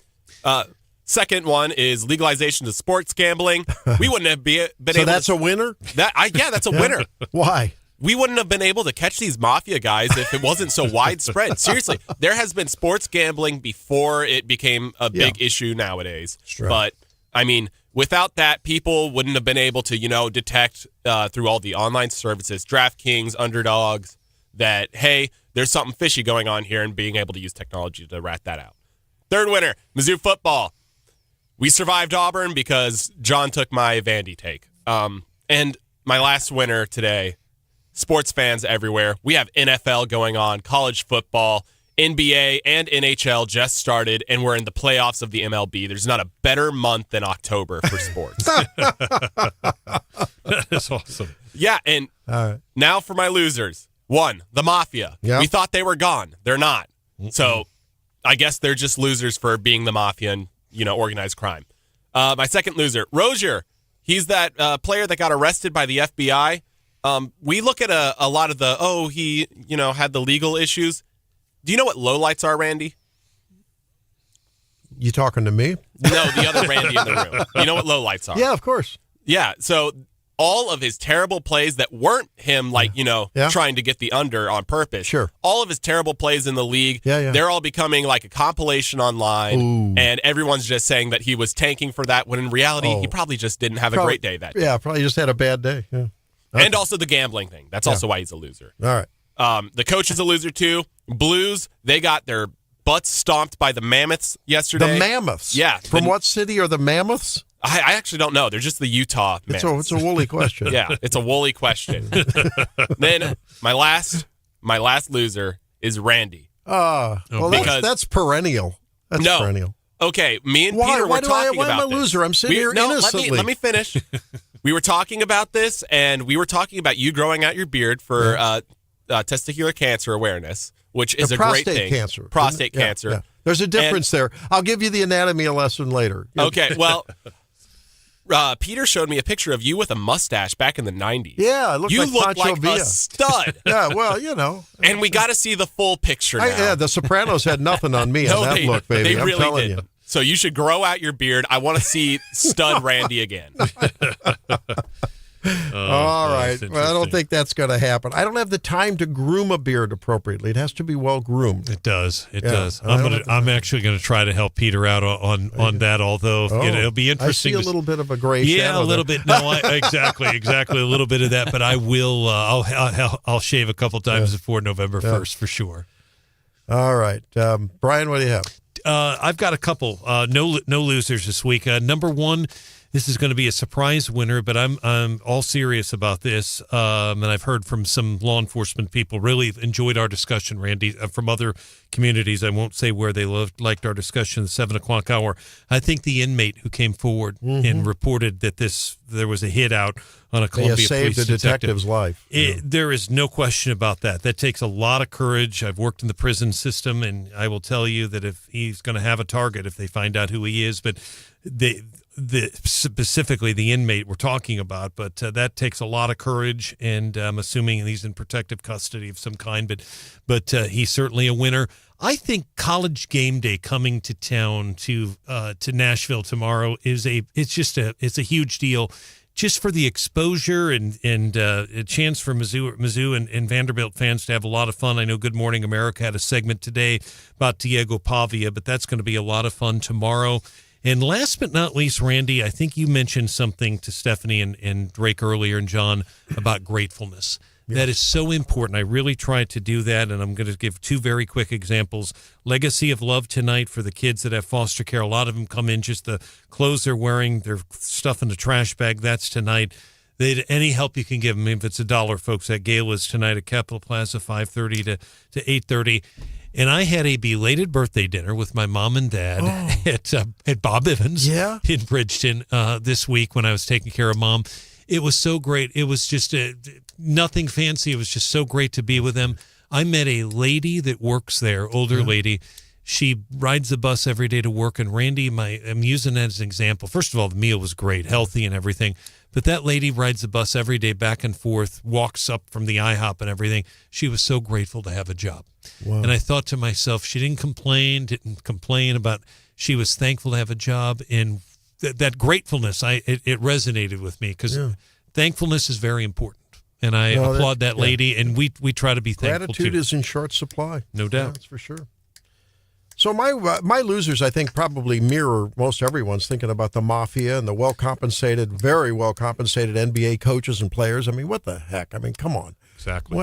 Speaker 8: Second one is legalization of sports gambling. We wouldn't have been able.
Speaker 5: So that's a winner?
Speaker 8: That's a winner.
Speaker 5: Why?
Speaker 8: We wouldn't have been able to catch these mafia guys if it wasn't so widespread. Seriously, there has been sports gambling before it became a big issue nowadays.
Speaker 5: Right.
Speaker 8: But, I mean, without that, people wouldn't have been able to, detect through all the online services, DraftKings, Underdogs, that, hey, there's something fishy going on here, and being able to use technology to rat that out. Third winner, Mizzou football. We survived Auburn because John took my Vandy take. And my last winner today, sports fans everywhere. We have NFL going on, college football, NBA, and NHL just started, and we're in the playoffs of the MLB. There's not a better month than October for sports.
Speaker 16: That's awesome.
Speaker 8: Yeah, and now for my losers. 1, the Mafia.
Speaker 5: Yep.
Speaker 8: We thought they were gone. They're not. So I guess they're just losers for being the Mafia and, organized crime. My second loser, Rozier. He's that player that got arrested by the FBI. We look at a lot of the, he, had the legal issues. Do you know what lowlights are, Randy?
Speaker 5: You talking to me?
Speaker 8: No, the other Randy in the room. You know what lowlights are?
Speaker 5: Yeah, of course.
Speaker 8: Yeah, so all of his terrible plays that weren't him, trying to get the under on purpose.
Speaker 5: Sure.
Speaker 8: All of his terrible plays in the league, they're all becoming like a compilation online, and everyone's just saying that he was tanking for that, when in reality, he probably just didn't have a great day that day.
Speaker 5: Yeah, probably just had a bad day. Yeah. Okay.
Speaker 8: And also the gambling thing. That's also why he's a loser.
Speaker 5: All right.
Speaker 8: The coach is a loser, too. Blues, they got their butts stomped by the Mammoths yesterday.
Speaker 5: The Mammoths?
Speaker 8: Yeah.
Speaker 5: From what city are the Mammoths?
Speaker 8: I actually don't know. They're just the Utah Mammoths.
Speaker 5: It's a woolly question.
Speaker 8: Yeah, it's a woolly question. Then my last loser is Randy.
Speaker 5: Because that's perennial. That's perennial.
Speaker 8: Okay, me and Peter were talking about this.
Speaker 5: Why am I a loser? I'm sitting here innocently.
Speaker 8: Let me finish. We were talking about this, and we were talking about you growing out your beard for testicular cancer awareness, which is a
Speaker 5: prostate
Speaker 8: great thing.
Speaker 5: Cancer.
Speaker 8: Prostate cancer.
Speaker 5: Yeah. There's a difference there. I'll give you the anatomy lesson later.
Speaker 8: Okay, well, Peter showed me a picture of you with a mustache back in the 90s.
Speaker 5: Yeah,
Speaker 8: you look
Speaker 5: Pancho
Speaker 8: like
Speaker 5: Villa.
Speaker 8: a stud.
Speaker 5: Yeah, well, you know.
Speaker 8: And we got to see the full picture now.
Speaker 5: Yeah, The Sopranos had nothing on me on that look, baby.
Speaker 8: They really
Speaker 5: I'm telling
Speaker 8: did.
Speaker 5: you.
Speaker 8: So you should grow out your beard. I want to see stud Randy again.
Speaker 5: All right. Well, I don't think that's going to happen. I don't have the time to groom a beard appropriately. It has to be well groomed.
Speaker 16: It does. It does. I'm actually going to try to help Peter out on that. Although it'll be interesting.
Speaker 5: I see a little bit of a gray shadow.
Speaker 16: Yeah, a little bit. No, exactly, a little bit of that. But I will. I'll shave a couple times before November 1st for sure.
Speaker 5: All right, Brian, what do you have?
Speaker 16: I've got a couple. No losers this week. Number one. This is going to be a surprise winner, but I'm all serious about this. And I've heard from some law enforcement people really enjoyed our discussion, Randy, from other communities. I won't say where they liked our discussion, the 7 o'clock hour. I think the inmate who came forward and reported that there was a hit out on a Columbia
Speaker 5: saved
Speaker 16: police
Speaker 5: a detective's life.
Speaker 16: There is no question about that. That takes a lot of courage. I've worked in the prison system, and I will tell you that if he's going to have a target, if they find out who he is, but specifically the inmate we're talking about, but that takes a lot of courage, and I'm assuming he's in protective custody of some kind, but he's certainly a winner. I think College Game Day coming to town to Nashville tomorrow it's a huge deal, just for the exposure and a chance for Mizzou and Vanderbilt fans to have a lot of fun. I know Good Morning America had a segment today about Diego Pavia, but that's going to be a lot of fun tomorrow. And last but not least, Randy, I think you mentioned something to Stephanie and Drake earlier and John about gratefulness. Yeah. That is so important. I really tried to do that, and I'm going to give two very quick examples. Legacy of Love tonight for the kids that have foster care. A lot of them come in, just the clothes they're wearing, their stuff in the trash bag. That's tonight. Any help you can give them, if it's $1, folks, that gala is tonight at Capitol Plaza, 5:30 to 8:30. And I had a belated birthday dinner with my mom and dad at Bob Evans in Bridgeton this week when I was taking care of Mom. It was so great. It was just nothing fancy. It was just so great to be with them. I met a lady that works there, older lady. She rides the bus every day to work. And Randy, I'm using that as an example. First of all, the meal was great, healthy and everything. But that lady rides the bus every day back and forth, walks up from the IHOP and everything. She was so grateful to have a job. Wow. And I thought to myself, she didn't complain about, she was thankful to have a job. And that gratefulness, it resonated with me, because thankfulness is very important. And I applaud that lady, and we try to be thankful too.
Speaker 5: Gratitude is in short supply.
Speaker 16: No doubt.
Speaker 5: Yeah, that's for sure. So my losers, I think, probably mirror most everyone's thinking about the mafia and the very well-compensated NBA coaches and players. I mean, what the heck? I mean, come on.
Speaker 16: Exactly.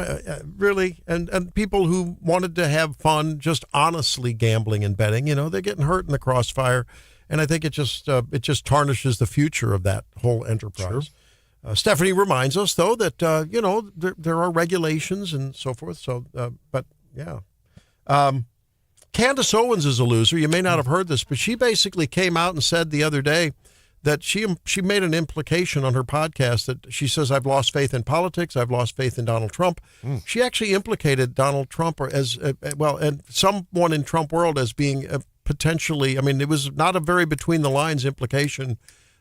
Speaker 5: Really? And people who wanted to have fun just honestly gambling and betting, they're getting hurt in the crossfire. And I think it just tarnishes the future of that whole enterprise. Sure. Stephanie reminds us, though, that, there are regulations and so forth. So, but yeah. Candace Owens is a loser. You may not have heard this, but she basically came out and said the other day that she made an implication on her podcast that she says, I've lost faith in politics. I've lost faith in Donald Trump. She actually implicated Donald Trump and someone in Trump world as being potentially, I mean, it was not a very between the lines implication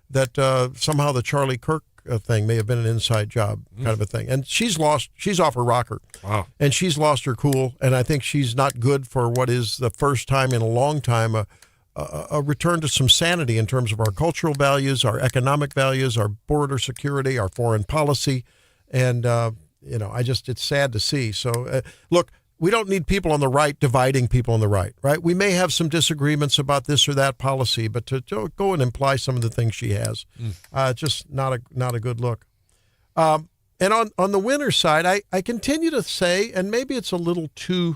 Speaker 5: that somehow the Charlie Kirk thing may have been an inside job kind of a thing. And she's off her rocker. Wow. And she's lost her cool. And I think she's not good for what is the first time in a long time, a return to some sanity in terms of our cultural values, our economic values, our border security, our foreign policy. And, it's sad to see. So, look, we don't need people on the right dividing people on the right? We may have some disagreements about this or that policy, but to go and imply some of the things she has, just not a good look. And on the winner's side, I continue to say, and maybe it's a little too,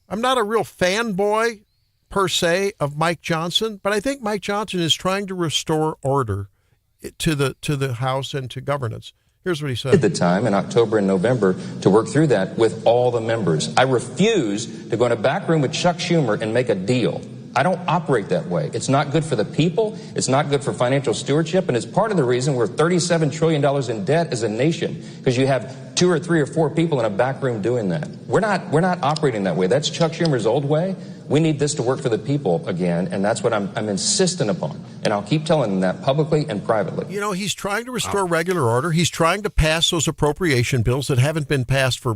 Speaker 5: I'm not a real fanboy per se of Mike Johnson, but I think Mike Johnson is trying to restore order to the House and to governance. Here's what he said.
Speaker 1: At the time in October and November to work through that with all the members. I refuse to go in a back room with Chuck Schumer and make a deal I don't operate that way. It's not good for the people. It's not good for financial stewardship. And it's part of the reason we're $37 trillion in debt as a nation, because you have 2 or 3 or 4 people in a back room doing that. We're not operating that way. That's Chuck Schumer's old way. We need this to work for the people again, and that's what I'm insistent upon. And I'll keep telling them that publicly and privately.
Speaker 5: You know, he's trying to restore regular order. He's trying to pass those appropriation bills that haven't been passed for,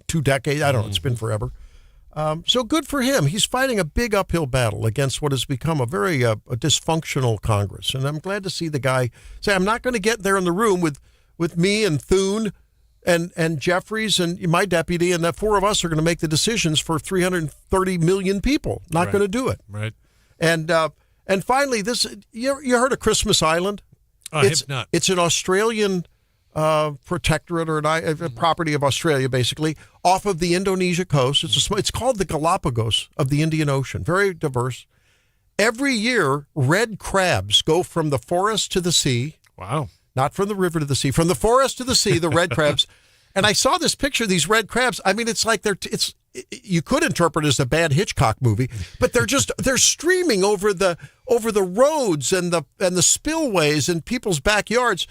Speaker 5: 2 decades? I don't know. It's been forever. So good for him. He's fighting a big uphill battle against what has become a very a dysfunctional Congress. And I'm glad to see the guy say, I'm not going to get there in the room with me and Thune and Jeffries and my deputy, and that 4 of us are going to make the decisions for 330 million people. Not going to do it.
Speaker 16: Right.
Speaker 5: And finally, this you heard of Christmas Island?
Speaker 16: I have not.
Speaker 5: It's an Australian protectorate or a property of Australia, basically, off of the Indonesia coast. It's called the Galapagos of the Indian Ocean. Very diverse. Every year, red crabs go from the forest to the sea.
Speaker 16: Wow.
Speaker 5: Not from the river to the sea, from the forest to the sea, the red crabs. And I saw this picture of these red crabs. I mean, it's like you could interpret it as a bad Hitchcock movie, but they're streaming over the roads and the spillways in people's backyards.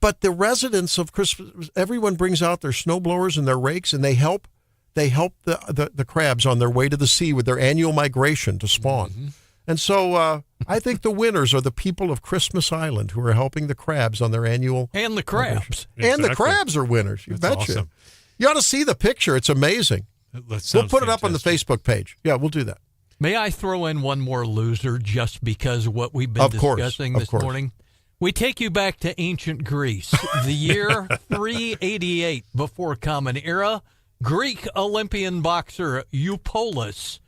Speaker 5: But the residents of Christmas, everyone brings out their snowblowers and their rakes, and they help the crabs on their way to the sea with their annual migration to spawn. Mm-hmm. And so I think the winners are the people of Christmas Island, who are helping the crabs on their annual
Speaker 7: and the crabs.
Speaker 5: Exactly. And the crabs are winners. You betcha.
Speaker 16: Awesome.
Speaker 5: You ought to see the picture. It's amazing. We'll put it up on the Facebook page. Yeah, we'll do that.
Speaker 7: May I throw in one more loser just because of what we've been discussing this morning? We take you back to ancient Greece, the year 388 before Common Era. Greek Olympian boxer Eupolis.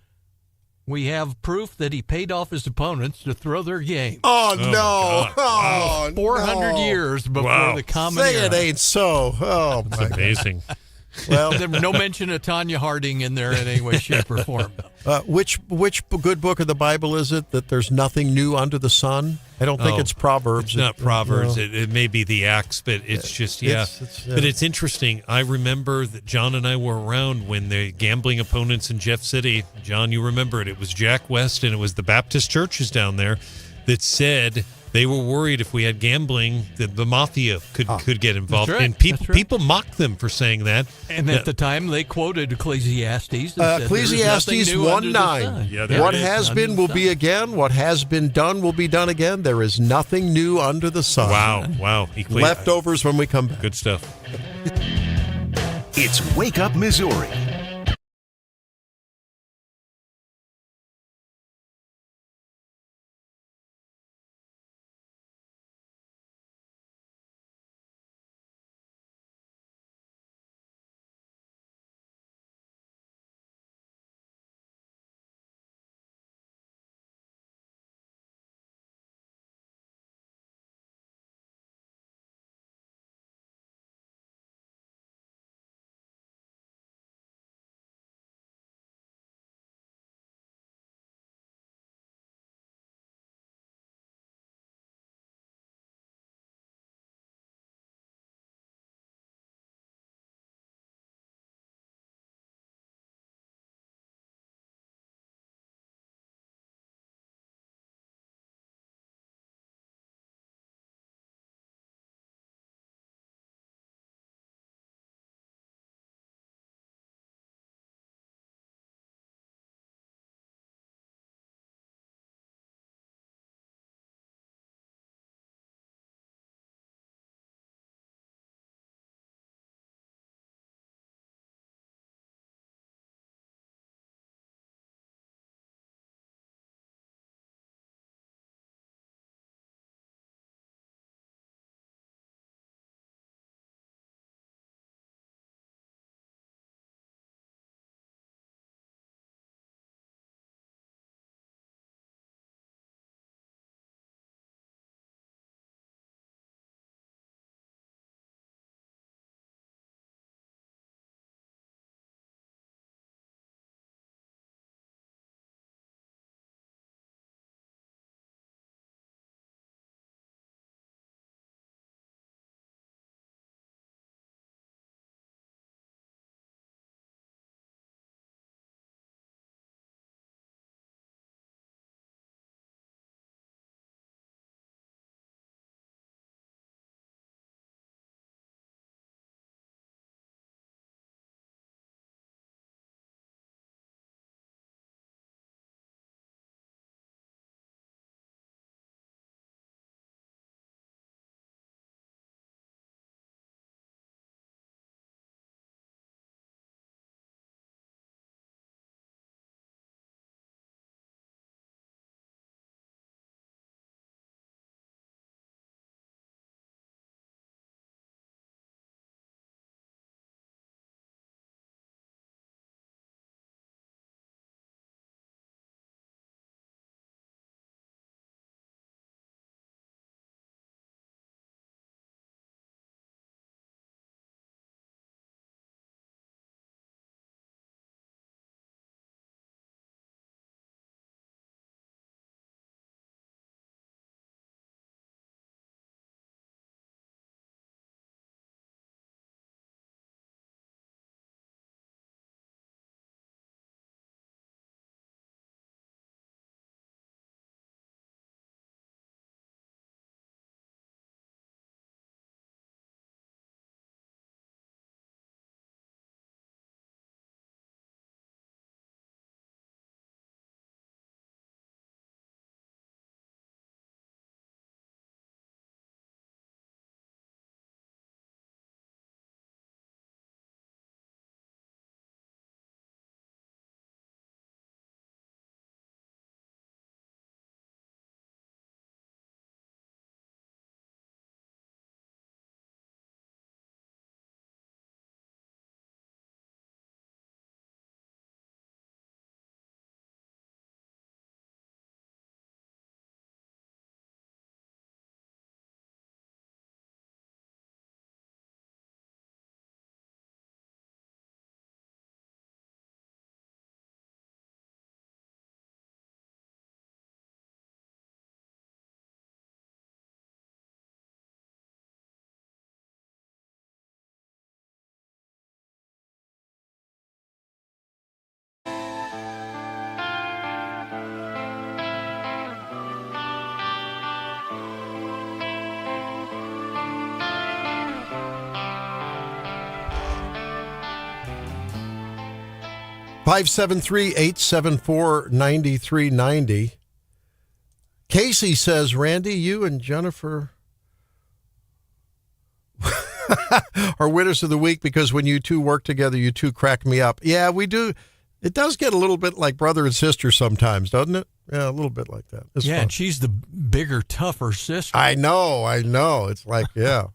Speaker 7: We have proof that he paid off his opponents to throw their game.
Speaker 5: Oh no!
Speaker 7: Wow. 400 years before the Common Era.
Speaker 5: Say it ain't so. Oh,
Speaker 16: that's amazing.
Speaker 7: Well, no mention of Tanya Harding in there in any way, shape, or form.
Speaker 5: Which good book of the Bible is it that there's nothing new under the sun? I don't think it's Proverbs.
Speaker 16: It's not Proverbs. It may be the Acts, but it's just, But it's interesting. I remember that John and I were around when the gambling opponents in Jeff City, John, you remember it. It was Jack West, and it was the Baptist churches down there that said they were worried if we had gambling that the mafia could get involved.
Speaker 7: That's right.
Speaker 16: And people mocked them for saying that.
Speaker 7: And at the time, they quoted Ecclesiastes.
Speaker 5: Ecclesiastes 1:9.
Speaker 16: Yeah,
Speaker 5: what has been will be again. What has been done will be done again. There is nothing new under the sun.
Speaker 16: Wow.
Speaker 5: Leftovers when we come back.
Speaker 16: Good stuff.
Speaker 2: It's Wake Up Missouri.
Speaker 5: 573-874-9390. Casey says, Randy, you and Jennifer are winners of the week because when you two work together, you two crack me up. Yeah, we do. It does get a little bit like brother and sister sometimes, doesn't it? Yeah, a little bit like that. It's fun.
Speaker 7: And she's the bigger, tougher sister.
Speaker 5: I know. It's like, yeah.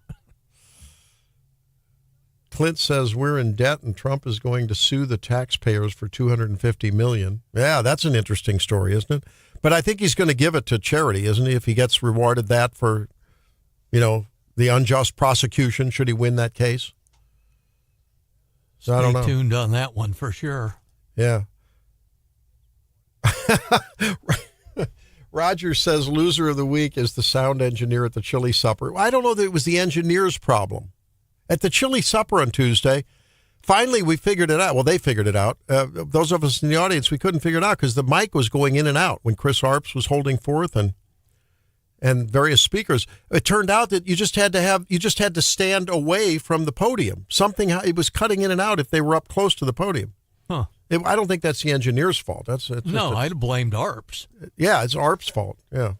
Speaker 5: Clint says we're in debt and Trump is going to sue the taxpayers for $250 million. Yeah, that's an interesting story, isn't it? But I think he's going to give it to charity, isn't he? If he gets rewarded that for, the unjust prosecution, should he win that case? So I don't know.
Speaker 7: Stay tuned on that one for sure.
Speaker 5: Yeah. Roger says loser of the week is the sound engineer at the chili supper. I don't know that it was the engineer's problem. At the chili supper on Tuesday, finally we figured it out. Well, they figured it out. Those of us in the audience, we couldn't figure it out because the mic was going in and out when Chris Arps was holding forth and various speakers. It turned out that you just had to stand away from the podium. It was cutting in and out if they were up close to the podium.
Speaker 7: Huh.
Speaker 5: I don't think that's the engineer's fault.
Speaker 7: I'd blamed Arps.
Speaker 5: Yeah, it's Arps' fault. Yeah.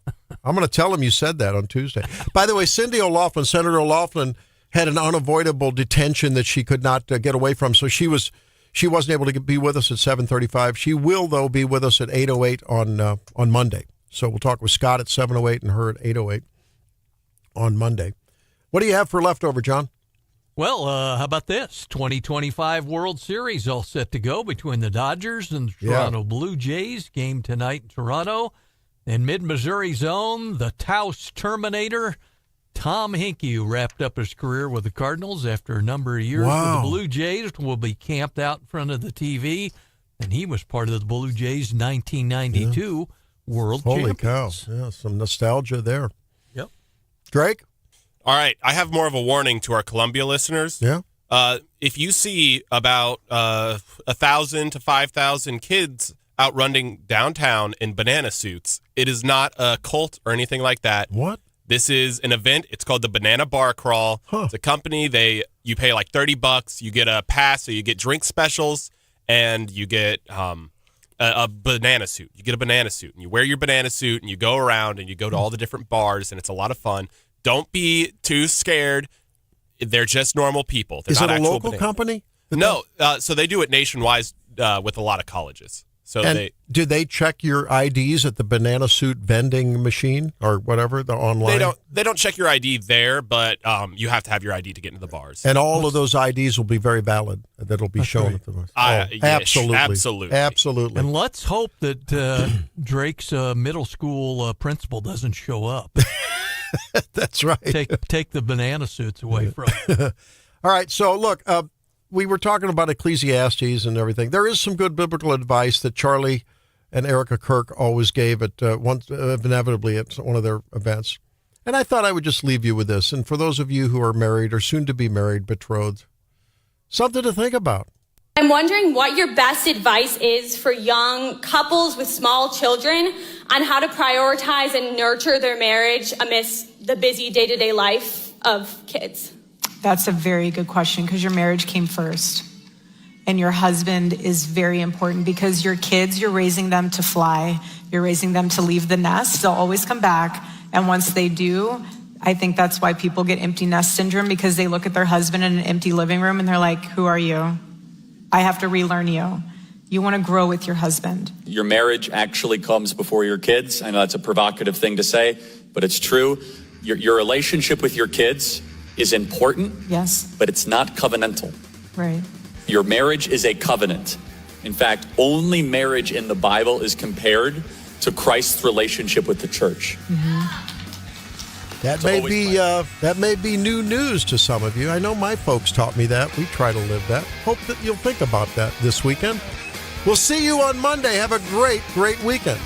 Speaker 5: I'm going to tell him you said that on Tuesday. By the way, Senator O'Loughlin, had an unavoidable detention that she could not get away from, so she wasn't able to be with us at 7:35. She will, though, be with us at 8:08 on Monday. So we'll talk with Scott at 7:08 and her at 8:08 on Monday. What do you have for leftover, John?
Speaker 7: Well, how about this? 2025 World Series all set to go between the Dodgers and the Toronto Blue Jays. Game tonight in Toronto. In mid-Missouri's own, the Taos Terminator, Tom Hinkie, who wrapped up his career with the Cardinals after a number of years with the Blue Jays, will be camped out in front of the TV. And he was part of the Blue Jays' 1992 World Champions.
Speaker 5: Holy cow. Yeah, some nostalgia there.
Speaker 7: Yep.
Speaker 5: Drake?
Speaker 8: All right, I have more of a warning to our Columbia listeners.
Speaker 5: Yeah.
Speaker 8: If you see about 1,000 to 5,000 kids out running downtown in banana suits, it is not a cult or anything like that.
Speaker 5: What?
Speaker 8: This is an event. It's called the Banana Bar Crawl.
Speaker 5: Huh.
Speaker 8: It's a company. You pay like $30. You get a pass, so you get drink specials, and you get a banana suit. You get a banana suit, and you wear your banana suit, and you go around, and you go to all the different bars, and it's a lot of fun. Don't be too scared. They're just normal people. They're
Speaker 5: is
Speaker 8: not
Speaker 5: it a
Speaker 8: actual
Speaker 5: local company?
Speaker 8: No. So they do it nationwide with a lot of colleges. So
Speaker 5: do they check your IDs at the banana suit vending machine or whatever, the online?
Speaker 8: They don't check your ID there, but you have to have your ID to get into the bars.
Speaker 5: And all of those IDs will be very valid. That'll be shown at the bars. Absolutely.
Speaker 7: And let's hope that Drake's middle school principal doesn't show up.
Speaker 5: That's right.
Speaker 7: Take the banana suits away from him.
Speaker 5: All right. So look, we were talking about Ecclesiastes and everything. There is some good biblical advice that Charlie and Erica Kirk always gave inevitably at one of their events. And I thought I would just leave you with this. And for those of you who are married or soon to be married, betrothed, something to think about.
Speaker 9: I'm wondering what your best advice is for young couples with small children on how to prioritize and nurture their marriage amidst the busy day-to-day life of kids.
Speaker 22: That's a very good question because your marriage came first. And your husband is very important because your kids, you're raising them to fly. You're raising them to leave the nest. They'll always come back. And once they do, I think that's why people get empty nest syndrome, because they look at their husband in an empty living room and they're like, who are you? I have to relearn you. You want to grow with your husband.
Speaker 23: Your marriage actually comes before your kids. I know that's a provocative thing to say, but it's true. Your relationship with your kids is important.
Speaker 22: Yes.
Speaker 23: But it's not covenantal.
Speaker 22: Right.
Speaker 23: Your marriage is a covenant. In fact, only marriage in the Bible is compared to Christ's relationship with the church.
Speaker 22: Mm-hmm.
Speaker 5: That may be new news to some of you. I know my folks taught me that. We try to live that. Hope that you'll think about that this weekend. We'll see you on Monday. Have a great, great weekend.